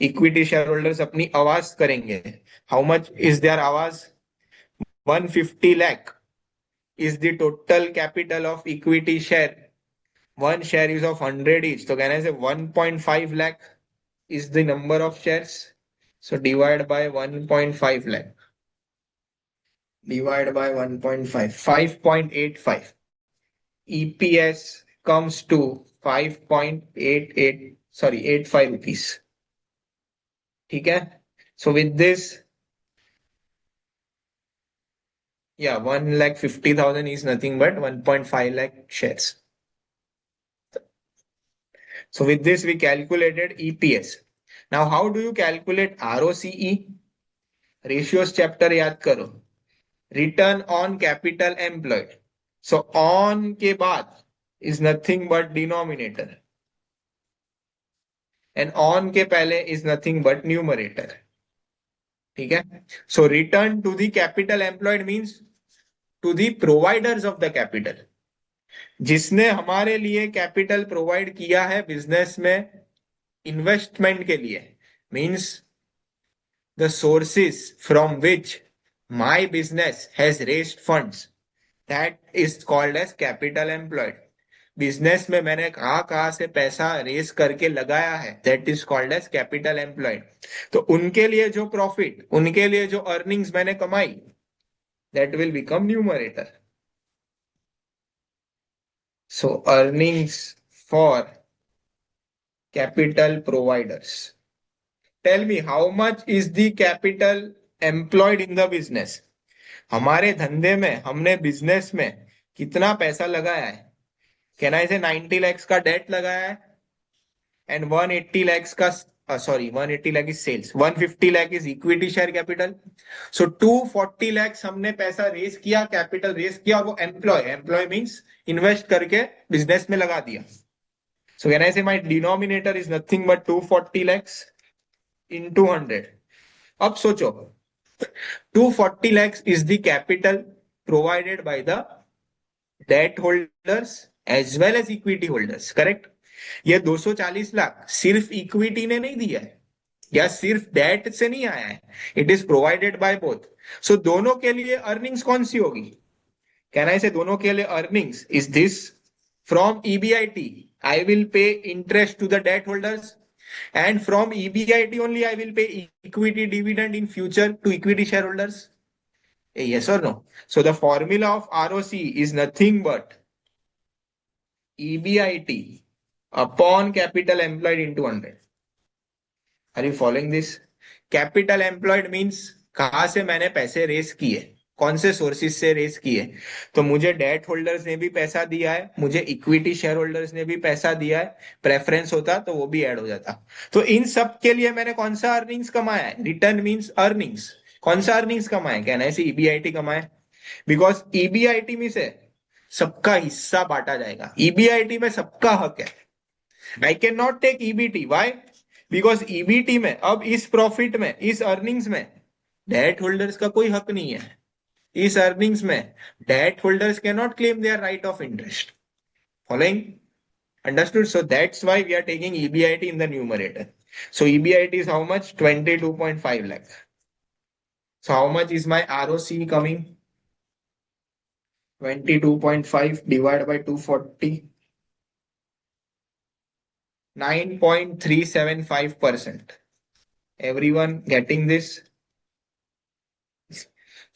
Speaker 1: Equity shareholders अपनी आवाज करेंगे. How much is their आवाज? 150 lakh is the total capital of equity share. One share is of 100 each. So can I say 1.5 lakh is the number of shares? So divide by 1.5 lakh. Divide by 1.5. 5.85. EPS comes to 5.88, sorry, 85 rupees. ठीक है? So with this, yeah, 1,50,000 is nothing but 1.5 lakh shares. So with this, we calculated EPS. Now, how do you calculate ROCE? Ratios chapter याद करो. Return on capital employed. So on के बाद is nothing but denominator. And on के पहले is nothing but numerator. ठीक है? So return to the capital employed means to the providers of the capital. जिसने हमारे लिए कैपिटल प्रोवाइड किया है बिजनेस में इन्वेस्टमेंट के लिए, means the sources from which my business has raised funds, that is called as capital employed. Business में मैंने कहाँ कहाँ से पैसा रेस करके लगाया है, that is called as capital employed. तो उनके लिए जो प्रॉफिट, उनके लिए जो अर्निंग्स मैंने कमाई, that will become numerator. So earnings for capital providers. Tell me how much is the capital employed in the business. हमारे धंधे में, हमने बिजनेस में कितना पैसा लगाया है? कैन आई से 90 lakhs का डेट लगाया है एंड 180 lakhs का, sorry 180 lakh is sales, 150 lakh is equity share capital. So 240 lakhs हमने पैसा रेस किया, कैपिटल रेस किया, वो एम्प्लॉय मींस इन्वेस्ट करके बिजनेस में लगा दिया. सो कैन आई से my denominator is nothing but 240 lakhs into 100. अब सोचो, 240 lakhs is the capital provided by the debt holders as well as equity holders, correct? ये 240 लाख सिर्फ इक्विटी ने नहीं दिया है या सिर्फ डेट से नहीं आया है, it is provided by both. सो दोनों के लिए अर्निंग्स कौन सी होगी? कैन आई से दोनों के लिए earnings is this from EBIT. I will pay interest to the debt holders, and from EBIT only I will pay equity dividend in future to equity shareholders. Yes or no? So the formula of ROC is nothing but EBIT upon capital employed into 100. Are you following this? Capital employed means कहां से मैंने पैसे race किए, कौन से sources से race किए. तो मुझे डेट होल्डर्स ने भी पैसा दिया है, मुझे इक्विटी शेयर होल्डर्स ने भी पैसा दिया है. प्रेफरेंस होता तो वो भी ऐड हो जाता. तो इन सब के लिए मैंने कौन सा अर्निंग्स कमाया है? Return means earnings. कौन सा अर्निंग्स कमाए? कहना है ईबीआईटी कमाए, बिकॉज ईबीआईटी में से सबका हिस्सा बांटा जाएगा. ईबीआईटी में सबका हक है. I can not take EBT. Why? Because EBT में, अब इस प्रॉफिट में, इस अर्निंग्स में डेट होल्डर्स का कोई हक नहीं है. इस अर्निंग्स में debt holders cannot claim their right of interest. Following? Understood? So that's why we are taking EBIT in the numerator. So EBIT is how much? 22.5 lakh. So how much is my ROC coming? 22.5 divided by 240. 9.375%. Everyone getting this?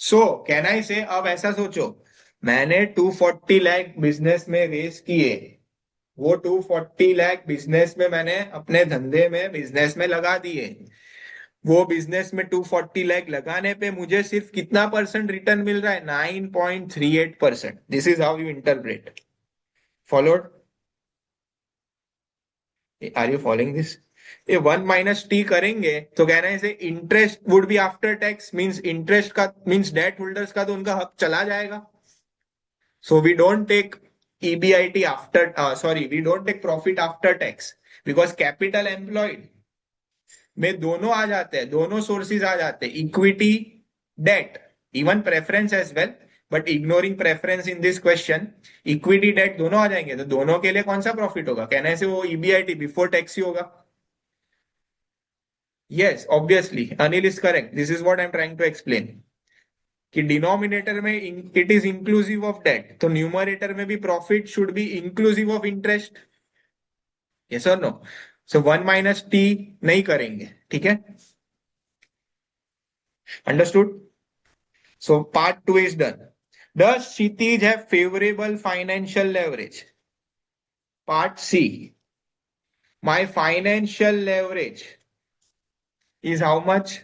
Speaker 1: So can I से, अब ऐसा सोचो, मैंने 240 lakh business में race किए, वो 240 lakh business में मैंने अपने धंधे में बिजनेस में लगा दिए। वो बिजनेस में 240 लाख लगाने पे मुझे सिर्फ कितना परसेंट रिटर्न मिल रहा है? 9.38%। This is how you interpret. Followed? Are you following this? ये 1 - t करेंगे तो कहना है इसे interest would be after tax, means interest का मींस डेट होल्डर्स का तो उनका हक चला जाएगा। So we don't take EBIT after, sorry, we don't take profit after tax, because capital employed में दोनों आ जाते हैं, दोनों सोर्सेज आ जाते हैं, equity, debt, even preference as well, but ignoring preference in this question, equity debt दोनों आ जाएंगे, तो दोनों के लिए कौन सा प्रॉफिट होगा? कहने से वो EBIT बिफोर टैक्स ही होगा। Yes, obviously Anil is correct, this is what I am trying to explain, कि डिनोमिनेटर में it is inclusive of debt, तो न्यूमरेटर में भी profit should be inclusive of interest. Yes और नो? सो 1 - t नहीं करेंगे, ठीक है? Understood? So part 2 is done. Does Kshitij have favorable financial leverage? Part C. My financial leverage is how much?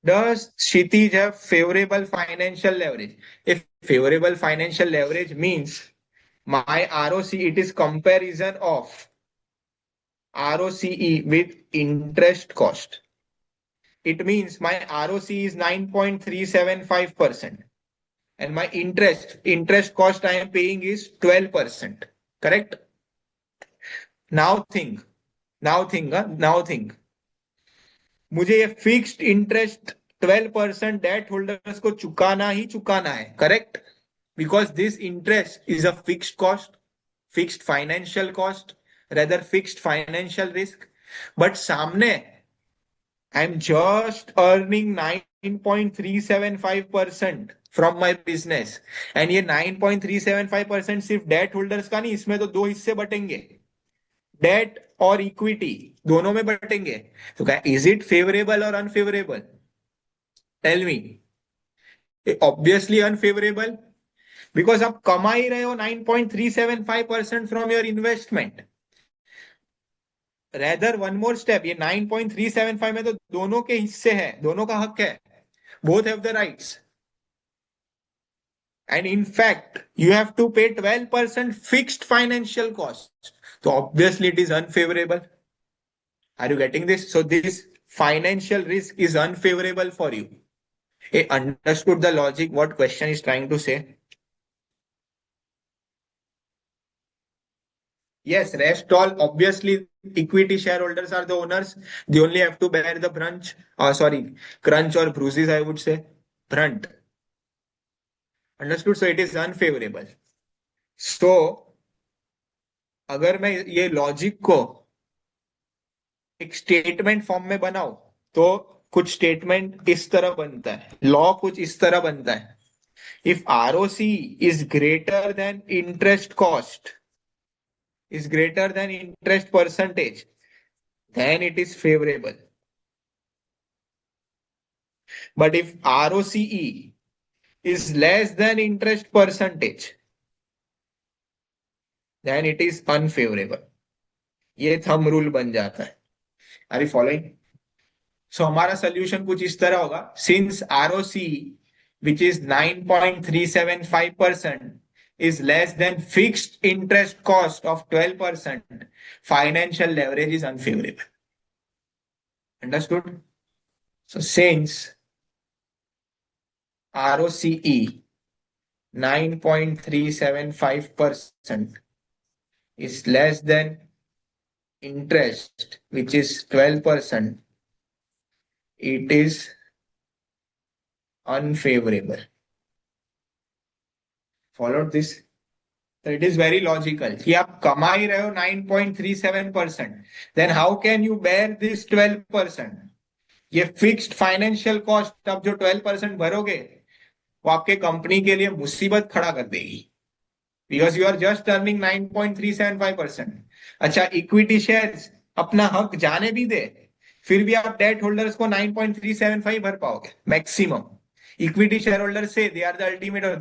Speaker 1: Does Kshitij have favorable financial leverage? If favorable financial leverage means my ROC, it is comparison of ROCE with interest cost. It means my ROC is 9.375%. And my interest cost I am paying is 12%. Correct? Now think, now think. मुझे ये fixed interest 12% date holders को चुकाना ही चुकाना है, correct? Because this interest is a fixed cost, fixed financial cost, rather fixed financial risk. But सामने I am just earning 9.375% from my business, and ये 9.375% सिर्फ डेट होल्डर्स का नहीं, इसमें तो दो हिस्से बटेंगे, डेट और इक्विटी दोनों में बटेंगे। तो क्या इज इट फेवरेबल और unfavourable? Tell me. Obviously unfavourable, because आप कमा ही रहे हो 9.375% from your investment. Rather one more step, ये 9.375 में तो दोनों के हिस्से हैं, दोनों का हक है, both have the rights, and in fact you have to pay 12% fixed financial cost, so obviously it is unfavorable. Are you getting this? So this financial risk is unfavorable for you. Hey, understood the logic what question is trying to say? Yes, rest all obviously equity shareholders are the owners, they only have to bear the brunch, sorry, crunch or bruises, I would say, brunt. Understood? So it is unfavorable. So अगर मैं ये logic को एक statement form में बनाओ तो कुछ statement इस तरह बनता है, लॉ कुछ इस तरह बनता है, if ROC is greater than interest cost, is greater than interest percentage, then it is favorable. But if ROCE is less than interest percentage, then it is unfavorable. ये थंब रूल बन जाता है। Are you following? सो हमारा solution कुछ इस तरह होगा, since ROC which is 9.375% is less than fixed interest cost of 12%, financial leverage is unfavorable. Understood? So since ROCE 9.375% is less than interest, which is 12%, it is unfavorable. Followed this? So it is very logical कि आप कमा ही रहे हो 9.37%, then how can you bear this 12%? ये fixed financial cost आप जो 12% भरोगे वो आपके कंपनी के लिए मुसीबत खड़ा कर देगी, because you are just earning 9.375%। अच्छा, इक्विटी शेयर्स, अपना हक जाने भी दे, फिर भी आप डेट होल्डर्स को 9.375 भर पाओगे मैक्सिमम। इक्विटी शेयर होल्डर से दे आर द अल्टीमेट, और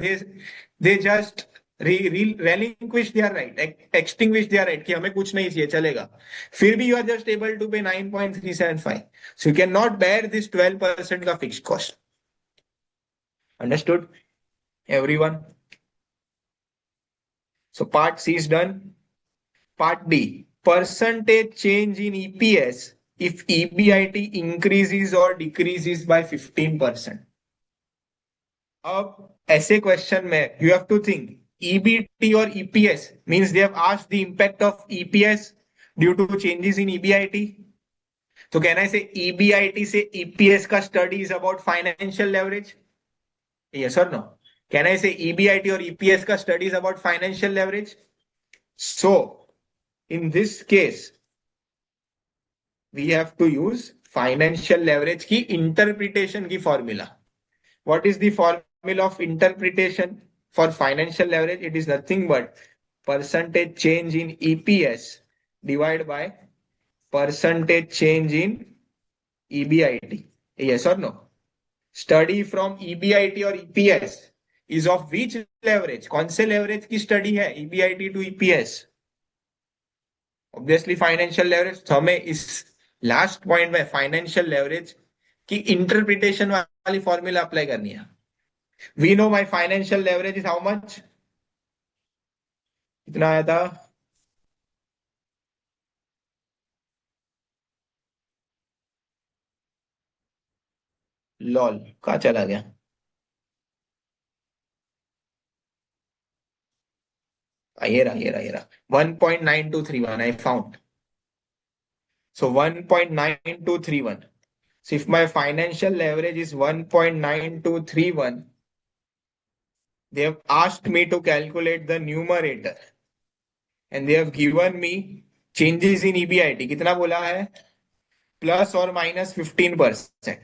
Speaker 1: they just relinquish their right, extinguish their right कि हमें कुछ नहीं चाहिए चलेगा, फिर भी you are just able to pay 9.375, so you can not bear this 12% का fixed cost. Understood everyone? So part C is done. Part D, percentage change in EPS if EBIT increases or decreases by 15%। अब ऐसे question में you have to think EBT और EPS means they have asked the impact of EPS due to changes in EBIT। तो कहना है से EBIT से EPS का study is about financial leverage, yes और नो? कहना है से EBIT और EPS का study is about financial leverage. So in this case we have to use financial leverage की interpretation की formula। what is the formula of interpretation for financial leverage? It is nothing but percentage change in EPS divided by percentage change in EBIT, yes or no? Study from EBIT और EPS is of which leverage? कौन से leverage की study है EBIT to EPS? Obviously financial leverage. तो हमें इस last point में financial leverage की इंटरप्रिटेशन वाली फॉर्मूला अप्लाई करनी है। We know my financial leverage is how much, कितना आया था? लॉल कहाँ चला गया? ये रहा 1.9231 I found. So 1.9231, so if my financial leverage is 1.9231, they have asked me to calculate the numerator and they have given me changes in EBIT। कितना बोला है? प्लस और माइनस 15%।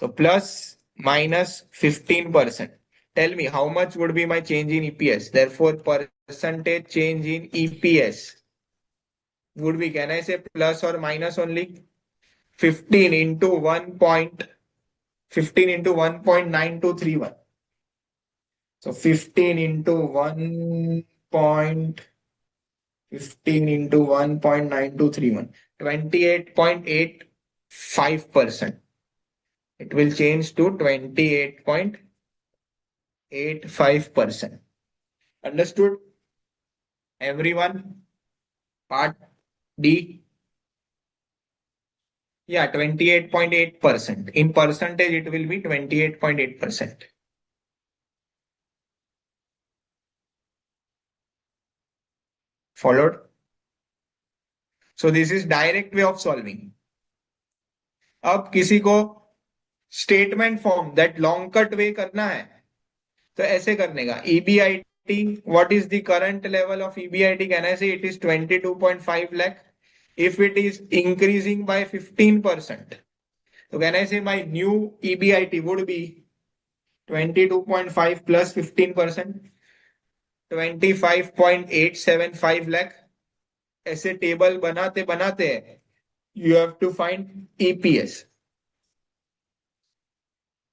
Speaker 1: तो plus minus 15%, tell me how much would be my change in EPS. Therefore percentage change in EPS would be, कहना है से plus और minus only 15 into 1.15 into 1.9231। So 15 into 1.9231, 28.85%। it will change to 28.85%। understood everyone? Part D, yeah, 28.8%, in percentage it will be 28.8%। followed? so this is direct way of solving। अब किसी को statement form that long cut way करना है तो ऐसे करने का, EBIT, what is the current level of EBIT? कहना है it is 22.5 lakh. If it is increasing by 15%, तो कहना है my new EBIT would be 22.5 plus 15%, 25.875 lakh. ऐसे टेबल बनाते बनाते you have to find EPS।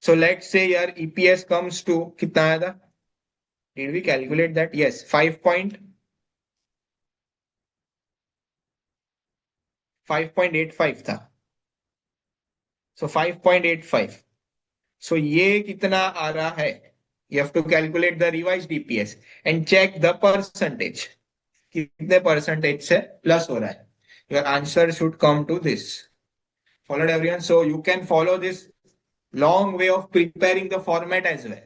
Speaker 1: so let's say यार EPS comes to कितना आया था? did we calculate that? yes, 5.85 था। so 5.85, so ये कितना आ रहा है? you have to calculate the revised EPS and check the percentage, कितने परसेंटेज से प्लस हो रहा है। your answer should come to this। followed everyone? so you can follow this long way of preparing the format as well,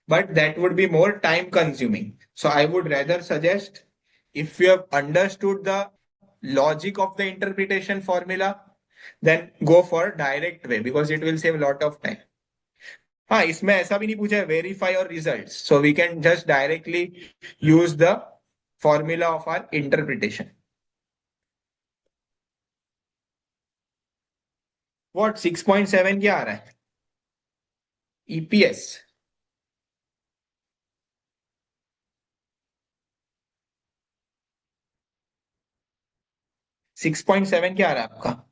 Speaker 1: but that would be more time consuming। so I would rather suggest, if you have understood the logic of the interpretation formula, then go for direct way because it will save a lot of time। हाँ, इसमें ऐसा भी नहीं पूछा है verify और results, so we can just directly use the formula of our interpretation. What 6.7 क्या आ रहा है? ईपीएस 6.7 क्या आ रहा है आपका?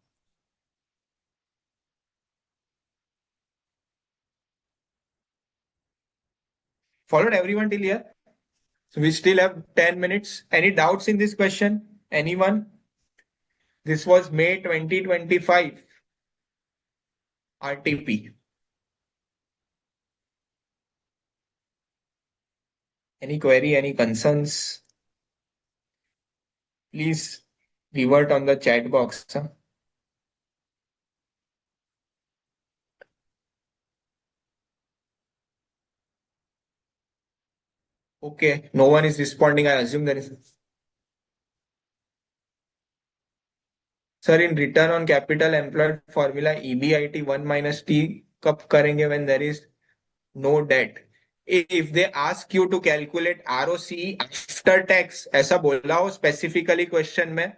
Speaker 1: Followed everyone till here? So we still have 10 minutes. Any doubts in this question? Anyone? This was May 2025 RTP. Any query, any concerns? Please revert on the chat box. Huh? Okay, no one is responding. I assume there is. Sir, in return on capital employed formula EBIT 1 minus T कब करेंगे when there is no debt? If they ask you to calculate ROCE after tax, ऐसा बोला हो specifically question में,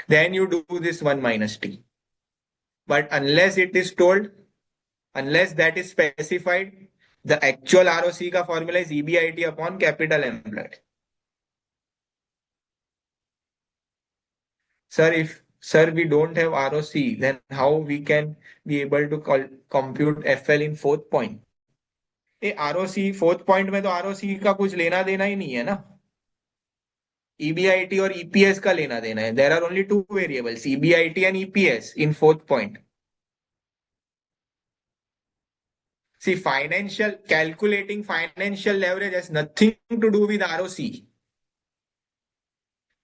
Speaker 1: then you do this 1 minus T. But unless it is told, unless that is specified, the actual ROCE का formula is EBIT upon capital employed. Sir, we don't have ROC, then how we can be able to compute FL in fourth point? ये ROC fourth point में तो ROC का कुछ लेना देना ही नहीं है ना. EBIT और EPS का लेना देना है. There are only two variables, EBIT and EPS in fourth point. See, calculating financial leverage has nothing to do with ROC.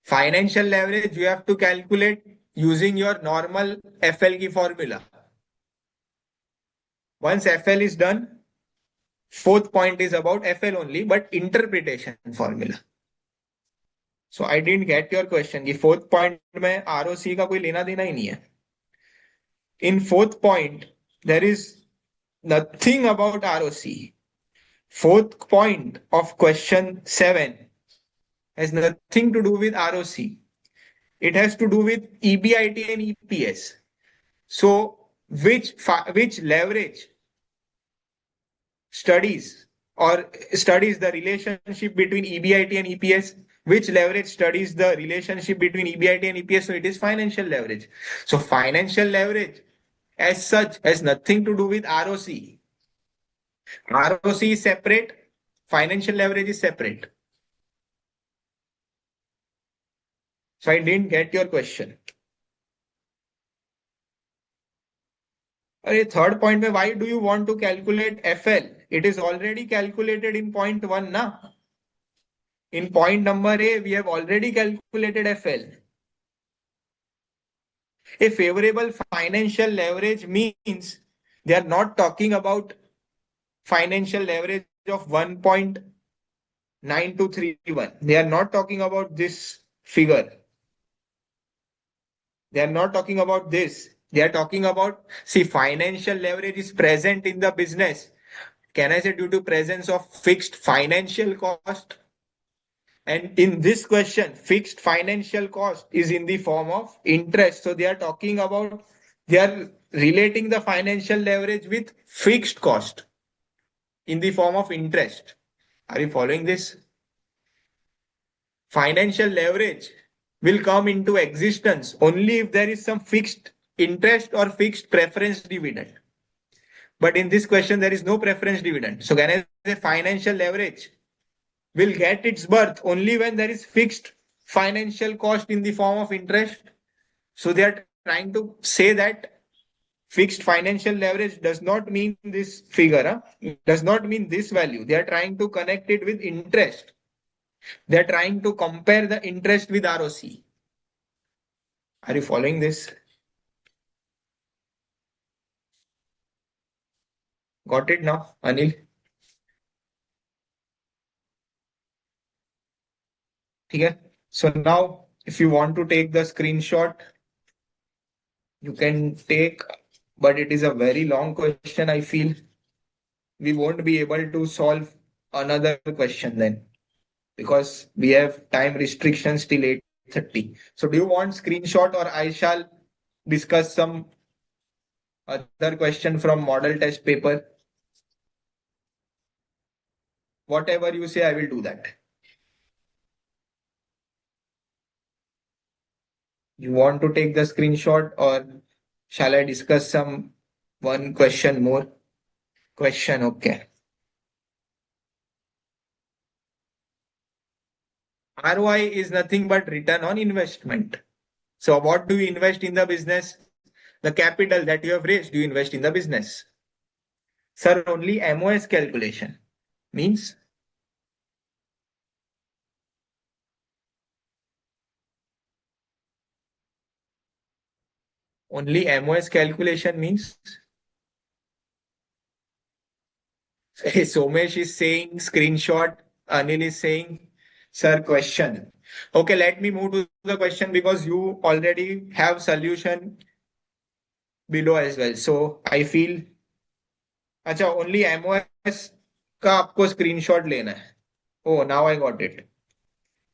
Speaker 1: Financial leverage you have to calculate using your normal FL की formula. Once FL is done, fourth point is about FL only, but interpretation formula. So I didn't get your question. ये fourth point में ROC का कोई लेना देना ही नहीं है. In fourth point, there is nothing about ROC. Fourth point of question 7 has nothing to do with ROC. It has to do with EBIT and EPS. So which leverage studies or studies the relationship between EBIT and EPS? Which leverage studies the relationship between EBIT and EPS? So it is financial leverage. So financial leverage as such has nothing to do with ROC. ROC is separate, financial leverage is separate. So I didn't get your question. अरे third point में why do you want to calculate FL? It is already calculated in point 1 ना. In point number A, we have already calculated FL. A favorable financial leverage means they are not talking about financial leverage of 1.9231. They are not talking about this figure. They are not talking about this. They are talking about, see, financial leverage is present in the business. Can I say due to presence of fixed financial cost? And in this question, fixed financial cost is in the form of interest. So they are talking about, they are relating the financial leverage with fixed cost in the form of interest. Are you following this? Financial leverage will come into existence only if there is some fixed interest or fixed preference dividend. But in this question, there is no preference dividend. So can I say financial leverage will get its birth only when there is fixed financial cost in the form of interest? So they are trying to say that fixed financial leverage does not mean this figure, huh? It does not mean this value. They are trying to connect it with interest. They are trying to compare the interest with ROC. Are you following this? Got it now, Anil? Okay. So now, if you want to take the screenshot, you can take, but it is a very long question. I feel we won't be able to solve another question then because we have time restrictions till 8:30. So do you want screenshot or I shall discuss some other question from model test paper? Whatever you say, I will do that. You want to take the screenshot or shall I discuss some one question more? Question, okay. ROI is nothing but return on investment. So what do you invest in the business? The capital that you have raised, you invest in the business. Sir, only MOS calculation means only MOS calculation means Somesh is saying screenshot, Anil is saying, sir, question. Okay, let me move to the question because you already have solution below as well. So I feel, अच्छा only MOS का आपको screenshot लेना है. Oh, now I got it.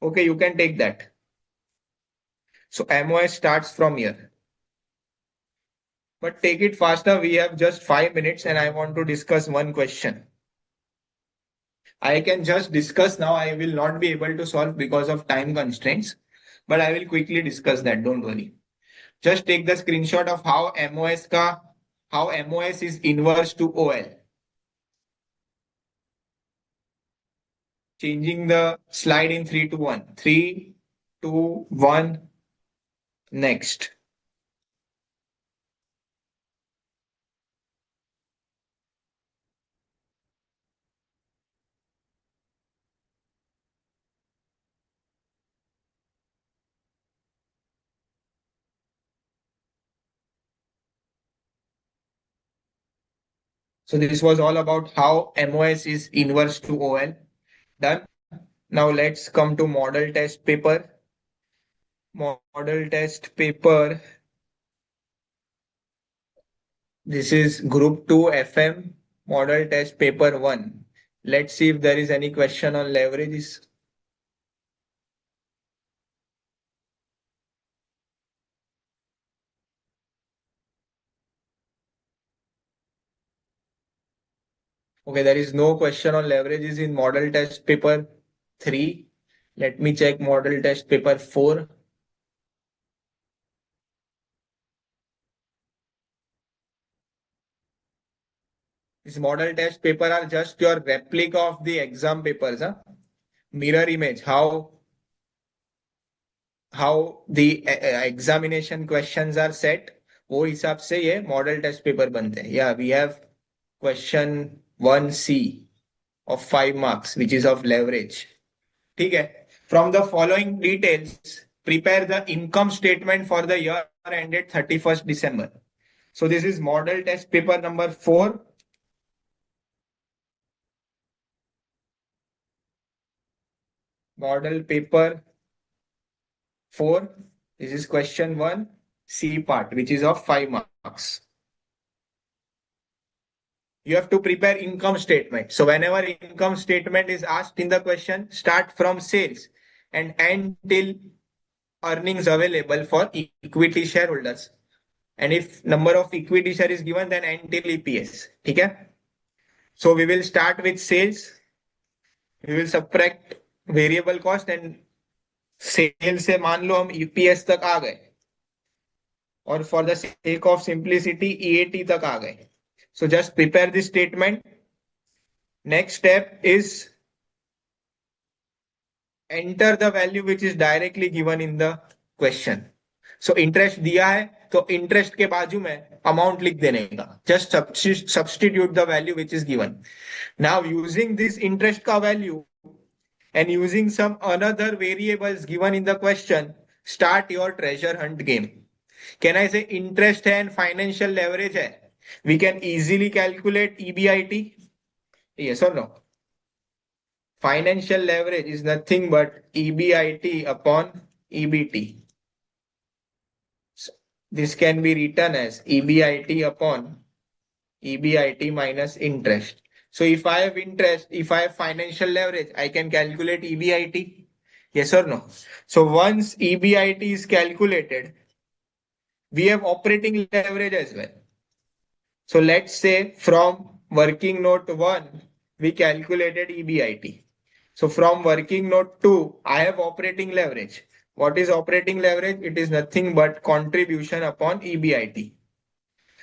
Speaker 1: Okay, you can take that. So MOS starts from here. But take it faster. We have just 5 minutes and I want to discuss one question. I can just discuss now. I will not be able to solve because of time constraints, but I will quickly discuss that. Don't worry. Just take the screenshot of how MOS is inverse to OL. Changing the slide in 3, 2, 1. 3, 2, 1. Next. So this was all about how MOS is inverse to OL. Done. Now let's come to model test paper. Model test paper. This is Group 2 FM Model Test Paper 1. Let's see if there is any question on leverages. Okay, there is no question on leverages in Model Test Paper 3. Let me check Model Test Paper 4. This model test paper are just your replica of the exam papers, huh? Mirror image, how the examination questions are set, वो हिसाब से ये model test paper बनते हैं. Yeah, we have question 1C of 5 marks, which is of leverage. ठीक है. From the following details, prepare the income statement for the year ended 31st December. So this is model test paper number 4. Model paper 4. This is question 1, C part, which is of 5 marks. You have to prepare income statement. So whenever income statement is asked in the question, start from sales and end till earnings available for equity shareholders. And if number of equity share is given, then end till EPS. Okay? So we will start with sales. We will subtract variable cost and sales से मान लो हम EPS तक आ गए. और for the sake of simplicity, EAT तक आ गए. So just prepare this statement. Next step is enter the value which is directly given in the question. So interest दिया है तो interest के बाजू में amount लिख देने का. Just substitute the value which is given. Now using this interest का value and using some another variables given in the question, start your treasure hunt game. Can I say interest है and financial leverage है? We can easily calculate EBIT. Yes or no? Financial leverage is nothing but EBIT upon EBT. So this can be written as EBIT upon EBIT minus interest. So if I have interest, if I have financial leverage, I can calculate EBIT. Yes or no? So once EBIT is calculated, we have operating leverage as well. So let's say from working note 1, we calculated EBIT. So from working note 2, I have operating leverage. What is operating leverage? It is nothing but contribution upon EBIT.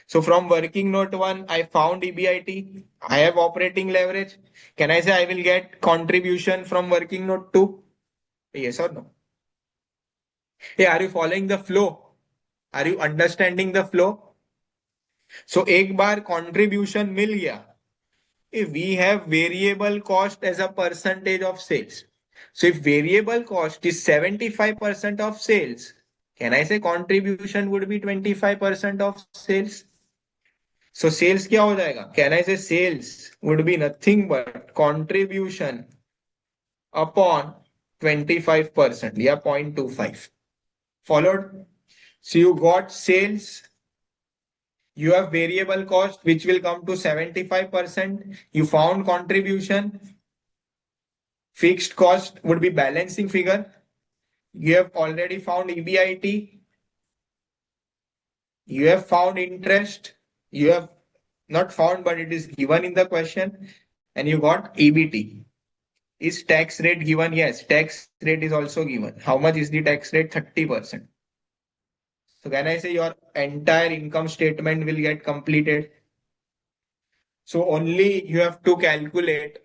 Speaker 1: So from working note 1, I found EBIT. I have operating leverage. Can I say I will get contribution from working note 2? Yes or no? Hey, are you following the flow? Are you understanding the flow? So एक बार contribution मिल गया. If we have variable cost as a percentage of sales. So if variable cost is 75% of sales, can I say contribution would be 25% of sales? So sales क्या हो जाएगा? Can I say sales would be nothing but contribution upon 25%, yeah, 0.25. Followed? So you got sales, you have variable cost which will come to 75%. You found contribution, fixed cost would be balancing figure. You have already found EBIT, you have found interest, you have not found but it is given in the question, and you got EBT. Is tax rate given? Yes, tax rate is also given. How much is the tax rate? 30%. So can I say your entire income statement will get completed? So only you have to calculate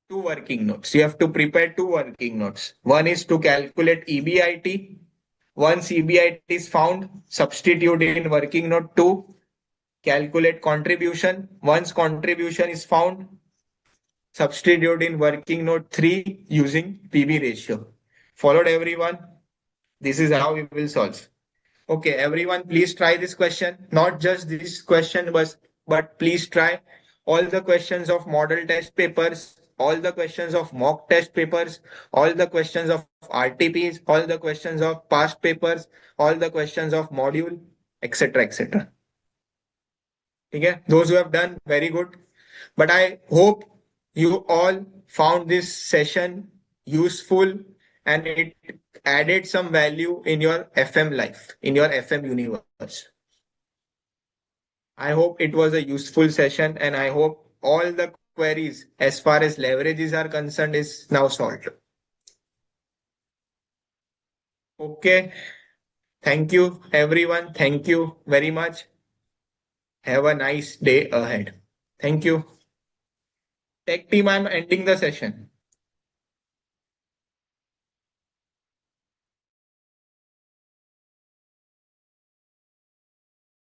Speaker 1: two working notes. You have to prepare two working notes. One is to calculate EBIT. Once EBIT is found, substitute in working note 2, calculate contribution. Once contribution is found, substitute in working note 3 using PV ratio. Followed everyone? This is how we will solve. Okay, everyone, please try this question. Not just this question, but please try all the questions of model test papers, all the questions of mock test papers, all the questions of RTPs, all the questions of past papers, all the questions of module, etc. etc. Okay, those who have done very good. But I hope you all found this session useful and it added some value in your FM life, in your FM universe. I hope it was a useful session and I hope all the queries as far as leverages are concerned is now solved. Okay. Thank you, everyone. Thank you very much. Have a nice day ahead. Thank you. Tech team, I'm ending the session.